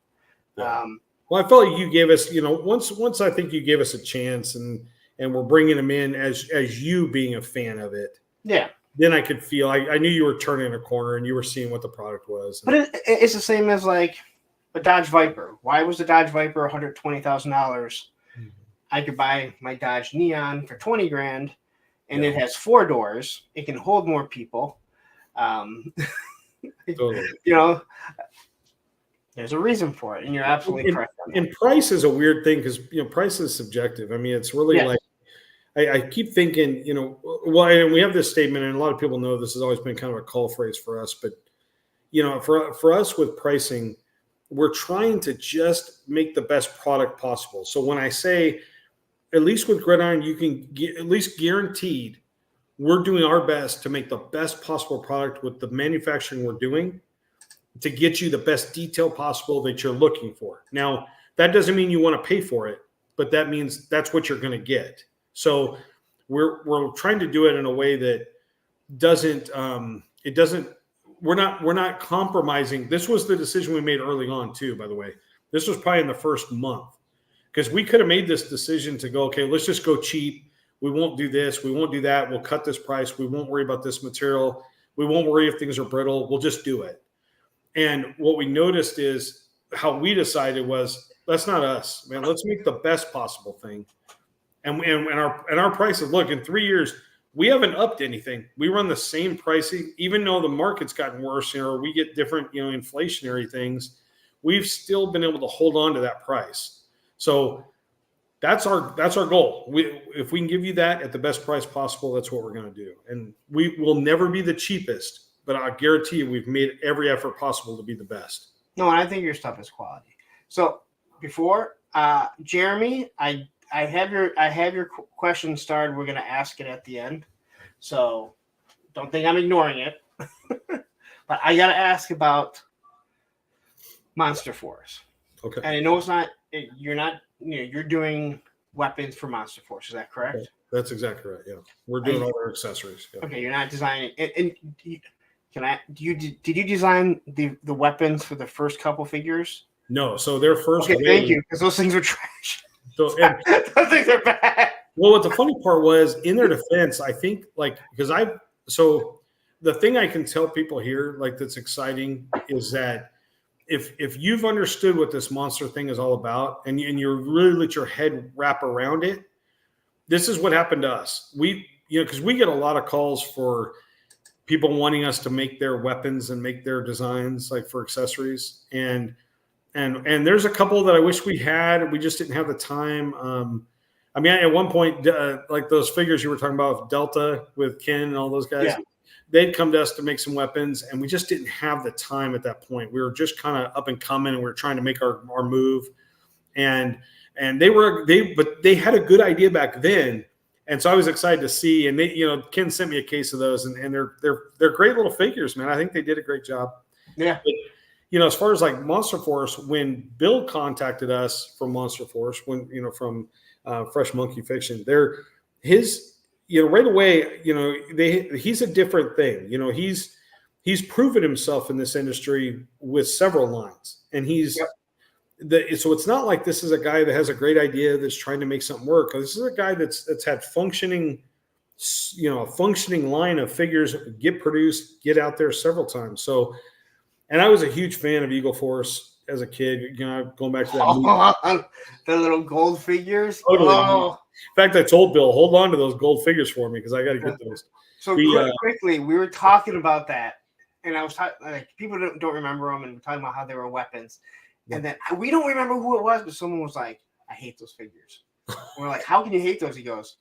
Speaker 2: Yeah. Well, I felt like you gave us, once I think you gave us a chance, and we're bringing them in as you being a fan of it.
Speaker 1: Yeah.
Speaker 2: Then I could feel I knew you were turning a corner and you were seeing what the product was.
Speaker 1: But it's the same as like a Dodge Viper. Why was the Dodge Viper $120,000? I could buy my Dodge Neon for $20,000, and it has 4 doors. It can hold more people.
Speaker 2: Totally.
Speaker 1: There's a reason for it, and you're absolutely correct.
Speaker 2: And price is a weird thing because price is subjective. I mean, it's really like I keep thinking, and we have this statement, and a lot of people know this has always been kind of a call phrase for us, but for us with pricing, we're trying to just make the best product possible. So when I say, at least with Gridiron, you can get at least guaranteed we're doing our best to make the best possible product with the manufacturing we're doing to get you the best detail possible that you're looking for. Now, that doesn't mean you want to pay for it, but that means that's what you're going to get. So we're trying to do it in a way that we're not compromising. This was the decision we made early on too, by the way. This was probably in the first month, because we could have made this decision to go, okay, let's just go cheap. We won't do this. We won't do that. We'll cut this price. We won't worry about this material. We won't worry if things are brittle. We'll just do it. And what we noticed is how we decided was, that's not us, man. Let's make the best possible thing. And our prices, look, in 3 years, we haven't upped anything. We run the same pricing, even though the market's gotten worse, or we get different, inflationary things. We've still been able to hold on to that price. So that's our goal. If we can give you that at the best price possible, that's what we're going to do. And we will never be the cheapest, but I guarantee you we've made every effort possible to be the best.
Speaker 1: No, and I think your stuff is quality. So before Jeremy, I have your question started. We're going to ask it at the end. So don't think I'm ignoring it. But I got to ask about Monster Force.
Speaker 2: Okay.
Speaker 1: And I know you're doing weapons for Monster Force. Is that correct?
Speaker 2: That's exactly right. Yeah. We're doing all our accessories. Yeah.
Speaker 1: Okay. You're not designing. And did you design the weapons for the first couple figures?
Speaker 2: No. So their first.
Speaker 1: Okay, thank you, because those things were trash.
Speaker 2: So
Speaker 1: those things are bad.
Speaker 2: Well, what the funny part was, in their defense, I think, so the thing I can tell people here, that's exciting, is that if you've understood what this monster thing is all about, and you really let your head wrap around it, this is what happened to us. Because we get a lot of calls for people wanting us to make their weapons and make their designs, like for accessories, and there's a couple that I wish we had. We just didn't have the time. At one point, like those figures you were talking about, Delta with Ken and all those guys, they'd come to us to make some weapons, and we just didn't have the time at that point. We were just kind of up and coming, and we were trying to make our move. And they had a good idea back then. And so I was excited to see, and Ken sent me a case of those, and they're great little figures, man. I think they did a great job.
Speaker 1: Yeah.
Speaker 2: But, as far as like Monster Force, when Bill contacted us from Monster Force, from Fresh Monkey Fiction, his, right away, he's a different thing. He's proven himself in this industry with several lines, and
Speaker 1: Yep.
Speaker 2: so it's not like this is a guy that has a great idea that's trying to make something work. This is a guy that's had functioning, a functioning line of figures get produced, get out there several times. So, and I was a huge fan of Eagle Force as a kid, going back to that movie.
Speaker 1: The little gold figures.
Speaker 2: Totally.
Speaker 1: Oh.
Speaker 2: In fact, I told Bill, hold on to those gold figures for me because I got to get those.
Speaker 1: So quickly, we were talking about that, and I was talking, like, people don't remember them, and we're talking about how they were weapons. Yeah. And then we don't remember who it was, but someone was like, I hate those figures. And we're like, how can you hate those? He goes,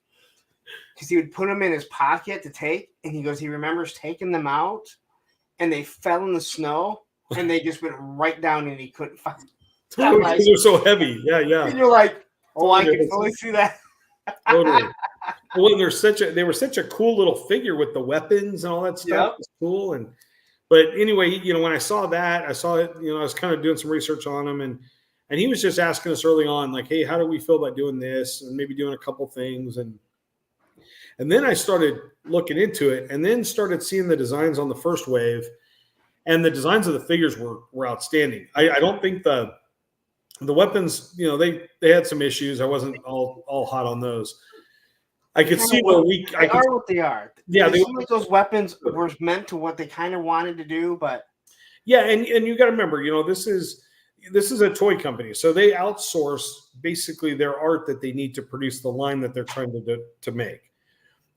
Speaker 1: because he would put them in his pocket to take, and he goes, he remembers taking them out, and they fell in the snow, and they just went right down, and he couldn't find them.
Speaker 2: Because they're so heavy. Yeah.
Speaker 1: And you're like, oh, I can totally see that.
Speaker 2: Totally. Well, they were such a cool little figure with the weapons and all that stuff. Yep. It's cool. But anyway, when I saw that, I saw it, I was kind of doing some research on him, and he was just asking us early on, like, hey, how do we feel about doing this, and maybe doing a couple things. And then I started looking into it, and then started seeing the designs on the first wave, and the designs of the figures were outstanding. I don't think the weapons, they had some issues. I wasn't all hot on those. I could see where
Speaker 1: they are what they are.
Speaker 2: Yeah,
Speaker 1: they seem like those weapons were meant to what they kind of wanted to do, but
Speaker 2: yeah, and you got to remember, this is a toy company, so they outsource basically their art that they need to produce the line that they're trying to make.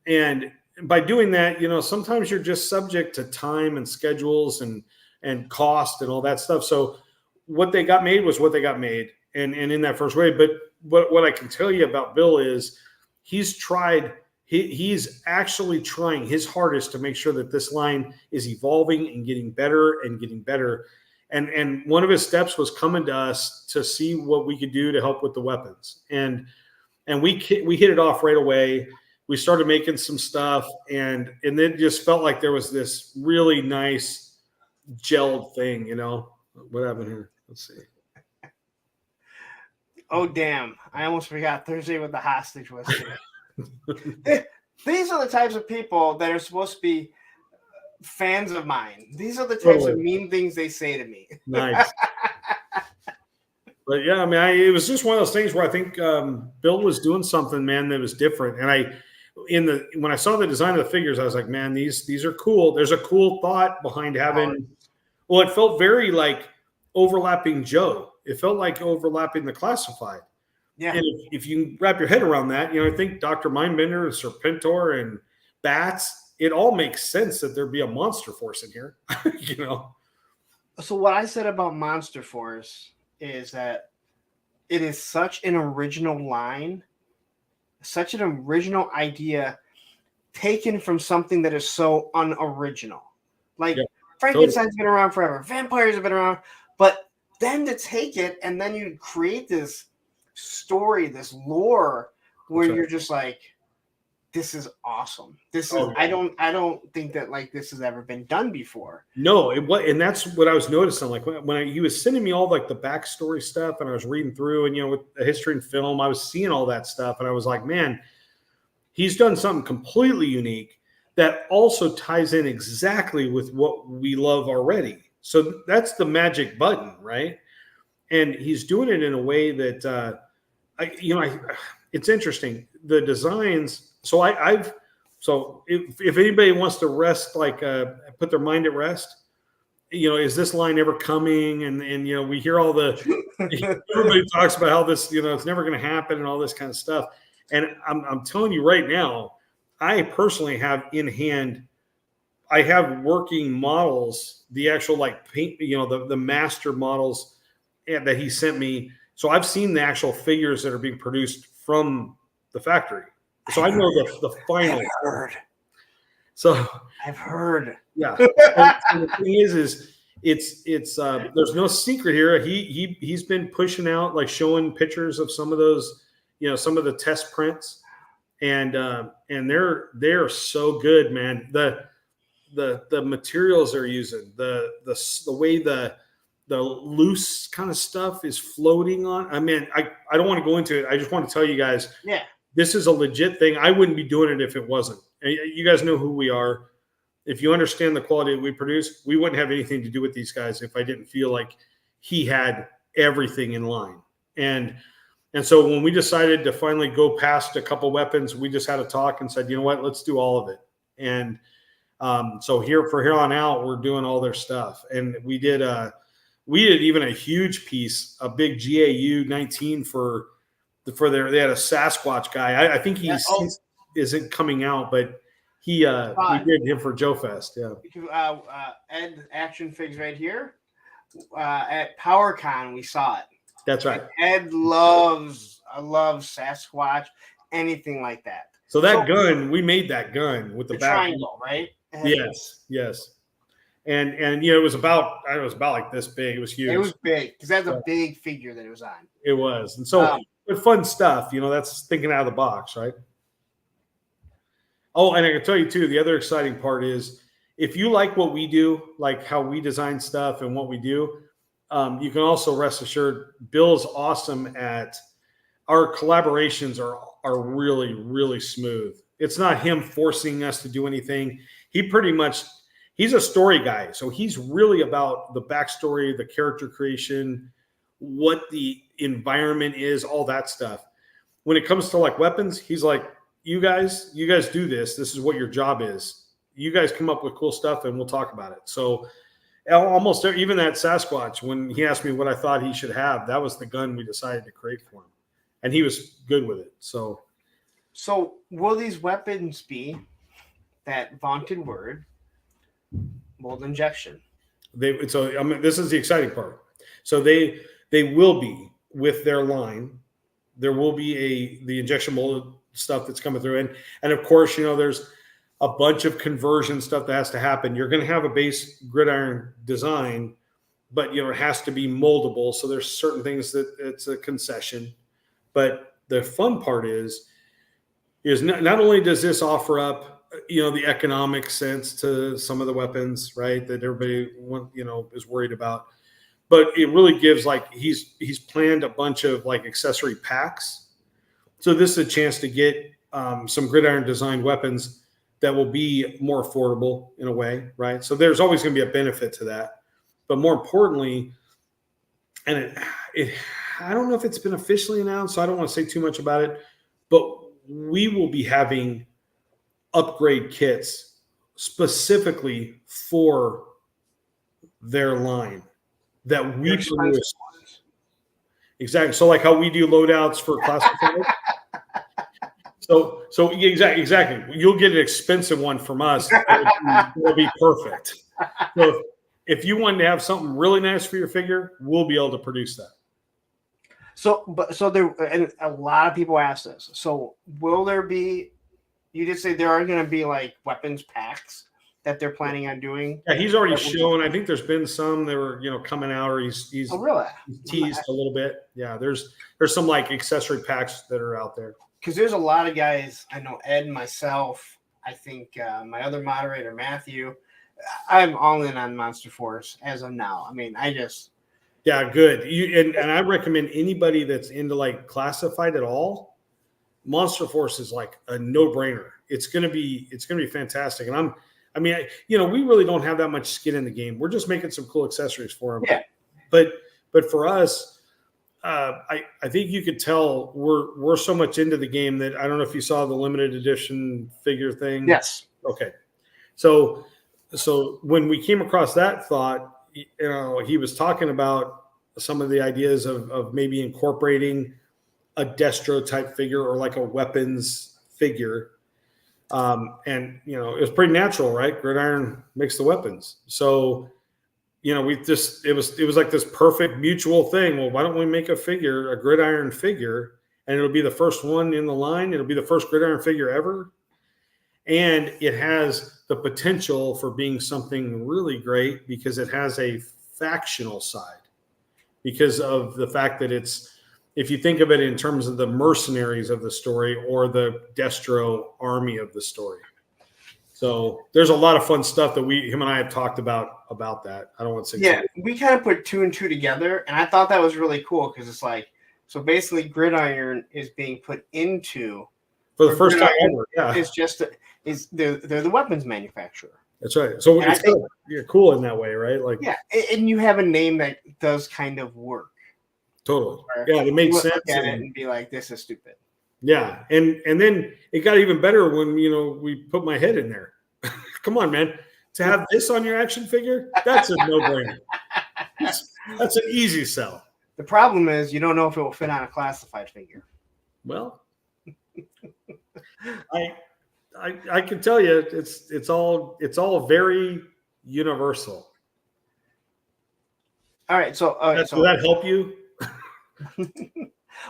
Speaker 2: And by doing that, sometimes you're just subject to time and schedules and cost and all that stuff. So what they got made was what they got made, and in that first wave. But what I can tell you about Bill is he's actually trying his hardest to make sure that this line is evolving and getting better and getting better. And one of his steps was coming to us to see what we could do to help with the weapons. And we hit it off right away. We started making some stuff, and then just felt like there was this really nice gelled thing, What happened here? Let's see.
Speaker 1: Oh, damn. I almost forgot Thursday with the hostage was today. These are the types of people that are supposed to be fans of mine. These are the types of mean things they say to me.
Speaker 2: Nice. But yeah, it was just one of those things where I think Bill was doing something, man, that was different. And when I saw the design of the figures, I was like, man, these are cool. There's a cool thought behind having. Well, it felt very like overlapping Joe. It felt like overlapping the Classified.
Speaker 1: Yeah.
Speaker 2: And if you wrap your head around that, I think Dr. Mindbender and Serpentor and Bats, it all makes sense that there'd be a Monster Force in here,
Speaker 1: So what I said about Monster Force is that it is such an original line, such an original idea taken from something that is so unoriginal. Like Frankenstein's been around forever. Vampires have been around. But then to take it and then you create this story, this lore where you're just like, this is awesome. This is I don't think that like this has ever been done before.
Speaker 2: No, and that's what I was noticing. Like when he was sending me all like the backstory stuff, and I was reading through, and with the history and film, I was seeing all that stuff, and I was like, man, he's done something completely unique that also ties in exactly with what we love already. So that's the magic button, right? And he's doing it in a way that, it's interesting. The designs. So if anybody wants to rest, put their mind at rest, is this line ever coming? And we hear all everybody talks about how this, it's never going to happen and all this kind of stuff. And I'm telling you right now, I personally have in hand, I have working models, the actual paint, the master models that he sent me. So I've seen the actual figures that are being produced from the factory. So I know the final.
Speaker 1: I've heard.
Speaker 2: So
Speaker 1: I've heard.
Speaker 2: Yeah. And the thing is it's there's no secret here. He's been pushing out, showing pictures of some of those, some of the test prints, and they're so good, man. The materials they're using, the way the loose kind of stuff is floating on. I don't want to go into it. I just want to tell you guys.
Speaker 1: Yeah.
Speaker 2: this is a legit thing. I wouldn't be doing it if it wasn't. You guys know who we are. If you understand the quality that we produce, we wouldn't have anything to do with these guys if I didn't feel like he had everything in line. And so when we decided to finally go past a couple weapons, we just had a talk and said, you know what, let's do all of it. And so here on out, we're doing all their stuff. And we did even a huge piece, a big GAU 19 for they had a Sasquatch guy. I think he isn't coming out, but we did him for Joe Fest. Yeah.
Speaker 1: Ed Action Figs right here at PowerCon, we saw it.
Speaker 2: That's right.
Speaker 1: Ed loves Sasquatch, anything like that.
Speaker 2: So gun, we made that gun with the back
Speaker 1: triangle, right?
Speaker 2: Yes. And it was about like this big. It was huge.
Speaker 1: It was big because that's a big figure that it was on.
Speaker 2: It was, and so but fun stuff. That's thinking out of the box, right? Oh, and I can tell you too, the other exciting part is if you like what we do, like how we design stuff and what we do, you can also rest assured Bill's awesome at our collaborations are really, really smooth. It's not him forcing us to do anything. He's a story guy. So he's really about the backstory, the character creation, what the environment is, all that stuff. When it comes to like weapons, he's like, you guys do this. This is what your job is. You guys come up with cool stuff and we'll talk about it. So almost even that Sasquatch, when he asked me what I thought he should have, that was the gun we decided to create for him. And he was good with it. So
Speaker 1: will these weapons be that vaunted word, mold injection?
Speaker 2: This is the exciting part. So they will be with their line. There will be the injection molded stuff that's coming through. And of course, there's a bunch of conversion stuff that has to happen. You're going to have a base gridiron design, but it has to be moldable. So there's certain things that it's a concession. But the fun part is not only does this offer up, the economic sense to some of the weapons, right, that everybody is worried about, but it really gives he's planned a bunch of accessory packs. So this is a chance to get some gridiron designed weapons that will be more affordable in a way, right? So there's always going to be a benefit to that, but more importantly, and I don't know if it's been officially announced, so I don't want to say too much about it, but we will be having upgrade kits specifically for their line that we produce. Exactly. So like how we do loadouts for classified. So exactly. You'll get an expensive one from us. It'll be perfect. So if you wanted to have something really nice for your figure, we'll be able to produce that.
Speaker 1: So there, and a lot of people ask this. So will there be? You did say there are going to be weapons packs that they're planning on doing.
Speaker 2: Yeah, he's already shown. I think there's been some that were coming out, or he's
Speaker 1: really
Speaker 2: teased a little bit. Yeah, there's some accessory packs that are out there.
Speaker 1: Because there's a lot of guys. I know Ed, myself. I think my other moderator Matthew. I'm all in on Monster Force as of now. I mean, Yeah, good. And I recommend anybody that's into classified at all, Monster Force is a no-brainer. It's gonna be fantastic. And we really don't have that much skin in the game. We're just making some cool accessories for them. Yeah.
Speaker 2: But for us, I think you could tell we're so much into the game that I don't know if you saw the limited edition figure thing.
Speaker 1: Yes.
Speaker 2: Okay. So when we came across that thought, he was talking about some of the ideas of maybe incorporating a destro type figure or a weapons figure. And it was pretty natural, right? Gridiron makes the weapons. So, it was like this perfect mutual thing. Well, why don't we make a gridiron figure, and it'll be the first one in the line. It'll be the first gridiron figure ever. And it has the potential for being something really great because it has a factional side because of the fact that if you think of it in terms of the mercenaries of the story or the Destro army of the story. So there's a lot of fun stuff that him and I have talked about that. I don't want to say.
Speaker 1: Yeah, we kind of put 2 and 2 together, and I thought that was really cool because it's so basically Gridiron is being put into
Speaker 2: for the first time ever. Yeah,
Speaker 1: It's just they're the weapons manufacturer.
Speaker 2: that's right. So
Speaker 1: And
Speaker 2: it's kind of, you're cool in that way, right? Like,
Speaker 1: yeah, and you have a name that does kind of work.
Speaker 2: totally. Yeah, it makes sense.
Speaker 1: Look at it and be like, this is stupid.
Speaker 2: Yeah, and then it got even better when we put my head in there. Come on, man. To have this on your action figure, that's a no-brainer. That's an easy sell.
Speaker 1: The problem is you don't know if it will fit on a classified figure.
Speaker 2: Well, I can tell you it's all very universal.
Speaker 1: All right, so
Speaker 2: Does that help you?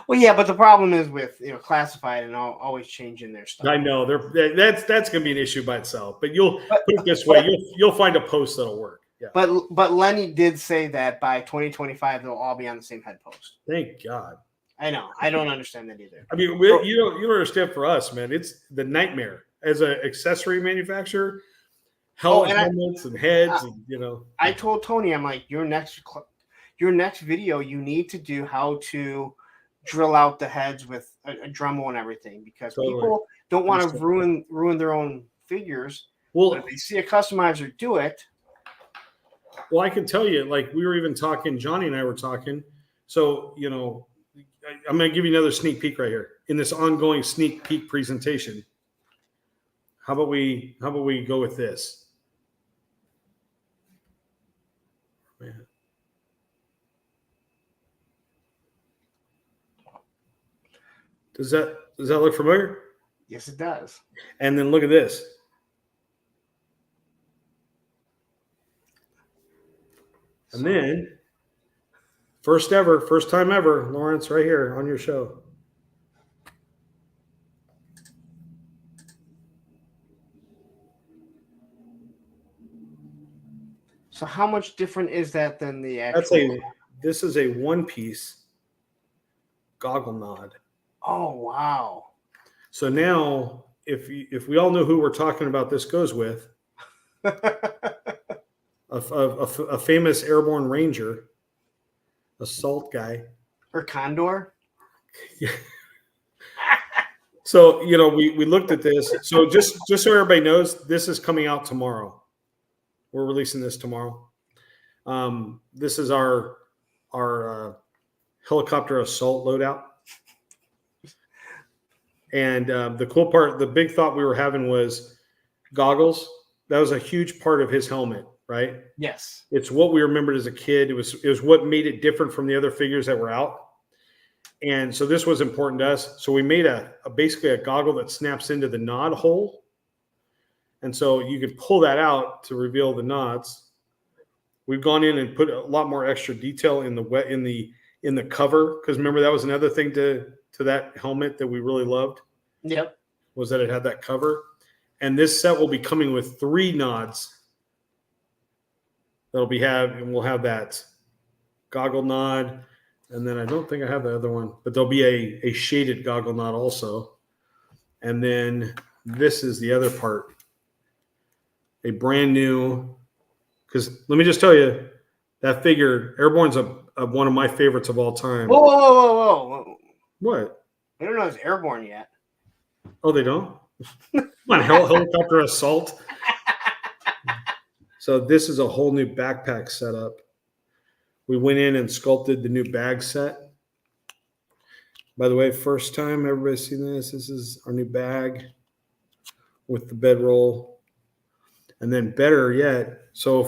Speaker 1: well, yeah, but the problem is with classified and always changing their stuff.
Speaker 2: I know that's going to be an issue by itself. But put it this way, you'll find a post that'll work. Yeah.
Speaker 1: But Lenny did say that by 2025 they'll all be on the same head post.
Speaker 2: Thank God.
Speaker 1: I know. I don't understand that either.
Speaker 2: I mean, you don't understand for us, man. It's the nightmare as an accessory manufacturer. Helmets and heads, and
Speaker 1: I told Tony, I'm like, your next video, you need to do how to drill out the heads with a Dremel and everything, because people don't want to ruin their own figures. Well, but if they see a customizer do it.
Speaker 2: Well, I can tell you, like we were even talking, Johnny and I were talking. So, I'm going to give you another sneak peek right here in this ongoing sneak peek presentation. How about we go with this? Man. Does that look familiar?
Speaker 1: Yes, it does.
Speaker 2: And then look at this. And then, first time ever, Lawrence, right here on your show.
Speaker 1: So how much different is that than the actual?
Speaker 2: This is a one-piece goggle nod.
Speaker 1: Oh, wow.
Speaker 2: So now, if we all know who we're talking about, this goes with a famous airborne ranger, assault guy,
Speaker 1: or condor.
Speaker 2: Yeah. So we looked at this. So just so everybody knows, this is coming out tomorrow. We're releasing this tomorrow. This is our helicopter assault loadout. And the cool part, the big thought we were having was goggles. That was a huge part of his helmet, right?
Speaker 1: Yes.
Speaker 2: It's what we remembered as a kid. It was what made it different from the other figures that were out. And so this was important to us. So we made basically a goggle that snaps into the nod hole. And so you could pull that out to reveal the nods. We've gone in and put a lot more extra detail in the cover, because remember that was another thing to that helmet that we really loved.
Speaker 1: Yep.
Speaker 2: Was that it had that cover. And this set will be coming with 3 nods. We'll have that goggle nod, and then I don't think I have the other one, but there'll be a shaded goggle nod also. And then this is the other part. A brand new, because let me just tell you, that figure, Airborne's one of my favorites of all time.
Speaker 1: Whoa.
Speaker 2: What?
Speaker 1: They don't know it's airborne yet.
Speaker 2: Oh, they don't? Come on, helicopter assault. So this is a whole new backpack setup. We went in and sculpted the new bag set. By the way, first time everybody's seen this. This is our new bag with the bedroll. And then better yet, so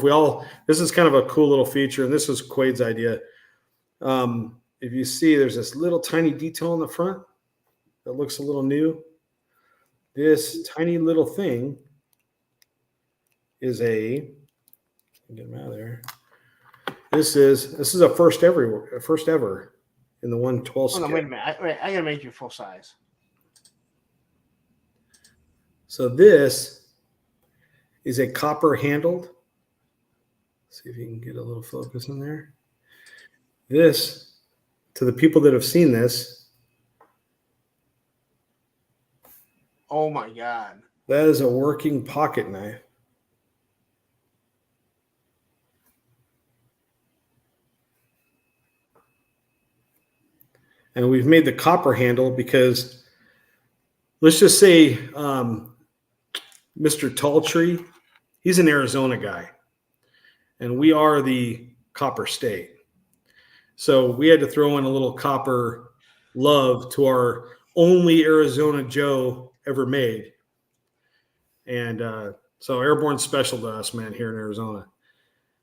Speaker 2: this is kind of a cool little feature, and this was Quaid's idea. If you see, there's this little tiny detail in the front that looks a little new. This tiny little thing is get them out of there. This is a first ever in the 1/12 scale.
Speaker 1: Hold on, wait a minute. I gotta make you full size.
Speaker 2: So this is a copper handled. See if you can get a little focus in there. This, to the people that have seen this.
Speaker 1: Oh my God.
Speaker 2: That is a working pocket knife. And we've made the copper handle because let's just say Mr. Talltree, he's an Arizona guy, and we are the Copper State. So we had to throw in a little copper love to our only Arizona Joe ever made. And so Airborne's special to us, man, here in Arizona.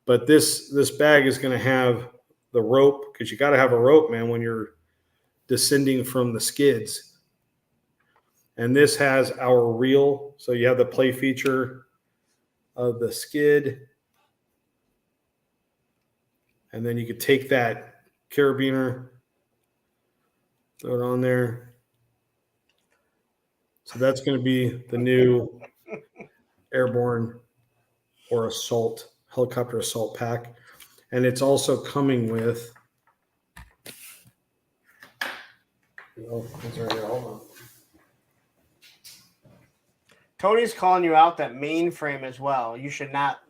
Speaker 2: But this bag is going to have the rope, because you got to have a rope, man, when you're descending from the skids. And this has our reel. So you have the play feature of the skid. And then you could take that carabiner, throw it on there. So that's going to be the new Airborne or assault, helicopter assault pack. And it's also coming with, oh, it's right here. Hold on.
Speaker 1: Tony's calling you out that mainframe as well. You should not.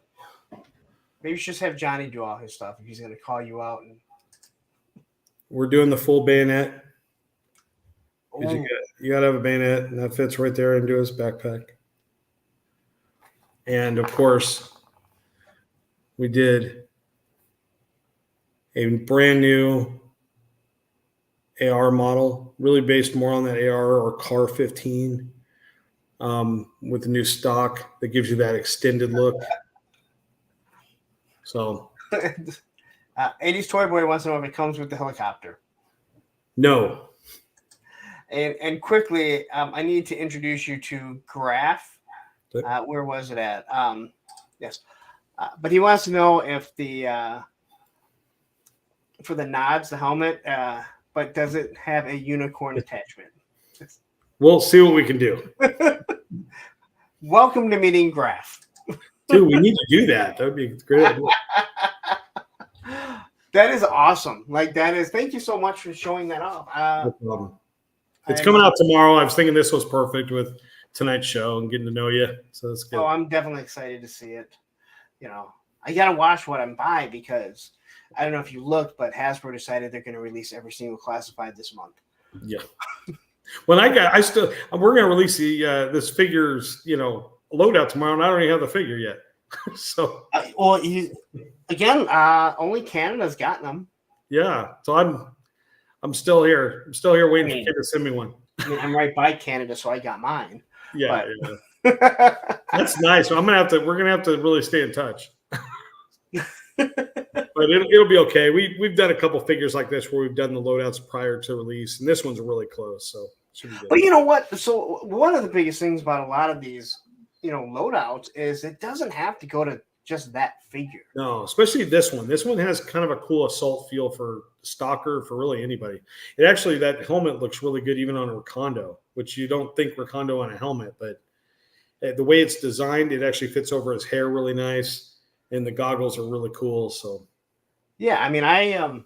Speaker 1: Maybe you should just have Johnny do all his stuff if he's going to call you out. And
Speaker 2: We're doing the full bayonet.
Speaker 1: Ooh.
Speaker 2: You got to have a bayonet, and that fits right there into his backpack. And of course, we did a brand new AR model, really based more on that AR or CAR 15, with the new stock that gives you that extended look. So,
Speaker 1: 80s Toy Boy wants to know if it comes with the helicopter.
Speaker 2: no.
Speaker 1: And quickly, I need to introduce you to Graph. Where was it at? Yes. But he wants to know if the for the nods, the helmet, but does it have a unicorn attachment?
Speaker 2: We'll see what we can do.
Speaker 1: Welcome to meeting Graph.
Speaker 2: Dude, we need to do that. That would be great.
Speaker 1: That is awesome. Like, that is, thank you so much for showing that off.
Speaker 2: No problem. It's coming out tomorrow. I was thinking this was perfect with tonight's show and getting to know you. So that's good.
Speaker 1: Oh, I'm definitely excited to see it. You know, I got to watch what I'm buying, because I don't know if you looked, but Hasbro decided they're going to release every single classified this month.
Speaker 2: Yeah. We're going to release the this figures, loadout tomorrow, and I don't even have the figure yet. So,
Speaker 1: only Canada's gotten them.
Speaker 2: Yeah. So I'm still here. I'm still here waiting for Kid to send me one.
Speaker 1: I mean, I'm right by Canada, so I got mine.
Speaker 2: Yeah. That's nice. So we're gonna have to really stay in touch. But it'll be okay. We've done a couple figures like this where we've done the loadouts prior to release, and this one's really close, so it should be good.
Speaker 1: But you know what? So one of the biggest things about a lot of these, loadouts is it doesn't have to go to just that figure.
Speaker 2: No, especially this one. This one has kind of a cool assault feel for stalker, for really anybody. That helmet looks really good even on a Recondo, which you don't think Recondo on a helmet, but the way it's designed, it actually fits over his hair really nice, and the goggles are really cool. So,
Speaker 1: yeah, I mean, I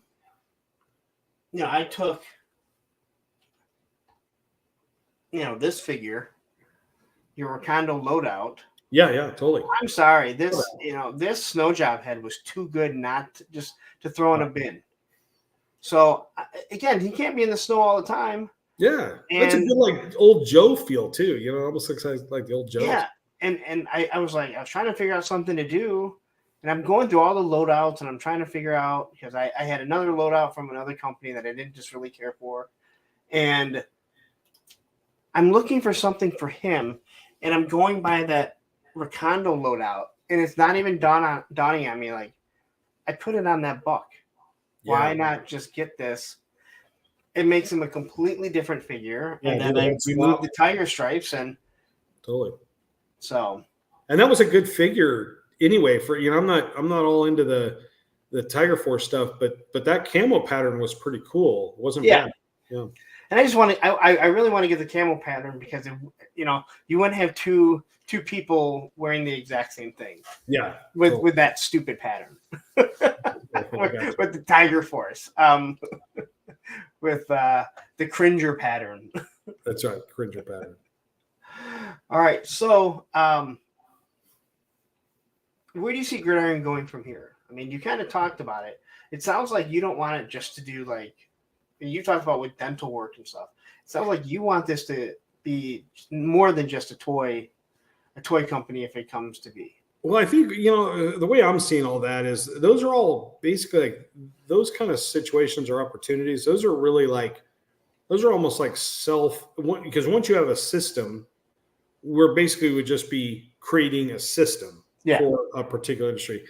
Speaker 1: took, this figure, your Recondo loadout.
Speaker 2: Yeah, totally.
Speaker 1: I'm sorry. This snow job head was too good not to throw in a bin. So again, he can't be in the snow all the time.
Speaker 2: Yeah, it's a good old Joe feel too. Almost looks like the old Joe.
Speaker 1: Yeah, and I was trying to figure out something to do, and I'm going through all the loadouts, and I'm trying to figure out, because I had another loadout from another company that I didn't just really care for, and I'm looking for something for him, and I'm going by that Recondo loadout, and it's not even dawning on me. Like, I put it on that buck. Yeah. Why not just get this? It makes him a completely different figure, and then I remove the tiger stripes, and
Speaker 2: totally.
Speaker 1: So,
Speaker 2: and that was a good figure anyway. For I'm not all into the Tiger Force stuff, but that camo pattern was pretty cool. It wasn't bad. Yeah. And
Speaker 1: I really want to get the camo pattern, because you wouldn't have two people wearing the exact same thing.
Speaker 2: Yeah.
Speaker 1: With that stupid pattern. with the Tiger Force. With the Cringer pattern.
Speaker 2: That's right, Cringer pattern.
Speaker 1: All right, so where do you see Gridiron going from here? I mean, you kind of talked about it. It sounds like you don't want it just to do you talked about with dental work and stuff. It sounds like you want this to be more than just a toy company if it comes to be.
Speaker 2: Well, I think, the way I'm seeing all that is those are all basically like those kind of situations or opportunities. Those are really like, those are almost like because once you have a system, we're basically would just be creating a system for a particular industry.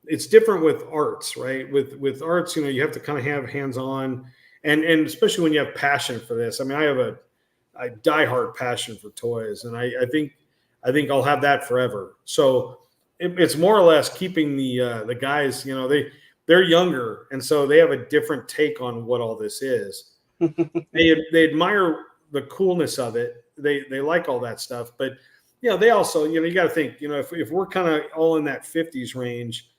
Speaker 2: It's different with arts, right? With arts, you have to kind of have hands-on, and especially when you have passion for this. I mean, I have a diehard passion for toys, and I think I'll have that forever. So it's more or less keeping the guys, they're younger, and so they have a different take on what all this is. They admire the coolness of it. They like all that stuff, but they also, you got to think, if we're kind of all in that 50s range,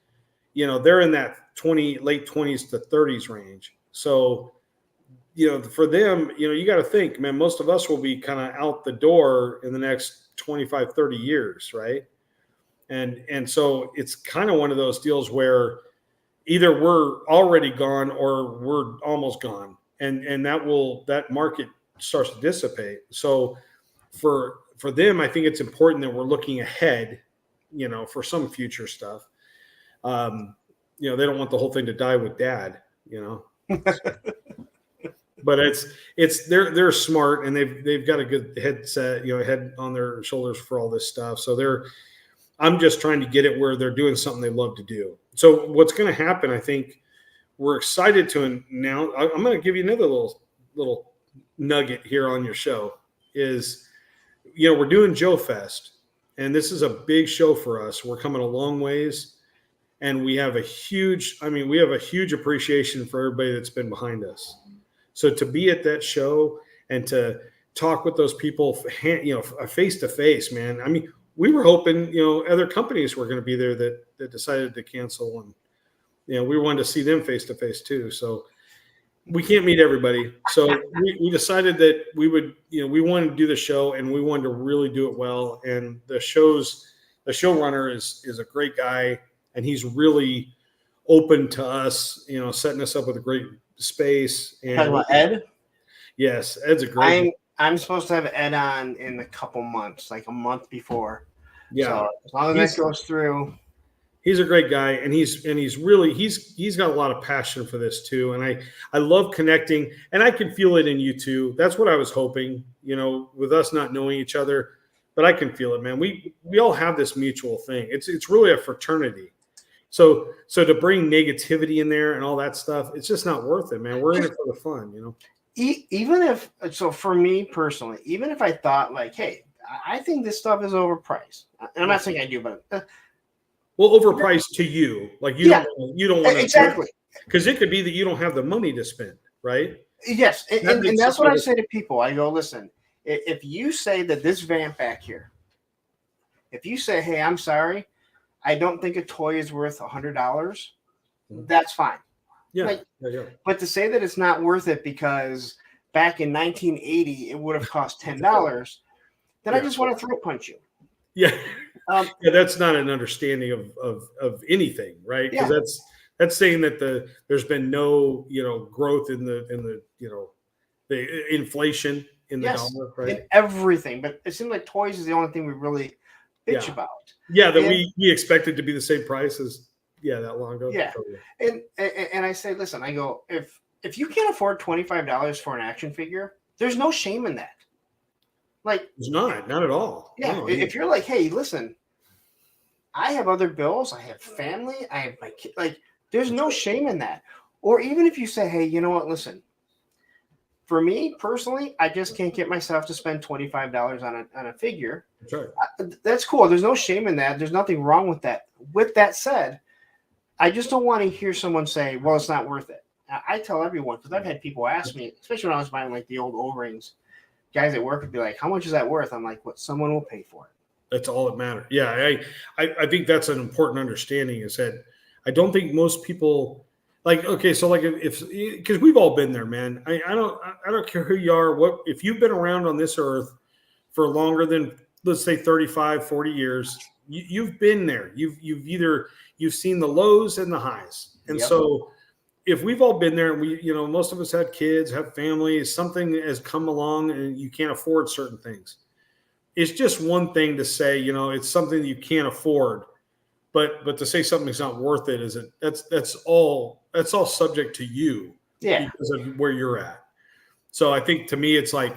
Speaker 2: they're in that late 20s to 30s range. So, for them, you got to think, man, most of us will be kind of out the door in the next 25, 30 years. Right. And so it's kind of one of those deals where either we're already gone or we're almost gone. And that market starts to dissipate. So for them, I think it's important that we're looking ahead, for some future stuff. They don't want the whole thing to die with dad, but they're smart, and they've got a good headset, head on their shoulders for all this stuff. So I'm just trying to get it where they're doing something they love to do. So what's going to happen, I think we're excited to announce, I'm going to give you another little nugget here on your show is, we're doing Joe Fest, and this is a big show for us. We're coming a long ways, and we have a huge appreciation for everybody that's been behind us. So to be at that show and to talk with those people, face to face, man. I mean, we were hoping, other companies were going to be there that decided to cancel, and we wanted to see them face to face too. So we can't meet everybody. So we decided that we would, we wanted to do the show, and we wanted to really do it well. And the showrunner is a great guy, and he's really open to us, setting us up with a great space. And
Speaker 1: talking about Ed?
Speaker 2: Yes, Ed's a great.
Speaker 1: I'm supposed to have Ed on in a couple months, like a month before.
Speaker 2: Yeah.
Speaker 1: So as long as that goes through.
Speaker 2: He's a great guy, and he's got a lot of passion for this too. And I love connecting, and I can feel it in you too. That's what I was hoping, with us not knowing each other, but I can feel it, man. We all have this mutual thing. It's really a fraternity. So to bring negativity in there and all that stuff, it's just not worth it, man. We're in it for the fun,
Speaker 1: For me personally, even if I thought like, hey, I think this stuff is overpriced, and I'm not saying I do, but
Speaker 2: overpriced to you, like you don't want to,
Speaker 1: exactly,
Speaker 2: because it could be that you don't have the money to spend, right?
Speaker 1: Yes, and that's what I say to people. I go, listen, if you say that this vamp back here, if you say, hey, I'm sorry, I don't think a toy is worth $100, that's fine.
Speaker 2: Yeah.
Speaker 1: But to say that it's not worth it because back in 1980 it would have cost $10, then I just want to throat punch you.
Speaker 2: Yeah. That's not an understanding of anything, right? Because that's saying that there's been no growth in the the inflation in the dollar, right?
Speaker 1: In everything, but it seems like toys is the only thing we really bitch about.
Speaker 2: Yeah, we expected to be the same price as that long ago.
Speaker 1: Yeah, and I say, listen, I go, if you can't afford $25 for an action figure, there's no shame in that. Like,
Speaker 2: it's not at all.
Speaker 1: Yeah, no, if you're like, hey, listen, I have other bills, I have family, I have my kid. Like, there's no shame in that. Or even if you say, hey, you know what? Listen, for me personally, I just can't get myself to spend $25 on a figure.
Speaker 2: That's right.
Speaker 1: That's cool. There's no shame in that. There's nothing wrong with that. With that said, I just don't want to hear someone say, well, it's not worth it. I tell everyone, because I've had people ask me, especially when I was buying like the old O-rings, guys at work would be like, how much is that worth? I'm like, what someone will pay for it.
Speaker 2: That's all that matters. Yeah, I think that's an important understanding, is that I don't think most people like, okay, so like if because we've all been there, man. I don't care who you are, if you've been around on this earth for longer than, let's say, 35, 40 years, you've been there. You've seen the lows and the highs. And so if we've all been there, and we, most of us had kids, have families, something has come along and you can't afford certain things. It's just one thing to say, it's something that you can't afford, but to say something's not worth it, that's all subject to you because of where you're at. So I think to me, it's like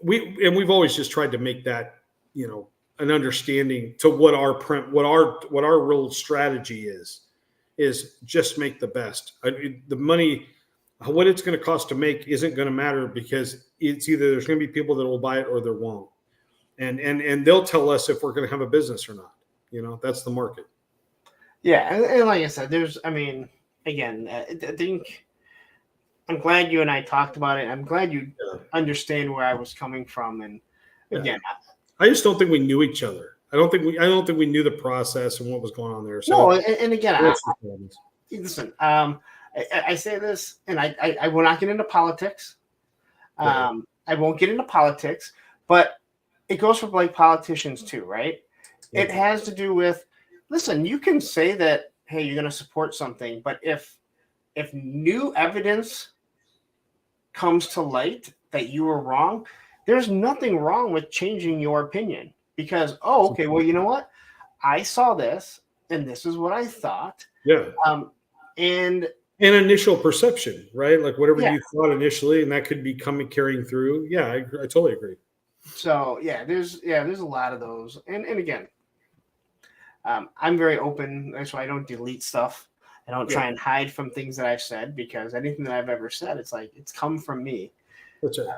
Speaker 2: we've always just tried to make that, an understanding to what our real strategy is just make the best. The money, what it's going to cost to make isn't going to matter, because it's either there's going to be people that will buy it or there won't. And they'll tell us if we're going to have a business or not. That's the market.
Speaker 1: Yeah. And like I said, again, I think I'm glad you and I talked about it. I'm glad you understand where I was coming from. And again,
Speaker 2: I just don't think we knew each other. I don't think we knew the process and what was going on there. So
Speaker 1: no, and again, listen, I say this, and I will not get into politics. I won't get into politics, but it goes for like politicians too, right? Yeah. It has to do with, listen, you can say that, hey, you're going to support something, but if new evidence comes to light that you were wrong, there's nothing wrong with changing your opinion, because, okay, well, you know what? I saw this, and this is what I thought.
Speaker 2: Yeah.
Speaker 1: And
Speaker 2: initial perception, right? Like whatever you thought initially, and that could be carrying through. Yeah, I totally agree.
Speaker 1: So there's a lot of those, and again, I'm very open. That's why I don't delete stuff. I don't try and hide from things that I've said, because anything that I've ever said, it's like it's come from me.
Speaker 2: That's right.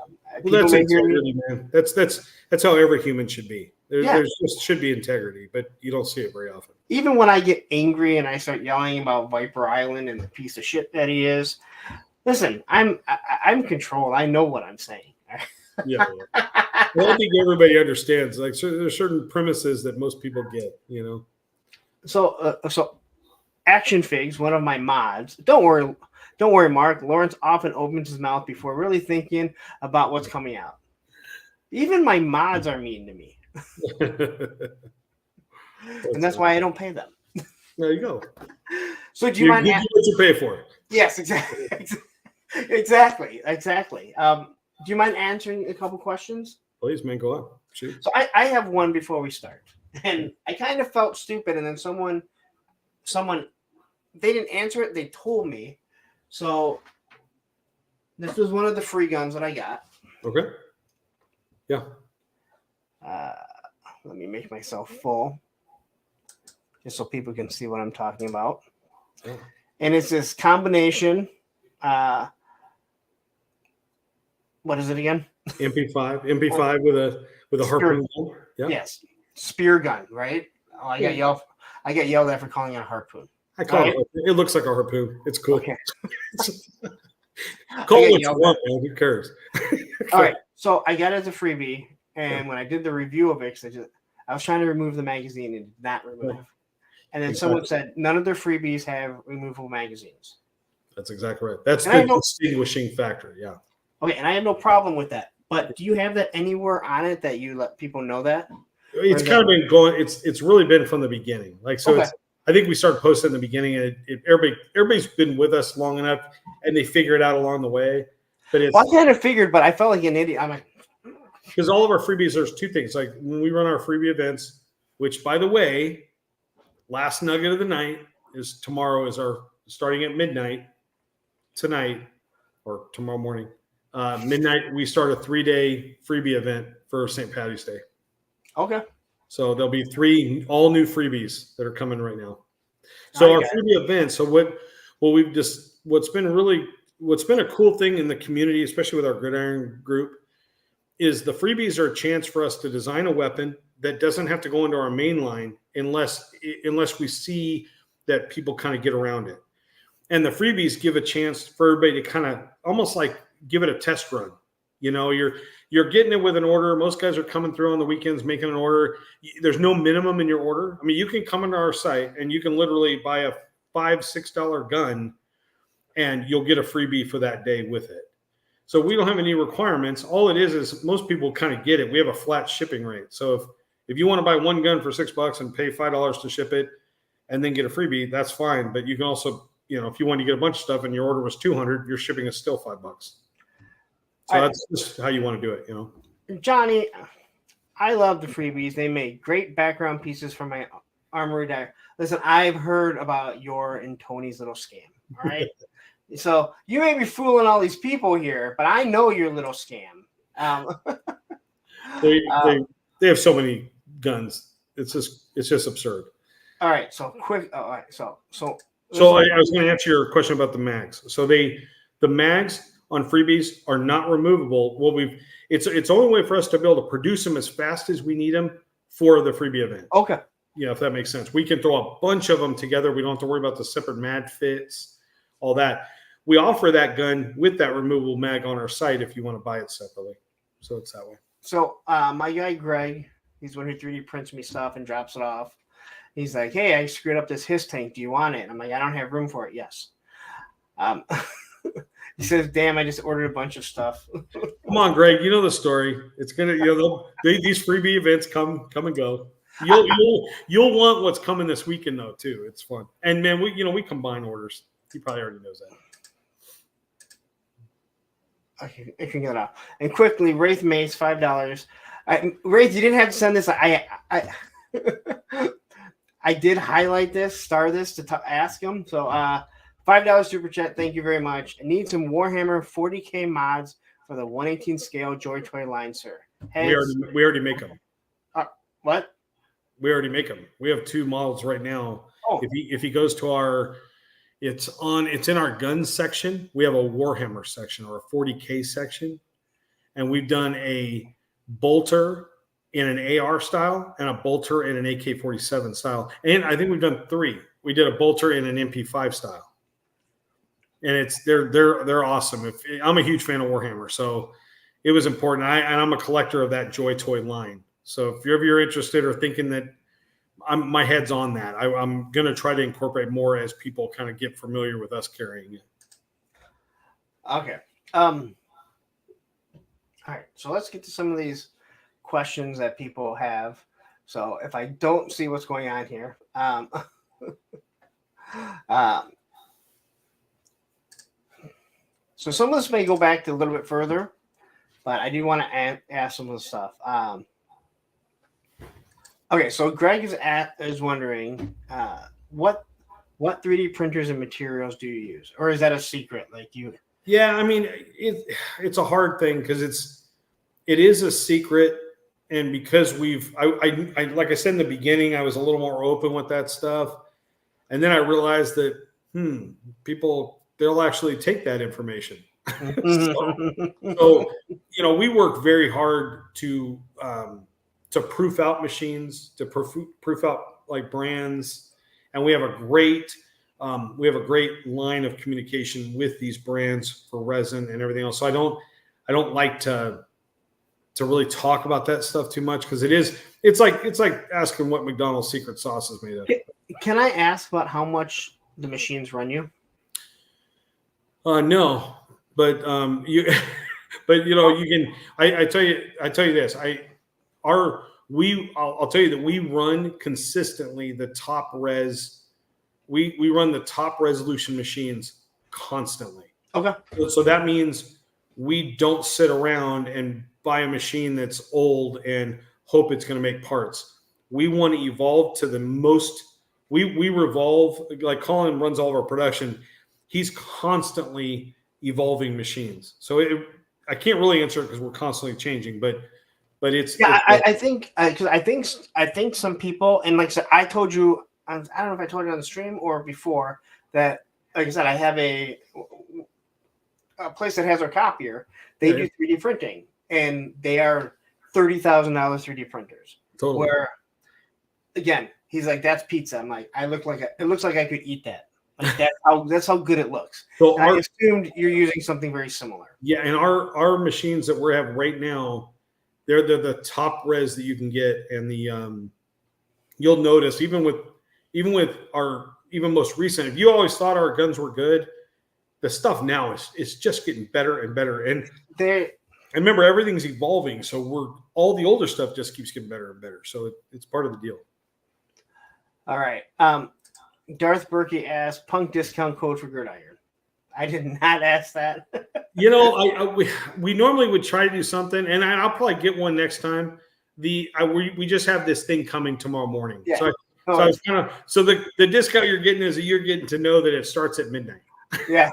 Speaker 2: Well, that's integrity, man. That's how every human should be. There's just should be integrity, but you don't see it very often.
Speaker 1: Even when I get angry and I start yelling about Viper Island and the piece of shit that he is, listen, I'm controlled. I know what I'm saying.
Speaker 2: Yeah. Well, I think everybody understands. Like, so there's certain premises that most people get.
Speaker 1: So Action Figs, one of my mods. Don't worry, Mark. Lawrence often opens his mouth before really thinking about what's coming out. Even my mods are mean to me. And that's why I don't pay them.
Speaker 2: There you go.
Speaker 1: So do you mind?
Speaker 2: You get what you pay for.
Speaker 1: Yes, exactly. Exactly. Do you mind answering a couple questions?
Speaker 2: Please, man, go on. Shoot.
Speaker 1: So I have one before we start, and I kind of felt stupid, and then someone, they didn't answer it. They told me. So this was one of the free guns that I got.
Speaker 2: Okay. Yeah.
Speaker 1: Let me make myself full, just so people can see what I'm talking about.
Speaker 2: Yeah.
Speaker 1: And it's this combination. What is it again?
Speaker 2: MP5 with a harpoon gun. Yeah.
Speaker 1: Yes, spear gun, right? Oh, I got yelled at for calling it a harpoon.
Speaker 2: I call it. It looks like a harpoon. It's cool.
Speaker 1: Okay.
Speaker 2: Call it what you want, man. Who cares?
Speaker 1: All right. So I got it as a freebie, and when I did the review of it, I was trying to remove the magazine and did not remove. And then someone said none of their freebies have removable magazines.
Speaker 2: That's exactly right. That's the distinguishing factor. Yeah.
Speaker 1: Okay, and I have no problem with that. But do you have that anywhere on it that you let people know that?
Speaker 2: It's kind of been going. It's really been from the beginning. Like so. Okay. I think we started posting in the beginning, and everybody's been with us long enough, and they figure it out along the way. But I
Speaker 1: kind of figured, but I felt like an idiot. I'm like,
Speaker 2: because all of our freebies, there's two things. Like when we run our freebie events, which by the way, last nugget of the night is tomorrow is our starting at midnight tonight or tomorrow morning. Midnight, we start a 3-day freebie event for St. Patty's Day.
Speaker 1: Okay.
Speaker 2: So there'll be 3 all new freebies that are coming right now. So our freebie event. So what's been a cool thing in the community, especially with our Gridiron group, is the freebies are a chance for us to design a weapon that doesn't have to go into our main line unless we see that people kind of get around it. And the freebies give a chance for everybody to kind of almost like give it a test run. You're getting it with an order. Most guys are coming through on the weekends, making an order. There's no minimum in your order. I mean, you can come into our site and you can literally buy a $5-6 gun and you'll get a freebie for that day with it. So we don't have any requirements. All it is most people kind of get it. We have a flat shipping rate. So if you want to buy one gun for $6 and pay $5 to ship it and then get a freebie, that's fine. But you can also if you want to get a bunch of stuff and your order was 200, your shipping is still $5. So that's just how you want to do it,
Speaker 1: Johnny, I love the freebies. They make great background pieces for my armory deck. Listen, I've heard about your and Tony's little scam. All right. So you may be fooling all these people here, but I know your little scam.
Speaker 2: They have so many guns. It's just absurd.
Speaker 1: All right. So quick. All right. So
Speaker 2: I was going to answer your question about the mags. So the mags on freebies are not removable. Well, it's the only way for us to be able to produce them as fast as we need them for the freebie event.
Speaker 1: Okay.
Speaker 2: If that makes sense. We can throw a bunch of them together. We don't have to worry about the separate mag fits, all that. We offer that gun with that removable mag on our site if you want to buy it separately. So it's that way.
Speaker 1: So my guy Greg, he's one who 3D prints me stuff and drops it off. He's like, hey, I screwed up this his tank. Do you want it? I'm like, I don't have room for it. Yes. He says, damn, I just ordered a bunch of stuff.
Speaker 2: Come on, Greg. You know the story. It's gonna, these freebie events come and go. You'll want what's coming this weekend though too. It's fun. And man, we combine orders. He probably already knows that.
Speaker 1: Okay, I can get it out. And quickly, Wraith Mace, $5. Wraith, you didn't have to send this. I did highlight this, star this to ask him. So $5 super chat. Thank you very much. I need some Warhammer 40K mods for the 1/18 scale Joy Toy line, sir.
Speaker 2: We already make them.
Speaker 1: What?
Speaker 2: We already make them. We have 2 models right now.
Speaker 1: Oh.
Speaker 2: If he goes to our, it's in our guns section. We have a Warhammer section or a 40K section, and we've done a bolter in an AR style and a bolter in an AK-47 style. And I think we've done 3. We did a bolter in an MP5 style, and they're awesome. I'm a huge fan of Warhammer, so it was important. And I'm a collector of that Joy Toy line. So if you're interested or thinking that my head's on that, I'm going to try to incorporate more as people kind of get familiar with us carrying it.
Speaker 1: Okay. All right. So let's get to some of these questions that people have. So if I don't see what's going on here, so some of this may go back to a little bit further, but I do want to ask some of the stuff. Okay, so Greg is wondering what 3D printers and materials do you use, or is that a secret? Like you?
Speaker 2: Yeah, I mean it's a hard thing because it is a secret, and because I like I said in the beginning, I was a little more open with that stuff, and then I realized that people they'll actually take that information. so we work very hard to proof out machines, to proof out like brands, and we have a great line of communication with these brands for resin and everything else. So I don't like to really talk about that stuff too much because it's like asking what McDonald's secret sauce is made of.
Speaker 1: Can I ask about how much the machines run you?
Speaker 2: No, but you can. I tell you this. I'll tell you that we run consistently the top res. We run the top resolution machines constantly.
Speaker 1: Okay.
Speaker 2: So that means we don't sit around and buy a machine that's old and hope it's going to make parts. We want to evolve to the most. We revolve, like Colin runs all of our production. He's constantly evolving machines. So I can't really answer it because we're constantly changing, but it's
Speaker 1: I think because I think some people, and like I said, I told you, I don't know if I told you on the stream or before that, like I said, I have a place that has our copier. They do 3D printing, and they are $30,000 3D printers.
Speaker 2: Totally.
Speaker 1: Where again, he's like, that's pizza. I'm like, it looks like I could eat that. Like that's how good it looks. So I assumed you're using something very similar.
Speaker 2: Yeah, and our machines that we have right now, they're the top res that you can get, and the you'll notice even with our most recent. If you always thought our guns were good, the stuff now is just getting better and better. And remember, everything's evolving, so all the older stuff just keeps getting better and better. So it's part of the deal.
Speaker 1: All right. Darth Berkey asked, punk discount code for Gridiron. I did not ask that.
Speaker 2: You know, we normally would try to do something, and I'll probably get one next time. We just have this thing coming tomorrow morning.
Speaker 1: Yeah.
Speaker 2: So I was kind of the discount you're getting is that you're getting to know that it starts at midnight.
Speaker 1: Yeah.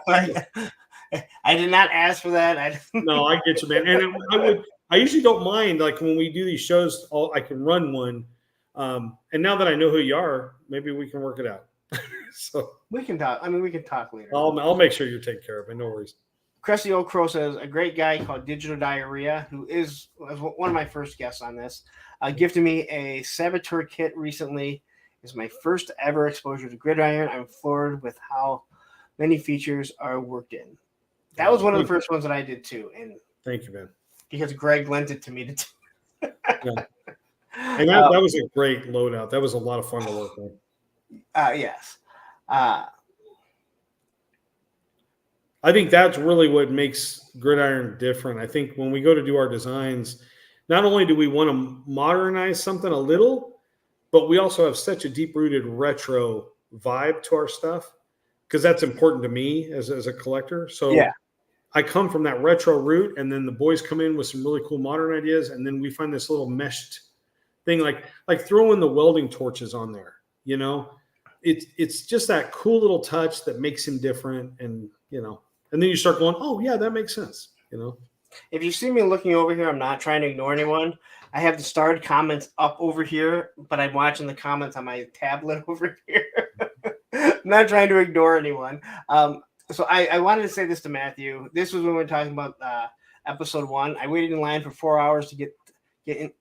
Speaker 1: I did not ask for that.
Speaker 2: No, I get you, man. And I usually don't mind, like when we do these shows, I can run one. And now that I know who you are, maybe we can work it out. So
Speaker 1: we can talk. I mean, we can talk later.
Speaker 2: I'll make sure you're taken care of. No worries.
Speaker 1: Crusty Old Crow says a great guy called Digital Diarrhea, who was one of my first guests on this, gifted me a Saboteur kit recently. It's my first ever exposure to Gridiron. I'm floored with how many features are worked in. That was one of the first ones that I did too. And
Speaker 2: thank you, man.
Speaker 1: Because Greg lent it to me to do.
Speaker 2: Yeah. And that was a great loadout. That was a lot of fun to work on.
Speaker 1: Yes.
Speaker 2: I think that's really what makes Gridiron different. I think when we go to do our designs, not only do we want to modernize something a little, but we also have such a deep-rooted retro vibe to our stuff because that's important to me as a collector. So yeah. I come from that retro route, and then the boys come in with some really cool modern ideas, and then we find this little meshed thing, like throwing the welding torches on there. You know, it's just that cool little touch that makes him different, and you know, and then you start going, oh yeah, that makes sense. You know,
Speaker 1: if you see me looking over here, I'm not trying to ignore anyone. I have the starred comments up over here, but I'm watching the comments on my tablet over here. I'm not trying to ignore anyone. So I wanted to say this to Matthew. This was when we were talking about episode 1. I waited in line for 4 hours to get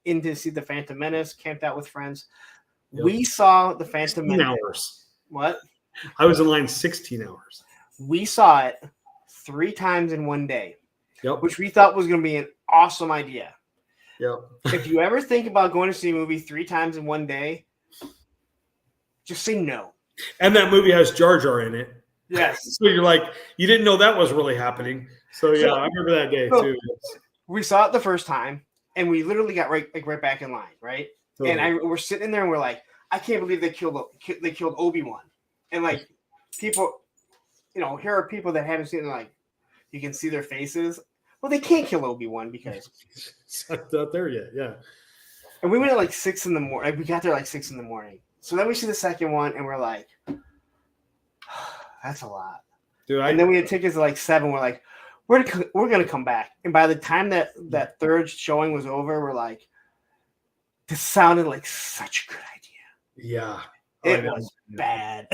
Speaker 1: in to see the Phantom Menace, camped out with friends. Yep. We saw the Phantom Menace.
Speaker 2: Hours.
Speaker 1: What?
Speaker 2: I was in line 16 hours.
Speaker 1: We saw it 3 times in one day,
Speaker 2: yep.
Speaker 1: Which we thought was going to be an awesome idea.
Speaker 2: Yep.
Speaker 1: If you ever think about going to see a movie 3 times in one day, just say no.
Speaker 2: And that movie has Jar Jar in it.
Speaker 1: Yes.
Speaker 2: So you're like, you didn't know that was really happening. So yeah, I remember that day too.
Speaker 1: We saw it the first time, and we literally got right back in line, right? Totally. And we're sitting in there, and we're like, I can't believe they killed Obi-Wan, and like people, you know, here are people that haven't seen it, like you can see their faces. Well, they can't kill Obi-Wan because
Speaker 2: it's not there yet. Yeah.
Speaker 1: And we went at like 6 in the morning. Like, we got there like 6 in the morning. So then we see the second one, and we're like, that's a lot.
Speaker 2: Dude,
Speaker 1: and then we had tickets at like 7. We're like, we're gonna come back. And by the time that third showing was over, we're like, this sounded like such a good idea.
Speaker 2: Yeah,
Speaker 1: it was bad.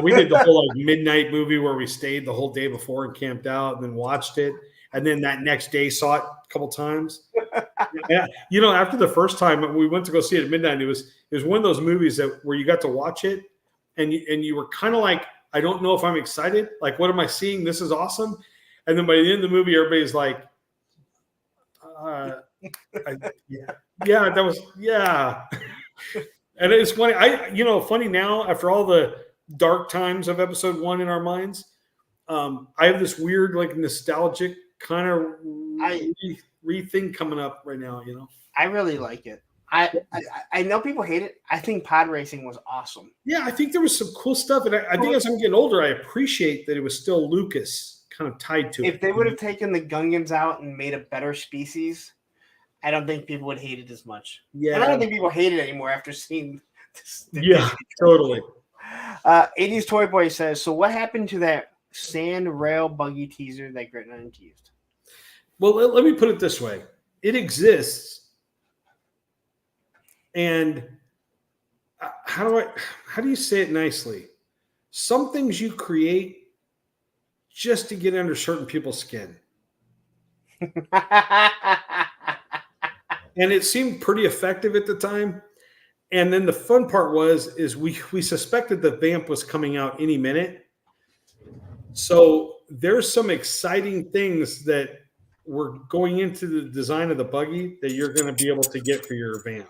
Speaker 2: We did the whole like midnight movie where we stayed the whole day before and camped out, and then watched it, and then that next day saw it a couple times. Yeah, you know, after the first time we went to go see it at midnight, it was one of those movies where you got to watch it, and you were kind of like, I don't know if I'm excited. Like, what am I seeing? This is awesome. And then by the end of the movie, everybody's like, yeah, that was, yeah. And it's funny. Funny now, after all the dark times of episode 1 in our minds, I have this weird, like, nostalgic kind of rethink coming up right now, you know?
Speaker 1: I really like it. I know people hate it. I think pod racing was awesome.
Speaker 2: Yeah, I think there was some cool stuff. And I think as I'm getting older, I appreciate that it was still Lucas kind of tied to it.
Speaker 1: If they would have taken the Gungans out and made a better species, I don't think people would hate it as much. Yeah. And I don't think people hate it anymore after seeing this.
Speaker 2: Yeah, totally.
Speaker 1: 80s Toy Boy says, so what happened to that sand rail buggy teaser that Gridiron teased?
Speaker 2: Well, let me put it this way. It exists. And how do you say it nicely? Some things you create just to get under certain people's skin. And it seemed pretty effective at the time. And then the fun part is we suspected the vamp was coming out any minute. So there's some exciting things that were going into the design of the buggy that you're going to be able to get for your vamp.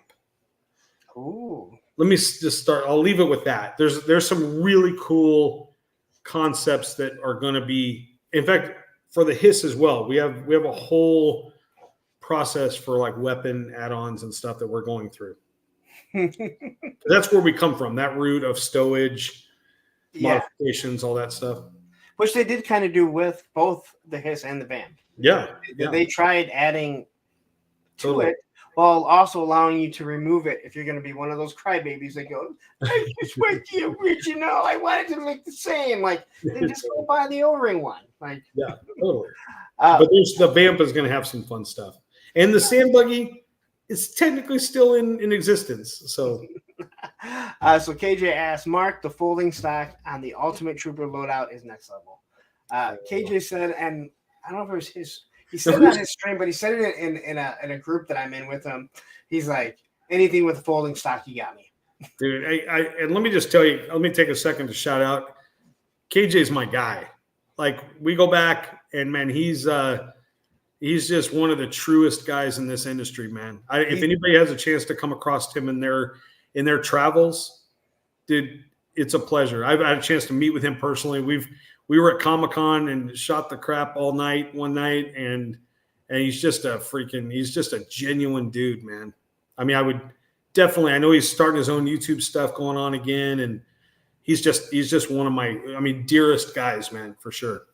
Speaker 1: Ooh.
Speaker 2: Let me just start. I'll leave it with that. There's some really cool concepts that are going to be, in fact, for the hiss as well. We have a whole process for like weapon add-ons and stuff that we're going through. That's where we come from. That route of stowage, modifications, all that stuff.
Speaker 1: Which they did kind of do with both the Hiss and the Vamp.
Speaker 2: Yeah.
Speaker 1: They tried adding to
Speaker 2: Totally.
Speaker 1: it while also allowing you to remove it if you're going to be one of those crybabies that go, I just want the original. I want it to look the same. Like, then just go buy the O-ring one. Like,
Speaker 2: yeah, totally. But the Vamp is going to have some fun stuff. And the sand buggy is technically still in existence. So
Speaker 1: so KJ asked, Mark, the folding stock on the Ultimate Trooper loadout is next level. KJ said, and I don't know if it was his, he said it on his stream, but he said it in a group that I'm in with him. He's like, anything with a folding stock, you got me.
Speaker 2: Dude, and let me just tell you, let me take a second to shout out. KJ's my guy. Like, we go back, and man, he's just one of the truest guys in this industry, man. If anybody has a chance to come across him in their travels, dude, it's a pleasure. I've had a chance to meet with him personally. We were at Comic-Con and shot the crap all night one night, and he's just a genuine dude, man. I mean, I know he's starting his own YouTube stuff going on again, and he's just one of my, dearest guys, man, for sure.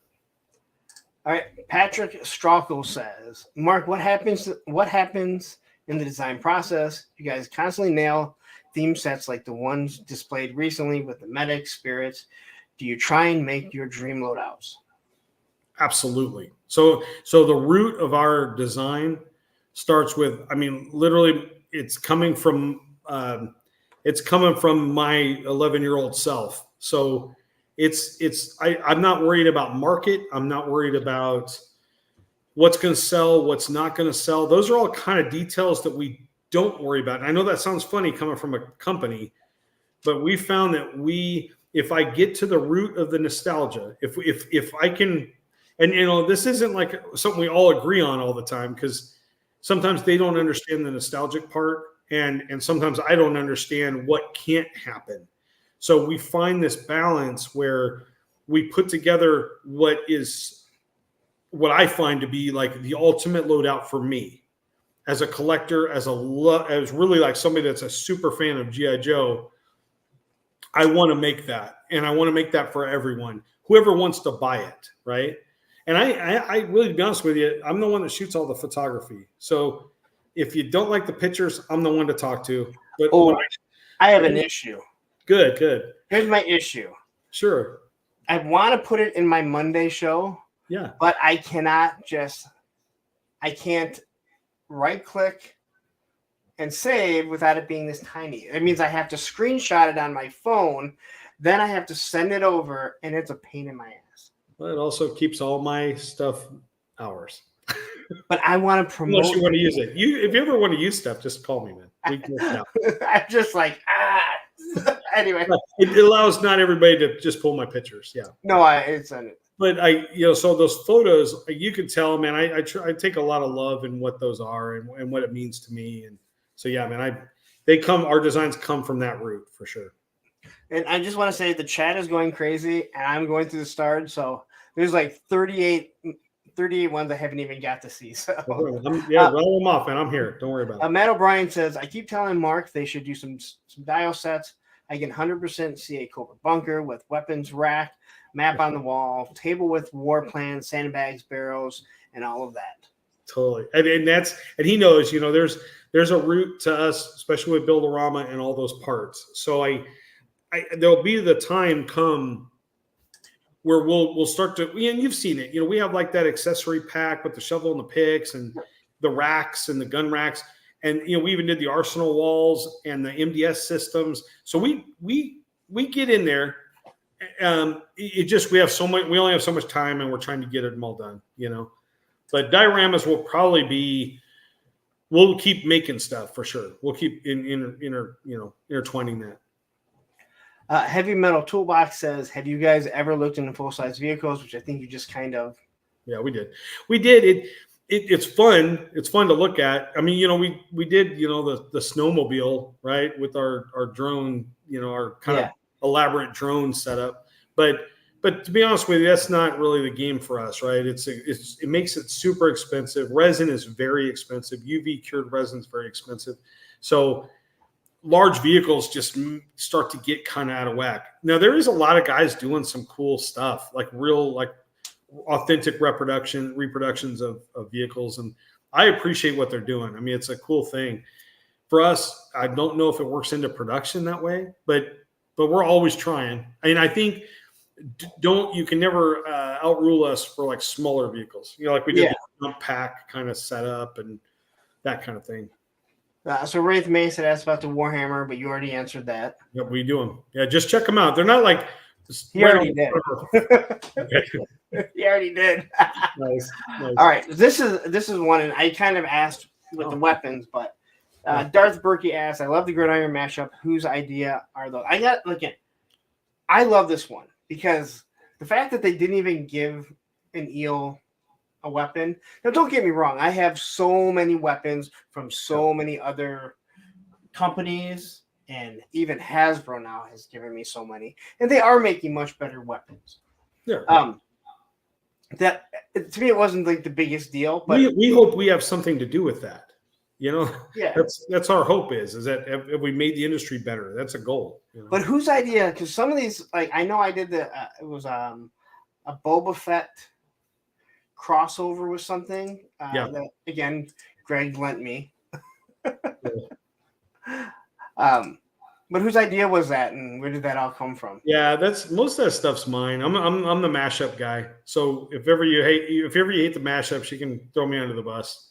Speaker 1: All right, Patrick Strauchel says, Mark, what happens in the design process? You guys constantly nail theme sets like the ones displayed recently with the medic spirits. Do you try and make your dream loadouts? Absolutely.
Speaker 2: So the root of our design starts with, literally it's coming from my 11-year-old self. So I'm not worried about market. I'm not worried about what's going to sell, what's not going to sell. Those are all kind of details that we don't worry about. And I know that sounds funny coming from a company, but we found that if I get to the root of the nostalgia, if I can, and this isn't like something we all agree on all the time, because sometimes they don't understand the nostalgic part, and sometimes I don't understand what can't happen. So we find this balance where we put together what I find to be like the ultimate loadout for me as a collector, as really like somebody that's a super fan of G.I. Joe. I want to make that, and I want to make that for everyone, whoever wants to buy it, right? And I really, to be honest with you, I'm the one that shoots all the photography. So if you don't like the pictures, I'm the one to talk to. But
Speaker 1: I have an issue.
Speaker 2: Good.
Speaker 1: Here's my issue.
Speaker 2: Sure.
Speaker 1: I want to put it in my Monday show.
Speaker 2: Yeah.
Speaker 1: But I can't right click and save without it being this tiny. It means I have to screenshot it on my phone, then I have to send it over, and it's a pain in my ass.
Speaker 2: Well, it also keeps all my stuff ours.
Speaker 1: But I want to promote.
Speaker 2: Unless you want to use it. If you ever want to use stuff, just call me, man. We can work it out.
Speaker 1: I'm just like, anyway.
Speaker 2: It allows not everybody to just pull my pictures. Yeah.
Speaker 1: No, it's on it.
Speaker 2: But so those photos, you can tell, man, I take a lot of love in what those are and what it means to me. And so, yeah, man, our designs come from that root for sure.
Speaker 1: And I just want to say the chat is going crazy, and I'm going through the start. So there's like 38 ones I haven't even got to see. So
Speaker 2: roll them off, man. I'm here. Don't worry about it.
Speaker 1: Matt O'Brien says, I keep telling Mark they should do some dial sets. I can 100% see a Cobra bunker with weapons rack, map on the wall, table with war plans, sandbags, barrels, and all of that.
Speaker 2: Totally. And he knows, there's a route to us, especially with Build-A-Rama and all those parts. So there'll be the time come where we'll start to, and you've seen it, we have like that accessory pack with the shovel and the picks and the racks and the gun racks. And, we even did the arsenal walls and the MDS systems. So we get in there. We only have so much time, and we're trying to get them all done, but dioramas will probably we'll keep making stuff for sure. We'll keep intertwining that.
Speaker 1: Heavy Metal Toolbox says, have you guys ever looked into full-size vehicles? Which I think you just kind of.
Speaker 2: Yeah, we did. It's fun. It's fun to look at. We did, the snowmobile, right, with our drone, our kind of elaborate drone setup. But to be honest with you, that's not really the game for us, right? It makes it super expensive. Resin is very expensive. UV cured resin is very expensive. So large vehicles just start to get kind of out of whack. Now there is a lot of guys doing some cool stuff, like real, like authentic reproductions of vehicles. And I appreciate what they're doing. I mean, it's a cool thing for us. I don't know if it works into production that way, but we're always trying. And I think you can never outrule us for like smaller vehicles, like we did the dump pack kind of setup and that kind of thing.
Speaker 1: So Wraith Mason asked about the Warhammer, but you already answered that.
Speaker 2: Yeah, we do them. Yeah, just check them out. They're not like
Speaker 1: he already did. He already did.
Speaker 2: Nice.
Speaker 1: All right, this is one, and I kind of asked with the weapons, but Darth Berkey asked, "I love the Gridiron mashup. Whose idea are those?" I love this one because the fact that they didn't even give an eel a weapon. Now, don't get me wrong. I have so many weapons from so many other companies, and even Hasbro now has given me so many, and they are making much better weapons.
Speaker 2: Yeah.
Speaker 1: That to me, it wasn't like the biggest deal, but
Speaker 2: we hope we have something to do with that.
Speaker 1: Yeah,
Speaker 2: that's our hope is that if we made the industry better, that's a goal.
Speaker 1: But whose idea? Because some of these, like I know I did it was a Boba Fett crossover with something. That, again, Greg lent me. But whose idea was that, and where did that all come from?
Speaker 2: Yeah, that's most of that stuff's mine. I'm the mashup guy. So if ever you hate the mashups, you can throw me under the bus.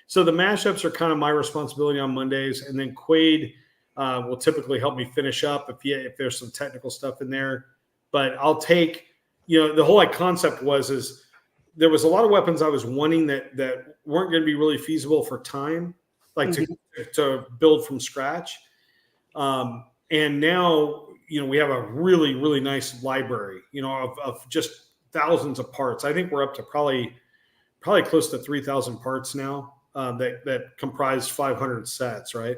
Speaker 2: So the mashups are kind of my responsibility on Mondays, and then Quaid will typically help me finish up if there's some technical stuff in there. But I'll take, the whole concept is there was a lot of weapons I was wanting that weren't going to be really feasible for time, like to build from scratch. And now, we have a really, really nice library, of just thousands of parts. I think we're up to probably close to 3,000 parts now. That comprise 500 sets, right?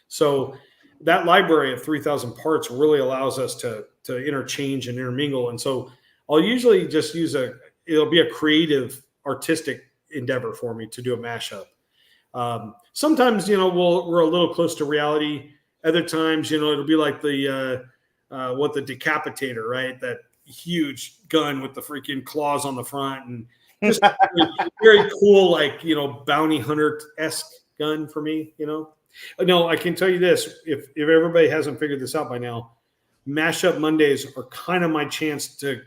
Speaker 2: So that library of 3,000 parts really allows us to interchange and intermingle. And so I'll usually just it'll be a creative, artistic endeavor for me to do a mashup. Sometimes, we're a little close to reality. Other times, it'll be like the decapitator, right? That huge gun with the freaking claws on the front and just very cool, bounty hunter-esque gun for me, No, I can tell you this, if everybody hasn't figured this out by now, Mashup Mondays are kind of my chance to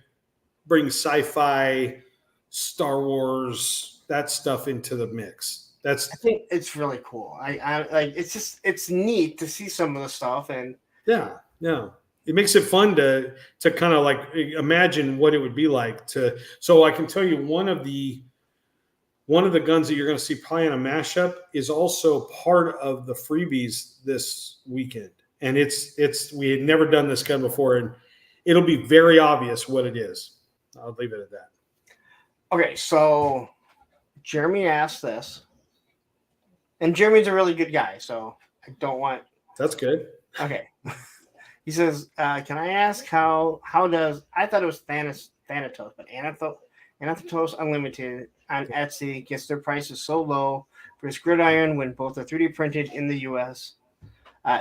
Speaker 2: bring sci-fi, Star Wars, that stuff into the mix. I
Speaker 1: think it's really cool. I like it's neat to see some of the stuff, and
Speaker 2: yeah. It makes it fun to kind of imagine what it would be like so I can tell you one of the guns that you're going to see probably in a mashup is also part of the freebies this weekend. And we had never done this gun before, and it'll be very obvious what it is. I'll leave it at that. Okay.
Speaker 1: So Jeremy asked this, and Jeremy's a really good guy. So I don't want,
Speaker 2: that's good.
Speaker 1: Okay. He says, can I ask how does, I thought it was Thanatos, but Thanatos Unlimited on Etsy gets their prices so low for his gridiron when both are 3D printed in the U.S.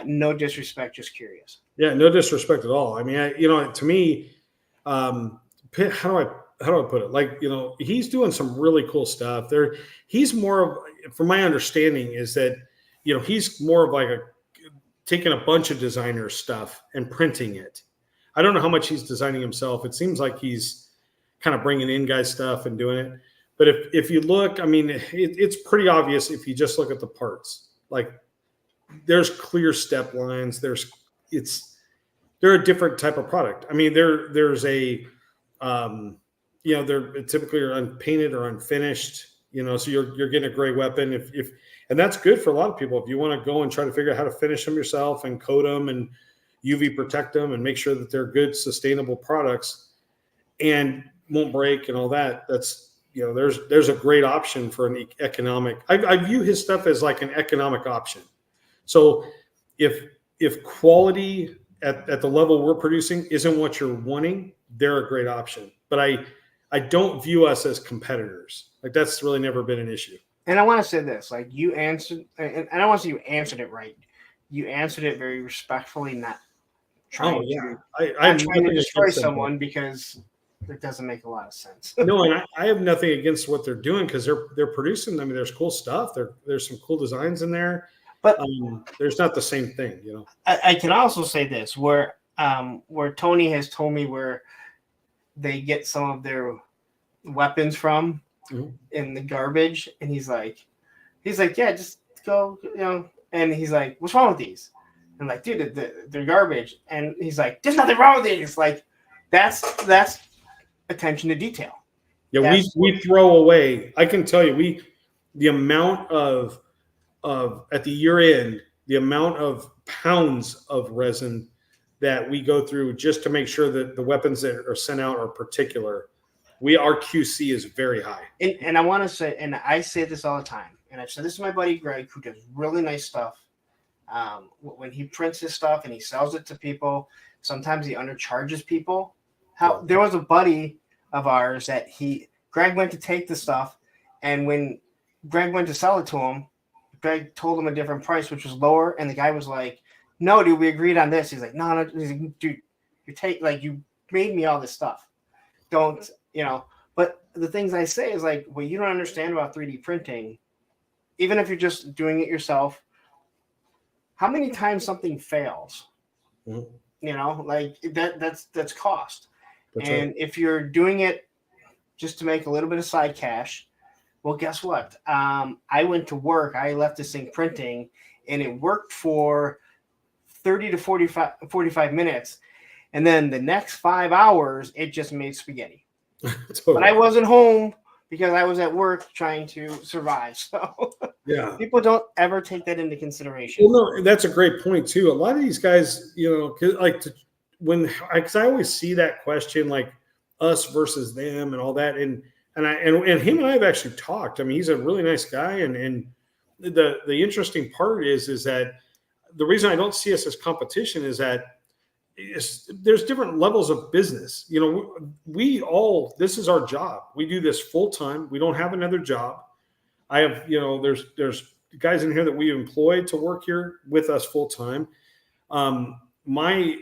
Speaker 1: No disrespect, just curious.
Speaker 2: Yeah, no disrespect at all. I mean, to me, how do I put it? He's doing some really cool stuff there. He's more of, from my understanding, is that, he's more of taking a bunch of designer stuff and printing it. I don't know how much he's designing himself. It seems like he's kind of bringing in guys' stuff and doing it. But if you look, I mean, it's pretty obvious if you just look at the parts. There's clear step lines. They're a different type of product. I mean, there's a, they're typically are unpainted or unfinished. So you're getting a great weapon. And that's good for a lot of people. If you want to go and try to figure out how to finish them yourself and coat them and UV protect them and make sure that they're good, sustainable products and won't break and all that, that's, there's a great option for an economic. I view his stuff as like an economic option. So if quality at the level we're producing isn't what you're wanting, they're a great option. But I don't view us as competitors. That's really never been an issue.
Speaker 1: And I want to say this, you answered, and I want to say you answered it right. you answered it very respectfully, not
Speaker 2: Oh
Speaker 1: trying
Speaker 2: yeah,
Speaker 1: to
Speaker 2: I have
Speaker 1: not trying to
Speaker 2: nothing
Speaker 1: destroy
Speaker 2: against them.
Speaker 1: someone, because it doesn't make a lot of sense.
Speaker 2: No, and I have nothing against what they're doing, because they're producing. I mean, there's cool stuff. There's some cool designs in there.
Speaker 1: But
Speaker 2: there's not the same thing, you know.
Speaker 1: I can also say this, where Tony has told me where they get some of their weapons from in the garbage, and he's like, yeah, just go, you know. And he's like, what's wrong with these? And like, dude, they're garbage. And he's like, there's nothing wrong with these. Like, that's attention to detail.
Speaker 2: Yeah, we throw away. I can tell you, the amount of at the year end, the amount of pounds of resin that we go through just to make sure that the weapons that are sent out are particular. Our QC is very high.
Speaker 1: And I want to say, and I say this all the time, and I've said this to my buddy Greg, who does really nice stuff. When he prints his stuff and he sells it to people, sometimes he undercharges people. There was a buddy of ours that Greg went to take the stuff, and when Greg went to sell it to him, Greg told him a different price, which was lower, and the guy was like, no, dude, we agreed on this. He's like, no, he's like, dude, you made me all this stuff. Don't, you know. But the things I say is like, what you don't understand about 3D printing, even if you're just doing it yourself, how many times something fails? You know, like that's cost. That's and right. If you're doing it just to make a little bit of side cash, well, guess what? I went to work. I left this thing printing, and it worked for 30 to 45 minutes. And then the next 5 hours, it just made spaghetti. Totally. But I wasn't home because I was at work trying to survive. So yeah, people don't ever take that into consideration.
Speaker 2: Well, no, that's a great point too. A lot of these guys, you know, like because I always see that question, like us versus them and all that. And him and I have actually talked. I mean, he's a really nice guy. And the interesting part is that the reason I don't see us as competition is that there's different levels of business. You know, this is our job. We do this full time. We don't have another job. I have, you know, there's guys in here that we employ to work here with us full time. My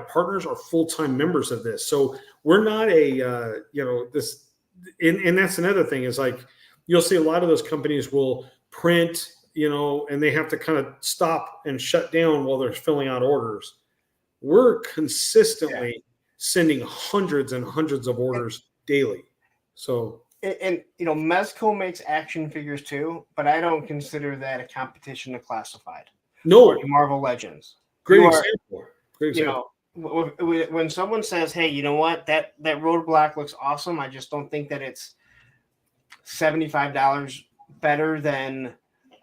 Speaker 2: partners are full-time members of this. So we're not and that's another thing is like, you'll see a lot of those companies will print, you know, and they have to kind of stop and shut down while they're filling out orders. We're consistently sending hundreds and hundreds of orders daily. So,
Speaker 1: and you know, Mezco makes action figures too, but I don't consider that a competition to Classified.
Speaker 2: No,
Speaker 1: or Marvel Legends.
Speaker 2: Great example.
Speaker 1: You know, when someone says, "Hey, you know what? That roadblock looks awesome. I just don't think that it's $75 better than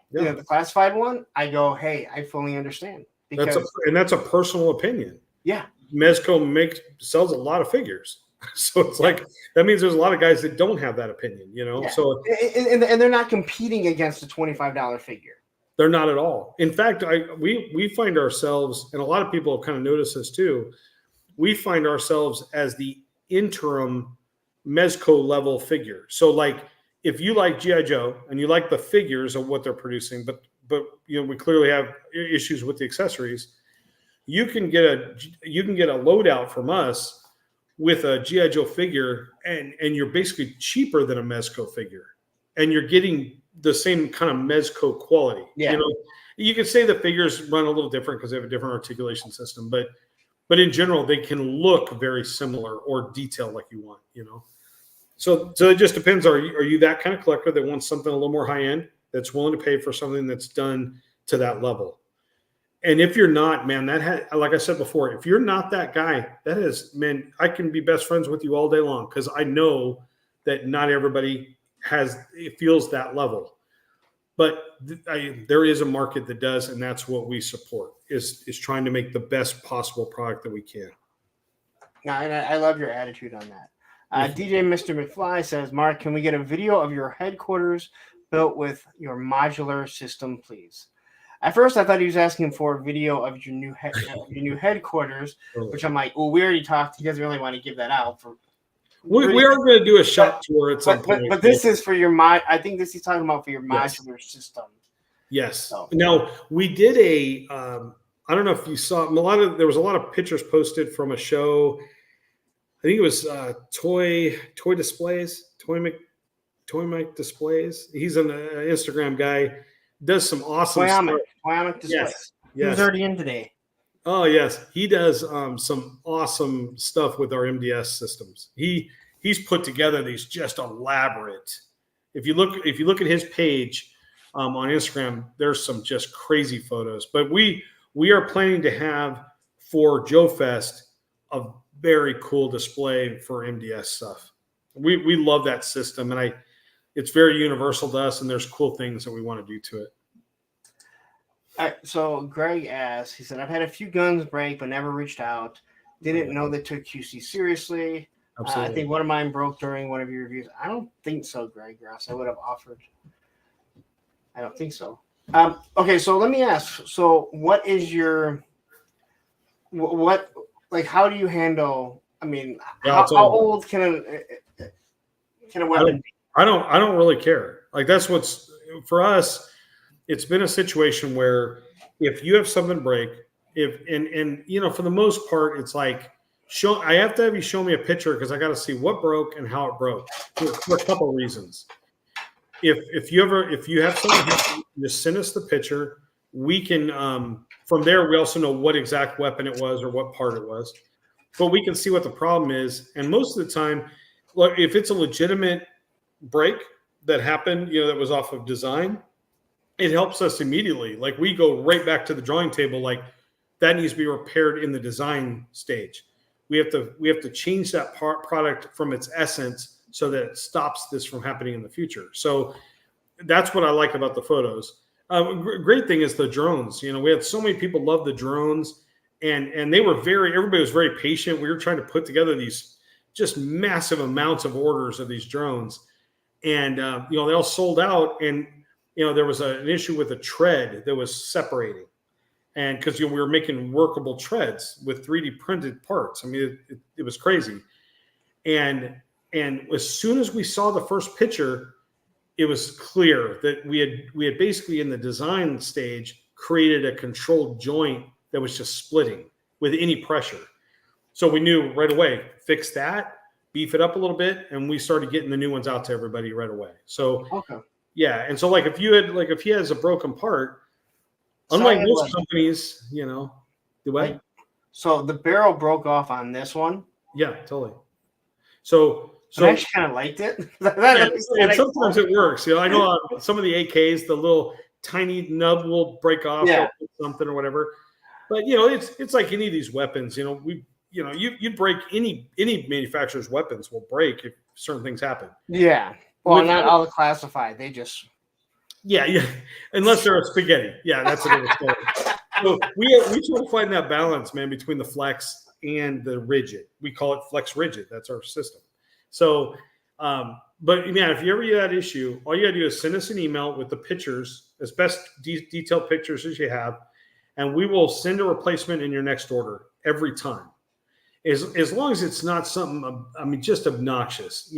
Speaker 1: you know, the Classified one," I go, "Hey, I fully understand."
Speaker 2: Because that's a personal opinion.
Speaker 1: Yeah,
Speaker 2: Mezco sells a lot of figures, so it's like that means there's a lot of guys that don't have that opinion. You know, so
Speaker 1: and they're not competing against a $25 figure.
Speaker 2: They're not at all. In fact, we find ourselves, and a lot of people have kind of noticed this too, we find ourselves as the interim Mezco level figure. So like if you like G.I. Joe and you like the figures of what they're producing, but you know, we clearly have issues with the accessories, you can get a loadout from us with a G.I. Joe figure, and you're basically cheaper than a Mezco figure, and you're getting the same kind of Mezco quality.
Speaker 1: Yeah.
Speaker 2: You know, you could say the figures run a little different because they have a different articulation system, but in general, they can look very similar or detailed like you want, you know? So it just depends. Are you that kind of collector that wants something a little more high end, that's willing to pay for something that's done to that level? And if you're not, man, like I said before, if you're not that guy, man, I can be best friends with you all day long, because I know that not everybody feels that level. But there is a market that does, and that's what we support, is trying to make the best possible product that we can.
Speaker 1: No, and I love your attitude on that. DJ Mr. McFly says, Mark, can we get a video of your headquarters built with your modular system, please? At first, I thought he was asking for a video of your new headquarters, which I'm like, well, we already talked. He doesn't really want to give that out.
Speaker 2: We are going to do a shop tour at some point.
Speaker 1: But this is for your I think this he's talking about for your modular system.
Speaker 2: Yes.
Speaker 1: So,
Speaker 2: Now we did a. I don't know if you saw there was a lot of pictures posted from a show. I think it was toy displays, toy Mike displays. He's an Instagram guy. Does some awesome stuff.
Speaker 1: Toyomic displays.
Speaker 2: Yes.
Speaker 1: He was
Speaker 2: Yes.
Speaker 1: already in today.
Speaker 2: Oh yes, he does some awesome stuff with our MDS systems. He's put together these just elaborate. If you look at his page on Instagram, there's some just crazy photos. But we are planning to have for Joe Fest a very cool display for MDS stuff. We love that system, and it's very universal to us, and there's cool things that we want to do to it.
Speaker 1: All right, so Greg asked, he said, I've had a few guns break, but never reached out. Didn't know they took QC seriously. I think one of mine broke during one of your reviews. I don't think so, Greg, or else I would have offered. I don't think so. Okay, so let me ask. So what is your, how do you handle, I mean, how old can a weapon be?
Speaker 2: I don't really care. Like that's what's, for us, it's been a situation where if you have something break, and for the most part, it's like I have to have you show me a picture because I got to see what broke and how it broke for a couple of reasons. If you have something, just send us the picture. We can from there we also know what exact weapon it was or what part it was, but we can see what the problem is. And most of the time, look, if it's a legitimate break that happened, that was off of design, it helps us immediately. Like we go right back to the drawing table. Like that needs to be repaired in the design stage. We have to change that product from its essence so that it stops this from happening in the future. So that's what I like about the photos. Great thing is the drones. We had so many people love the drones, and everybody was very patient. We were trying to put together these just massive amounts of orders of these drones, and they all sold out. And there was an issue with a tread that was separating, and because we were making workable treads with 3D printed parts. I mean, it was crazy. And as soon as we saw the first picture, it was clear that we had basically in the design stage created a controlled joint that was just splitting with any pressure. So we knew right away, fix that, beef it up a little bit, and we started getting the new ones out to everybody right away. So
Speaker 1: okay.
Speaker 2: Yeah, and so if he has a broken part, unlike most companies, the way.
Speaker 1: So the barrel broke off on this one.
Speaker 2: Yeah, totally. So
Speaker 1: I actually kind of liked it.
Speaker 2: And sometimes it works. I know some of the AKs, the little tiny nub will break off or something or whatever. But it's like any of these weapons. You break any manufacturer's weapons will break if certain things happen.
Speaker 1: Yeah. Well, not all the classified. They just.
Speaker 2: Yeah. Unless they're a spaghetti. Yeah, that's another story. So we try to find that balance, man, between the flex and the rigid. We call it flex rigid. That's our system. So, but man, if you ever get that issue, all you gotta do is send us an email with the pictures, as best detailed pictures as you have, and we will send a replacement in your next order every time. As long as it's not something, just obnoxious,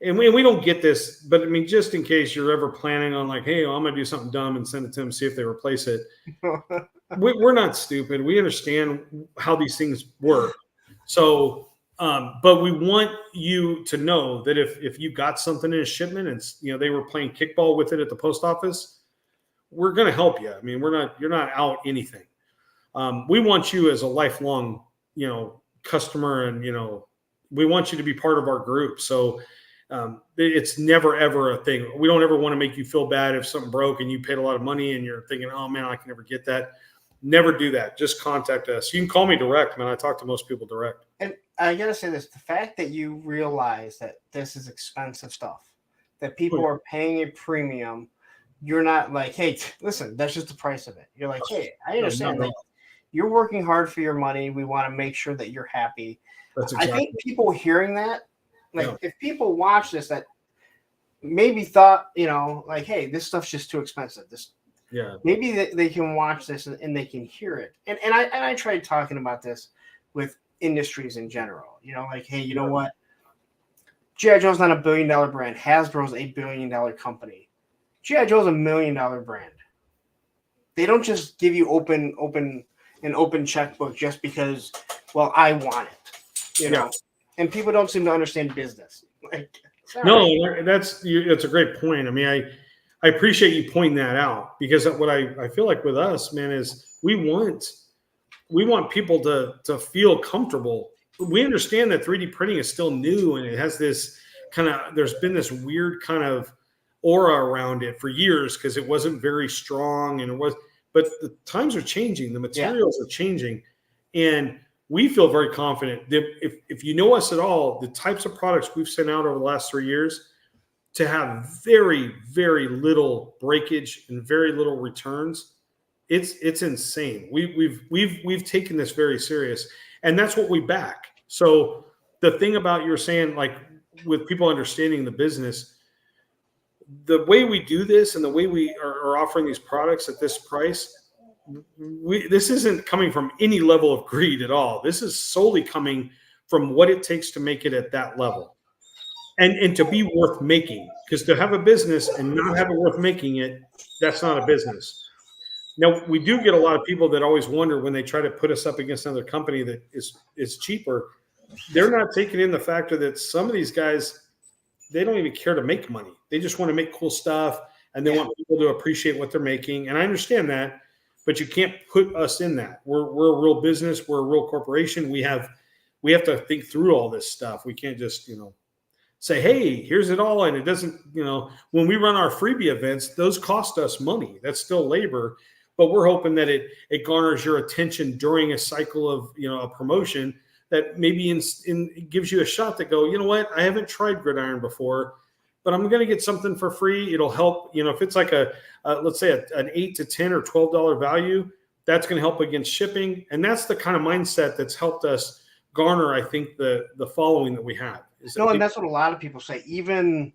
Speaker 2: and we don't get this, but just in case you're ever planning on hey, I'm going to do something dumb and send it to them, see if they replace it. We're not stupid. We understand how these things work. So, but we want you to know that if you got something in a shipment and, they were playing kickball with it at the post office, we're going to help you. You're not out anything. We want you as a lifelong, customer, and, we want you to be part of our group. So, it's never, ever a thing. We don't ever want to make you feel bad if something broke and you paid a lot of money and you're thinking, oh man, I can never get that. Never do that. Just contact us. You can call me direct, man. I talk to most people direct.
Speaker 1: And I got to say this, the fact that you realize that this is expensive stuff, that people are paying a premium, you're not like, hey, listen, that's just the price of it. You're like, hey, I understand that you're working hard for your money. We want to make sure that you're happy.
Speaker 2: That's exactly.
Speaker 1: I think people hearing that, if people watch this that maybe thought, hey, this stuff's just too expensive. Maybe they can watch this and they can hear it. And I tried talking about this with industries in general. Hey, you know what? G.I. Joe's not $1 billion brand. Hasbro's $1 billion company. G.I. Joe's $1 million brand. They don't just give you an open checkbook just because, well, I want it, you know. And people don't seem to understand business. Like,
Speaker 2: no, that's a great point. I mean, I appreciate you pointing that out, because what I feel like with us, man, is we want people to feel comfortable. We understand that 3D printing is still new, and it has this there's been this weird kind of aura around it for years because it wasn't very strong, but the times are changing, the materials are changing, and we feel very confident that if you know us at all, the types of products we've sent out over the last 3 years, to have very, very little breakage and very little returns, it's insane. We've taken this very serious, and that's what we back. So the thing about you're saying, like, with people understanding the business, the way we do this and the way we are offering these products at this price, this isn't coming from any level of greed at all. This is solely coming from what it takes to make it at that level, and to be worth making. Because to have a business and not have it worth making it, that's not a business. Now, we do get a lot of people that always wonder when they try to put us up against another company that is cheaper. They're not taking in the factor that some of these guys, they don't even care to make money. They just want to make cool stuff, and they want people to appreciate what they're making. And I understand that, but you can't put us in that. We're a real business. We're a real corporation. We have to think through all this stuff. We can't just, say, hey, here's it all. And it doesn't, when we run our freebie events, those cost us money. That's still labor, but we're hoping that it garners your attention during a cycle of, a promotion that maybe gives you a shot to go, you know what, I haven't tried Gridiron before, but I'm going to get something for free. It'll help, if it's like let's say an $8 to $10 or $12 value, that's going to help against shipping. And that's the kind of mindset that's helped us garner, I think, the following that we have.
Speaker 1: And that's what a lot of people say. Even,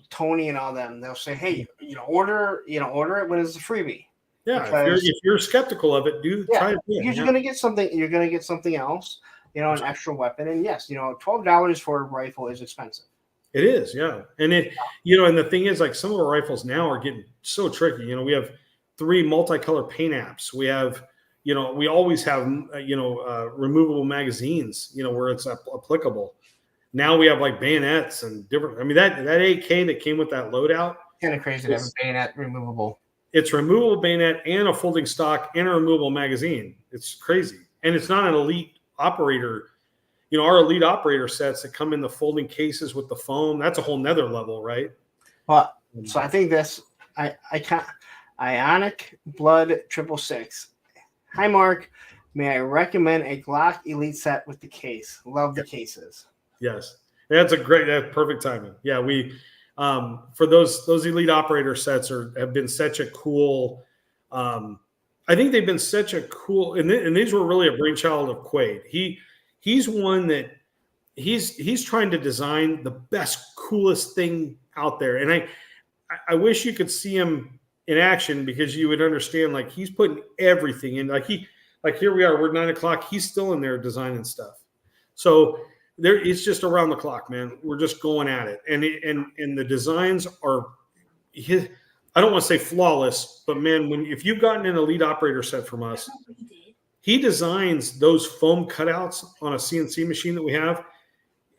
Speaker 1: Tony and all them, they'll say, hey, order it when it's a freebie.
Speaker 2: Yeah, if you're skeptical of it, try it.
Speaker 1: Because you're going to get something. You're going to get something else, an extra weapon. And yes, $12 for a rifle is expensive.
Speaker 2: It is, yeah. And and the thing is, like, some of our rifles now are getting so tricky. We have 3 multicolor paint apps. We have, we always have, removable magazines, where it's applicable. Now we have like bayonets and different. I mean, that AK that came with that loadout,
Speaker 1: kind of crazy to have a bayonet removable.
Speaker 2: It's removable bayonet and a folding stock and a removable magazine. It's crazy, and it's not an elite operator. Our elite operator sets that come in the folding cases with the foam. That's a whole nother level, right?
Speaker 1: Well, so I think this. I can't. Ionic Blood 666. Hi, Mark. May I recommend a Glock Elite set with the case? Love the cases.
Speaker 2: Yes, that's perfect timing. Yeah, we for those elite operator sets have been such a cool. I think they've been such a cool, and these were really a brainchild of Quaid. He's one that he's trying to design the best, coolest thing out there, and I wish you could see him in action, because you would understand, like, he's putting everything in. Like here we are, we're 9 o'clock. He's still in there designing stuff. So it's just around the clock, man. We're just going at it. And the designs are, I don't want to say flawless, but man, if you've gotten an elite operator set from us, he designs those foam cutouts on a CNC machine that we have.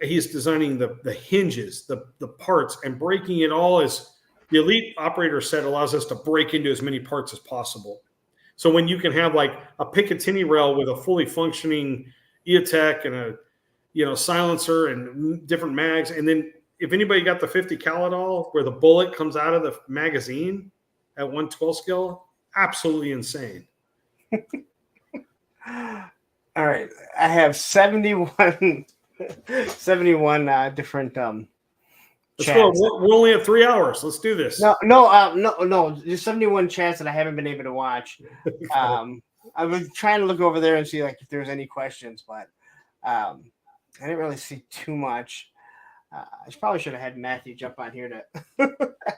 Speaker 2: He's designing the hinges, the parts, and breaking it all. As the elite operator set allows us to break into as many parts as possible. So when you can have like a Picatinny rail with a fully functioning EOTech and a silencer and different mags. And then if anybody got the 50 cal at all, where the bullet comes out of the magazine at 112 scale, absolutely insane.
Speaker 1: All right. I have 71 different
Speaker 2: Let's go. We're only at 3 hours. Let's do this.
Speaker 1: No. There's 71 chats that I haven't been able to watch. I've been trying to look over there and see, like, if there's any questions, but I didn't really see too much. I probably should have had Matthew jump on here to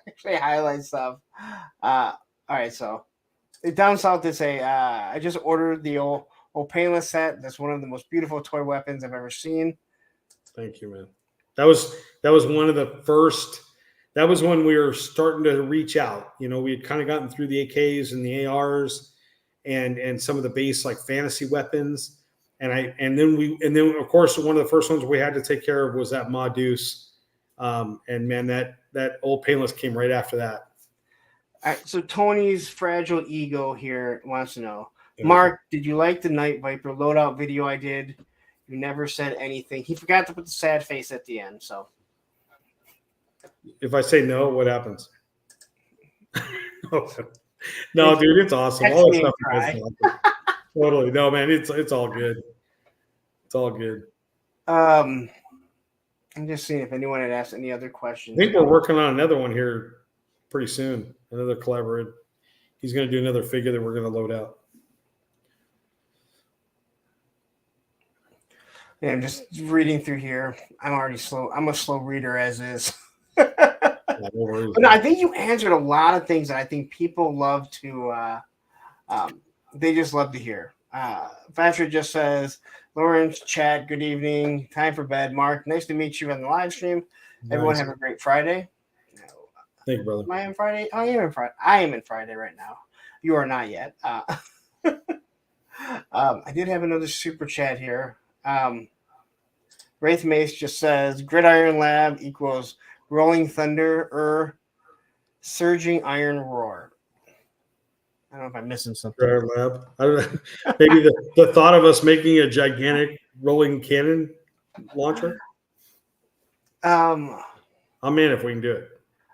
Speaker 1: actually highlight stuff. All right, so down south they say, I just ordered the old painless set. That's one of the most beautiful toy weapons I've ever seen.
Speaker 2: Thank you, man. That was one of the that was when we were starting to reach out. You know, we had kind of gotten through the AKs and the ARs and some of the base like fantasy weapons. And then of course one of the first ones we had to take care of was that Ma Deuce. And man, that old painless came right after that.
Speaker 1: All right, so Tony's fragile ego here wants to know, Mark, did you like the Night Viper loadout video I did? You never said anything. He forgot to put the sad face at the end. So
Speaker 2: if I say no, what happens? No, dude, it's awesome. All that stuff is awesome. Totally. No, man, it's all good. It's all good.
Speaker 1: I'm just seeing if anyone had asked any other questions.
Speaker 2: I think we're working on another one here pretty soon. Another collaborative. He's going to do another figure that we're going to load out.
Speaker 1: Yeah, I'm just reading through here. I'm already slow. I'm a slow reader as is.
Speaker 2: Yeah, no worries,
Speaker 1: but no, I think you answered a lot of things that I think people love to. They just love to hear. Patrick just says, Lawrence, Chad, good evening. Time for bed. Mark, nice to meet you on the live stream. Nice. Everyone have a great Friday.
Speaker 2: Thank you, brother.
Speaker 1: Am I on Friday? Oh, I am in Friday. I am in Friday right now. You are not yet. I did have another super chat here. Wraith Mace just says, Gridiron Lab equals Rolling Thunder Surging Iron Roar. I don't know if I'm missing something.
Speaker 2: Gridiron Lab. I don't know. Maybe the thought of us making a gigantic rolling cannon launcher. I'm in if we can do it.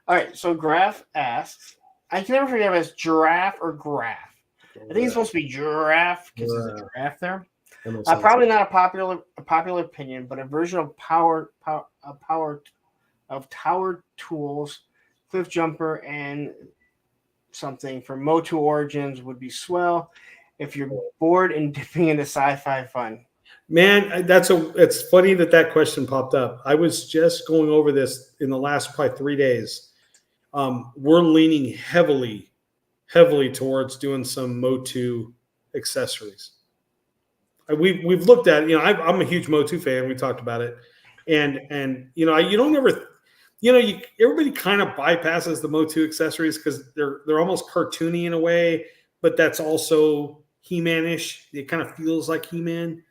Speaker 1: All right. So Graph asks, I can never forget if it's giraffe or graph. I think it's supposed to be giraffe because there's a giraffe there. Probably not a popular opinion, but a version of Tower Tools, Cliff Jumper, and something for Motu Origins would be swell if you're bored and dipping into sci-fi fun.
Speaker 2: Man, it's funny that question popped up. I was just going over this in the last probably 3 days. We're leaning heavily towards doing some Motu accessories. We've looked at, I'm a huge Motu fan. We talked about it, and you don't ever, everybody kind of bypasses the Motu accessories because they're almost cartoony in a way, but that's also He-Man-ish. It kind of feels like He-Man.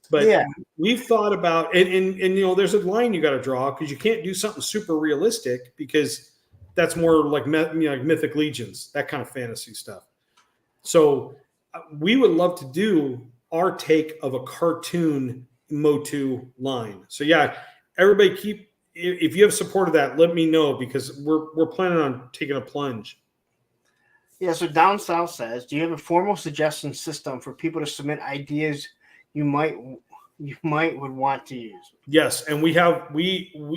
Speaker 2: But yeah, we've thought about and there's a line you got to draw because you can't do something super realistic because that's more like Mythic Legions, that kind of fantasy stuff. So we would love to do our take of a cartoon Motu line. So yeah, everybody if you have supported that, let me know because we're planning on taking a plunge.
Speaker 1: Yeah, so Down South says, do you have a formal suggestion system for people to submit ideas you might would want to use?
Speaker 2: Yes, and we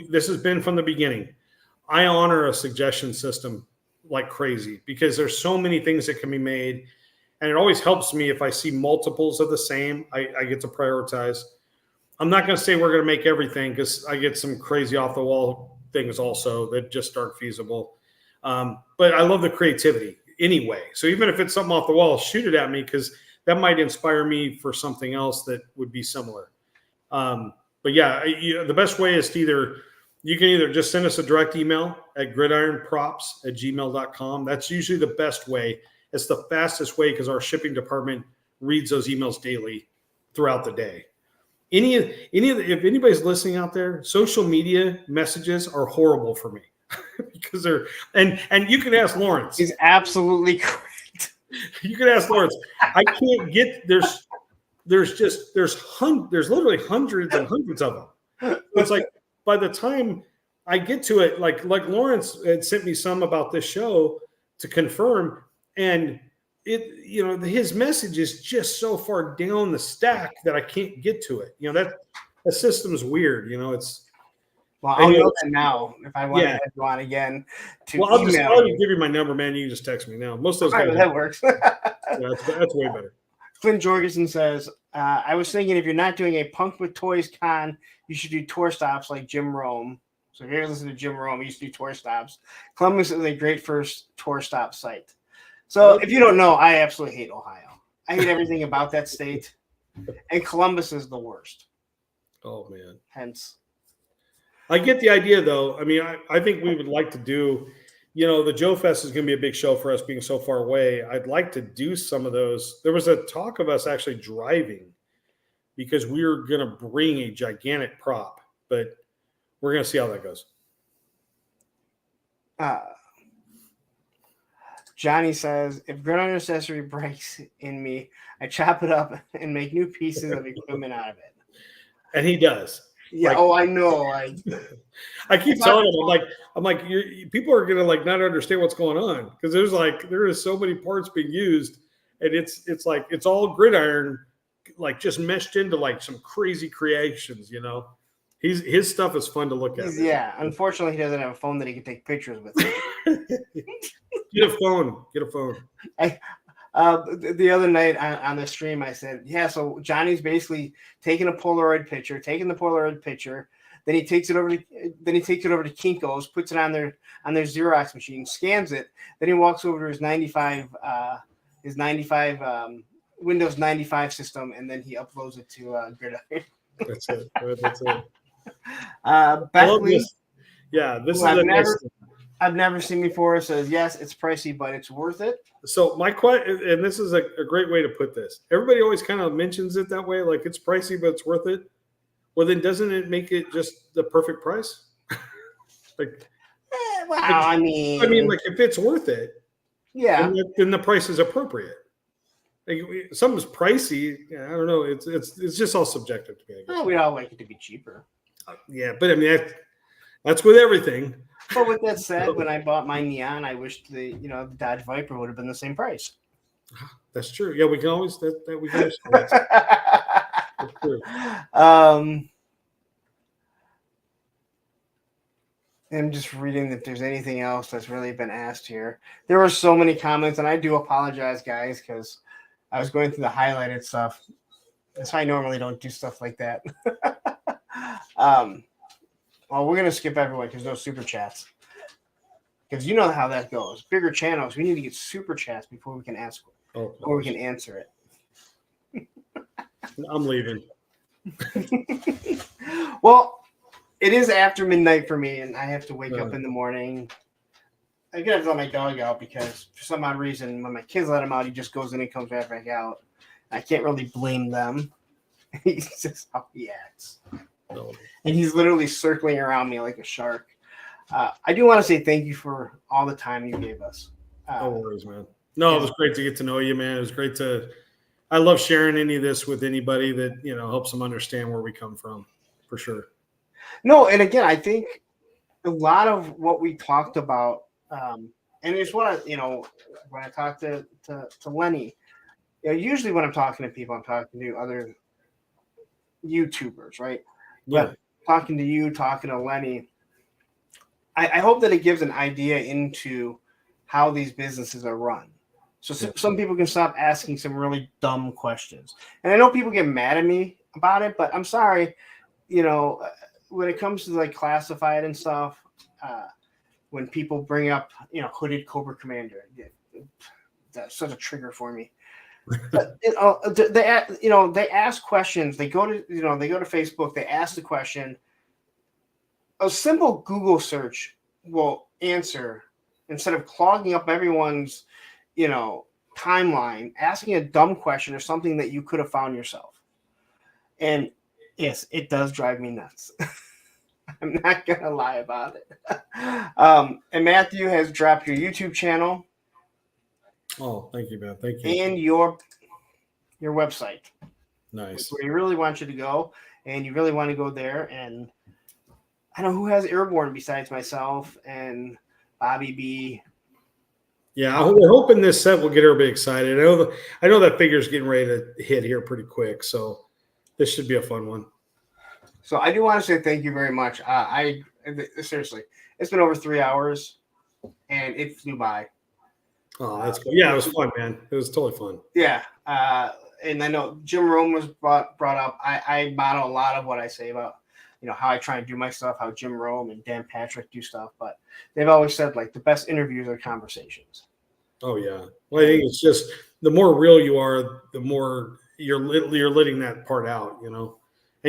Speaker 2: this has been from the beginning. I honor a suggestion system like crazy because there's so many things that can be made. And it always helps me if I see multiples of the same, I get to prioritize. I'm not going to say we're going to make everything because I get some crazy off the wall things also that just aren't feasible. But I love the creativity anyway. So even if it's something off the wall, shoot it at me because that might inspire me for something else that would be similar. But yeah, the best way is you can either just send us a direct email at gridironprops@gmail.com. That's usually the best way. It's the fastest way because our shipping department reads those emails daily throughout the day. If anybody's listening out there, social media messages are horrible for me because and you can ask Lawrence.
Speaker 1: He's absolutely correct.
Speaker 2: You can ask Lawrence. I can't get there's literally hundreds and hundreds of them. It's like by the time I get to it, like Lawrence had sent me some about this show to confirm. And his message is just so far down the stack that I can't get to it. That system's weird. It's.
Speaker 1: Well, I'll know that now if I want to head on again.
Speaker 2: I'll give you my number, man. You can just text me now. Most of those guys.
Speaker 1: That works.
Speaker 2: That's way better.
Speaker 1: Clint Jorgensen says, I was thinking if you're not doing a Punk with Toys con, you should do tour stops like Jim Rome. So if you're listening to Jim Rome, he used to do tour stops. Columbus is a great first tour stop site. So if you don't know, I absolutely hate Ohio. I hate everything about that state. And Columbus is the worst.
Speaker 2: Oh, man.
Speaker 1: Hence.
Speaker 2: I get the idea, though. I mean, I think we would like to do, the Joe Fest is going to be a big show for us being so far away. I'd like to do some of those. There was a talk of us actually driving because we were going to bring a gigantic prop, but we're going to see how that goes.
Speaker 1: Johnny says, if gridiron accessory breaks in me, I chop it up and make new pieces of equipment out of it.
Speaker 2: And he does.
Speaker 1: Yeah. I know.
Speaker 2: I keep telling him, I'm like, people are gonna like not understand what's going on because there is so many parts being used, and it's like it's all gridiron, like just meshed into like some crazy creations. His stuff is fun to look at.
Speaker 1: Yeah. Unfortunately, he doesn't have a phone that he can take pictures with.
Speaker 2: Get a phone.
Speaker 1: The other night on the stream, I said, yeah, so Johnny's basically taking the Polaroid picture, then he takes it over to Kinko's, puts it on their Xerox machine, scans it, then he walks over to his 95 Windows 95 system, and then he uploads it to Gridiron.
Speaker 2: That's it. That's it.
Speaker 1: Beckley,
Speaker 2: this
Speaker 1: I've never seen before. Says yes, it's pricey, but it's worth it.
Speaker 2: So my question, and this is a great way to put this. Everybody always kind of mentions it that way, like it's pricey, but it's worth it. Well, then doesn't it make it just the perfect price? I mean, like if it's worth it,
Speaker 1: yeah,
Speaker 2: then the price is appropriate. Like, something's pricey. I don't know. It's just all subjective to me.
Speaker 1: Well, we'd all like it to be cheaper.
Speaker 2: Yeah, but I mean that's with everything.
Speaker 1: But with that said, when I bought my Neon, I wished the Dodge Viper would have been the same price.
Speaker 2: That's true. Yeah, we can always we can. That's true.
Speaker 1: I'm just reading if there's anything else that's really been asked here. There were so many comments, and I do apologize, guys, because I was going through the highlighted stuff. That's why I normally don't do stuff like that. Well, we're gonna skip everyone because no super chats. Because you know how that goes. Bigger channels, we need to get super chats before we can ask, or we can answer it.
Speaker 2: I'm leaving.
Speaker 1: Well, it is after midnight for me, and I have to wake up in the morning. I gotta let my dog out because for some odd reason, when my kids let him out, he just goes in and comes right back out. I can't really blame them. He's just how he acts. And he's literally circling around me like a shark. I do want to say thank you for all the time you gave us.
Speaker 2: No worries, man. No, it was great to get to know you, man. It was great I love sharing any of this with anybody that, helps them understand where we come from, for sure.
Speaker 1: No, and again, I think a lot of what we talked about, and it's what when I talk to Lenny, usually when I'm talking to people, I'm talking to other YouTubers, right?
Speaker 2: Yeah.
Speaker 1: But talking to you, talking to Lenny, I hope that it gives an idea into how these businesses are run. So some people can stop asking some really dumb questions. And I know people get mad at me about it, but I'm sorry, when it comes to like classified and stuff, when people bring up, hooded Cobra Commander, that's such a trigger for me. But, they ask questions. They go to Facebook. They ask the question. A simple Google search will answer instead of clogging up everyone's, timeline, asking a dumb question or something that you could have found yourself. And yes, it does drive me nuts. I'm not gonna lie about it. And Matthew has dropped your YouTube channel.
Speaker 2: Oh, thank you, man. Thank you.
Speaker 1: And your website.
Speaker 2: Nice.
Speaker 1: Where he really wants you to go, and you really want to go there. And I don't know who has Airborne besides myself and Bobby B.
Speaker 2: Yeah, we're hoping this set will get everybody excited. I know that figure's getting ready to hit here pretty quick, so this should be a fun one.
Speaker 1: So I do want to say thank you very much. Seriously, it's been over 3 hours, and it flew by.
Speaker 2: Oh, that's cool. Yeah, it was fun, man. It was totally fun.
Speaker 1: Yeah, and I know Jim Rome was brought up. I model a lot of what I say about how I try and do my stuff, how Jim Rome and Dan Patrick do stuff. But they've always said like the best interviews are conversations.
Speaker 2: Oh yeah. Well, I think it's just the more real you are, the more you're letting that part out, and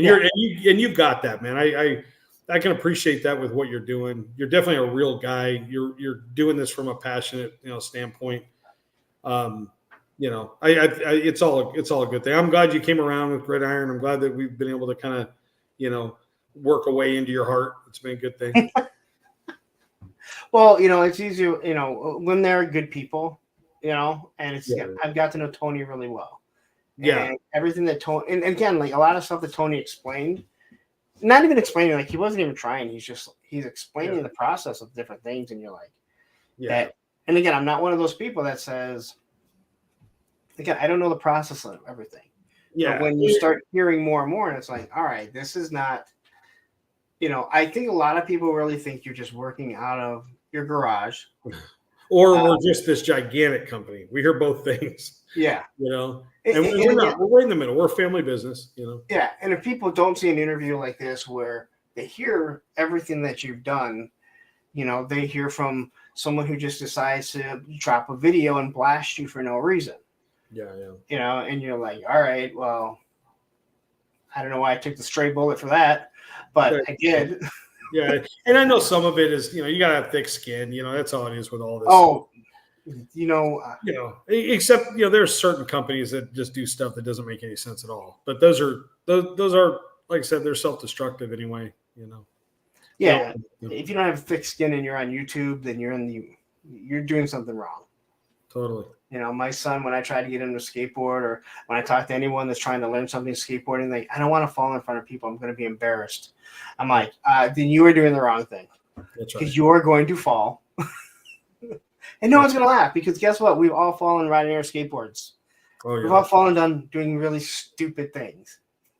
Speaker 2: you've got that, man. I I can appreciate that with what you're doing. You're definitely a real guy. You're doing this from a passionate, standpoint. It's all a good thing. I'm glad you came around with Gridiron. I'm glad that we've been able to kind of, work a way into your heart. It's been a good thing.
Speaker 1: Well, it's easier, when they're good people, and it's, I've got to know Tony really well.
Speaker 2: Yeah.
Speaker 1: And everything that Tony, and again, like a lot of stuff that Tony explained, not even explaining, like he wasn't even trying. He's explaining the process of different things. And you're like, that. And again, I'm not one of those people that says, again, I don't know the process of everything.
Speaker 2: Yeah.
Speaker 1: But when you start hearing more and more, and it's like, all right, this is not, I think a lot of people really think you're just working out of your garage.
Speaker 2: Or we're just this gigantic company. We hear both things.
Speaker 1: Yeah.
Speaker 2: And we're not. We're right in the middle. We're a family business,
Speaker 1: Yeah. And if people don't see an interview like this where they hear everything that you've done, they hear from someone who just decides to drop a video and blast you for no reason.
Speaker 2: Yeah.
Speaker 1: And you're like, all right, well, I don't know why I took the stray bullet for that, but I did.
Speaker 2: Yeah. And I know some of it is, you got to have thick skin. That's all it is with all this.
Speaker 1: Oh,
Speaker 2: except, there's certain companies that just do stuff that doesn't make any sense at all. But those are, like I said, they're self-destructive anyway,
Speaker 1: Yeah. If you don't have thick skin and you're on YouTube, then you're doing something wrong.
Speaker 2: Totally.
Speaker 1: My son, when I try to get him to skateboard, or when I talk to anyone that's trying to learn something skateboarding, like, I don't want to fall in front of people. I'm going to be embarrassed. I'm like, then you are doing the wrong thing.
Speaker 2: That's right.
Speaker 1: Because you are going to fall. And no one's going to laugh, because guess what? We've all fallen riding our skateboards.
Speaker 2: Oh, yeah.
Speaker 1: We've all fallen down doing really stupid things.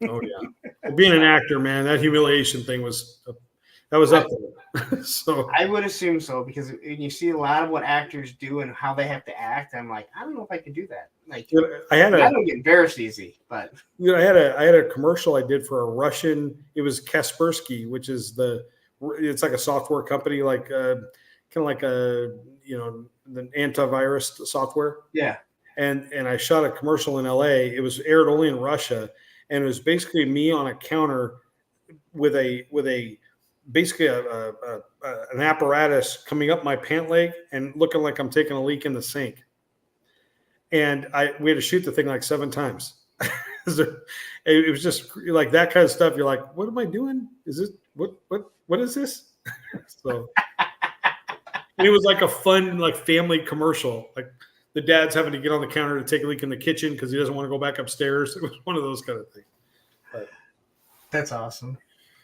Speaker 2: Oh, yeah. Well, being an actor, man, that humiliation thing was up there. So
Speaker 1: I would assume so, because when you see a lot of what actors do and how they have to act, I'm like, I don't know if I could do that. Like, I don't get embarrassed easy, but
Speaker 2: I had a commercial I did for a Russian. It was Kaspersky, which is it's like a software company, like kind of like the antivirus software.
Speaker 1: Yeah.
Speaker 2: And I shot a commercial in LA. It was aired only in Russia, and it was basically me on a counter with a basically an apparatus coming up my pant leg and looking like I'm taking a leak in the sink. And we had to shoot the thing like 7 times. It was just like that kind of stuff. You're like, what am I doing? Is this what is this? So it was like a fun, like, family commercial. Like, the dad's having to get on the counter to take a leak in the kitchen because he doesn't want to go back upstairs. It was one of those kind of things. But
Speaker 1: that's awesome.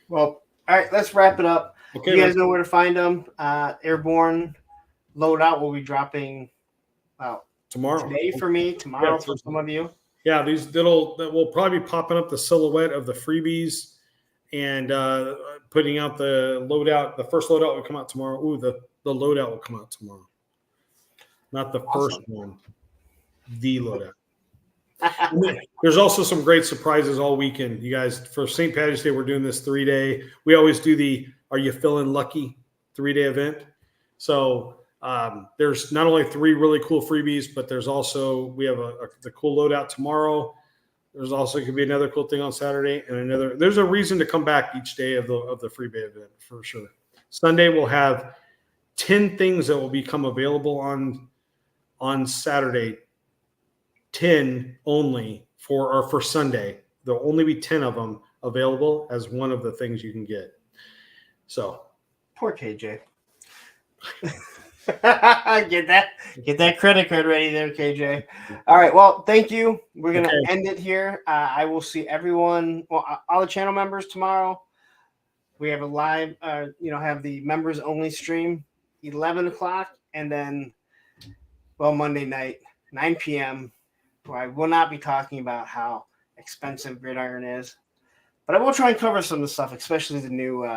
Speaker 1: Well, all right, let's wrap it up. Okay, you guys know where to find them. Airborne Loadout will be dropping
Speaker 2: tomorrow.
Speaker 1: Today for me, tomorrow for some of you.
Speaker 2: Yeah, we'll probably be popping up the silhouette of the freebies and putting out the loadout. The first loadout will come out tomorrow. Ooh, the loadout will come out tomorrow. Not the first one. The loadout. There's also some great surprises all weekend, you guys. For St. Patrick's Day, we're doing this 3-day. We always do the "Are You Feeling Lucky" 3-day event. So there's not only 3 really cool freebies, but there's also we have the cool loadout tomorrow. There's also could be another cool thing on Saturday and another. There's a reason to come back each day of the freebie event for sure. Sunday we'll have 10 things that will become available on Saturday. 10 only for Sunday. There'll only be 10 of them available as one of the things you can get. So
Speaker 1: poor KJ. Get that credit card ready there, KJ. All right. Well, thank you. We're gonna end it here. I will see everyone. Well, all the channel members tomorrow. We have a live. Have the members only stream 11 o'clock, and then Monday night 9 p.m. where I will not be talking about how expensive Gridiron is, but I will try and cover some of the stuff, especially the new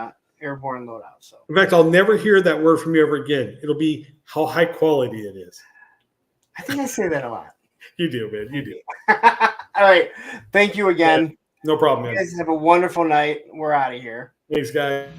Speaker 1: Airborne loadout. So,
Speaker 2: in fact, I'll never hear that word from you ever again. It'll be how high quality it is.
Speaker 1: I think I say that a lot.
Speaker 2: You do, man. You do.
Speaker 1: All right. Thank you again.
Speaker 2: Yeah, no problem, man.
Speaker 1: You guys have a wonderful night. We're out of here.
Speaker 2: Thanks, guys.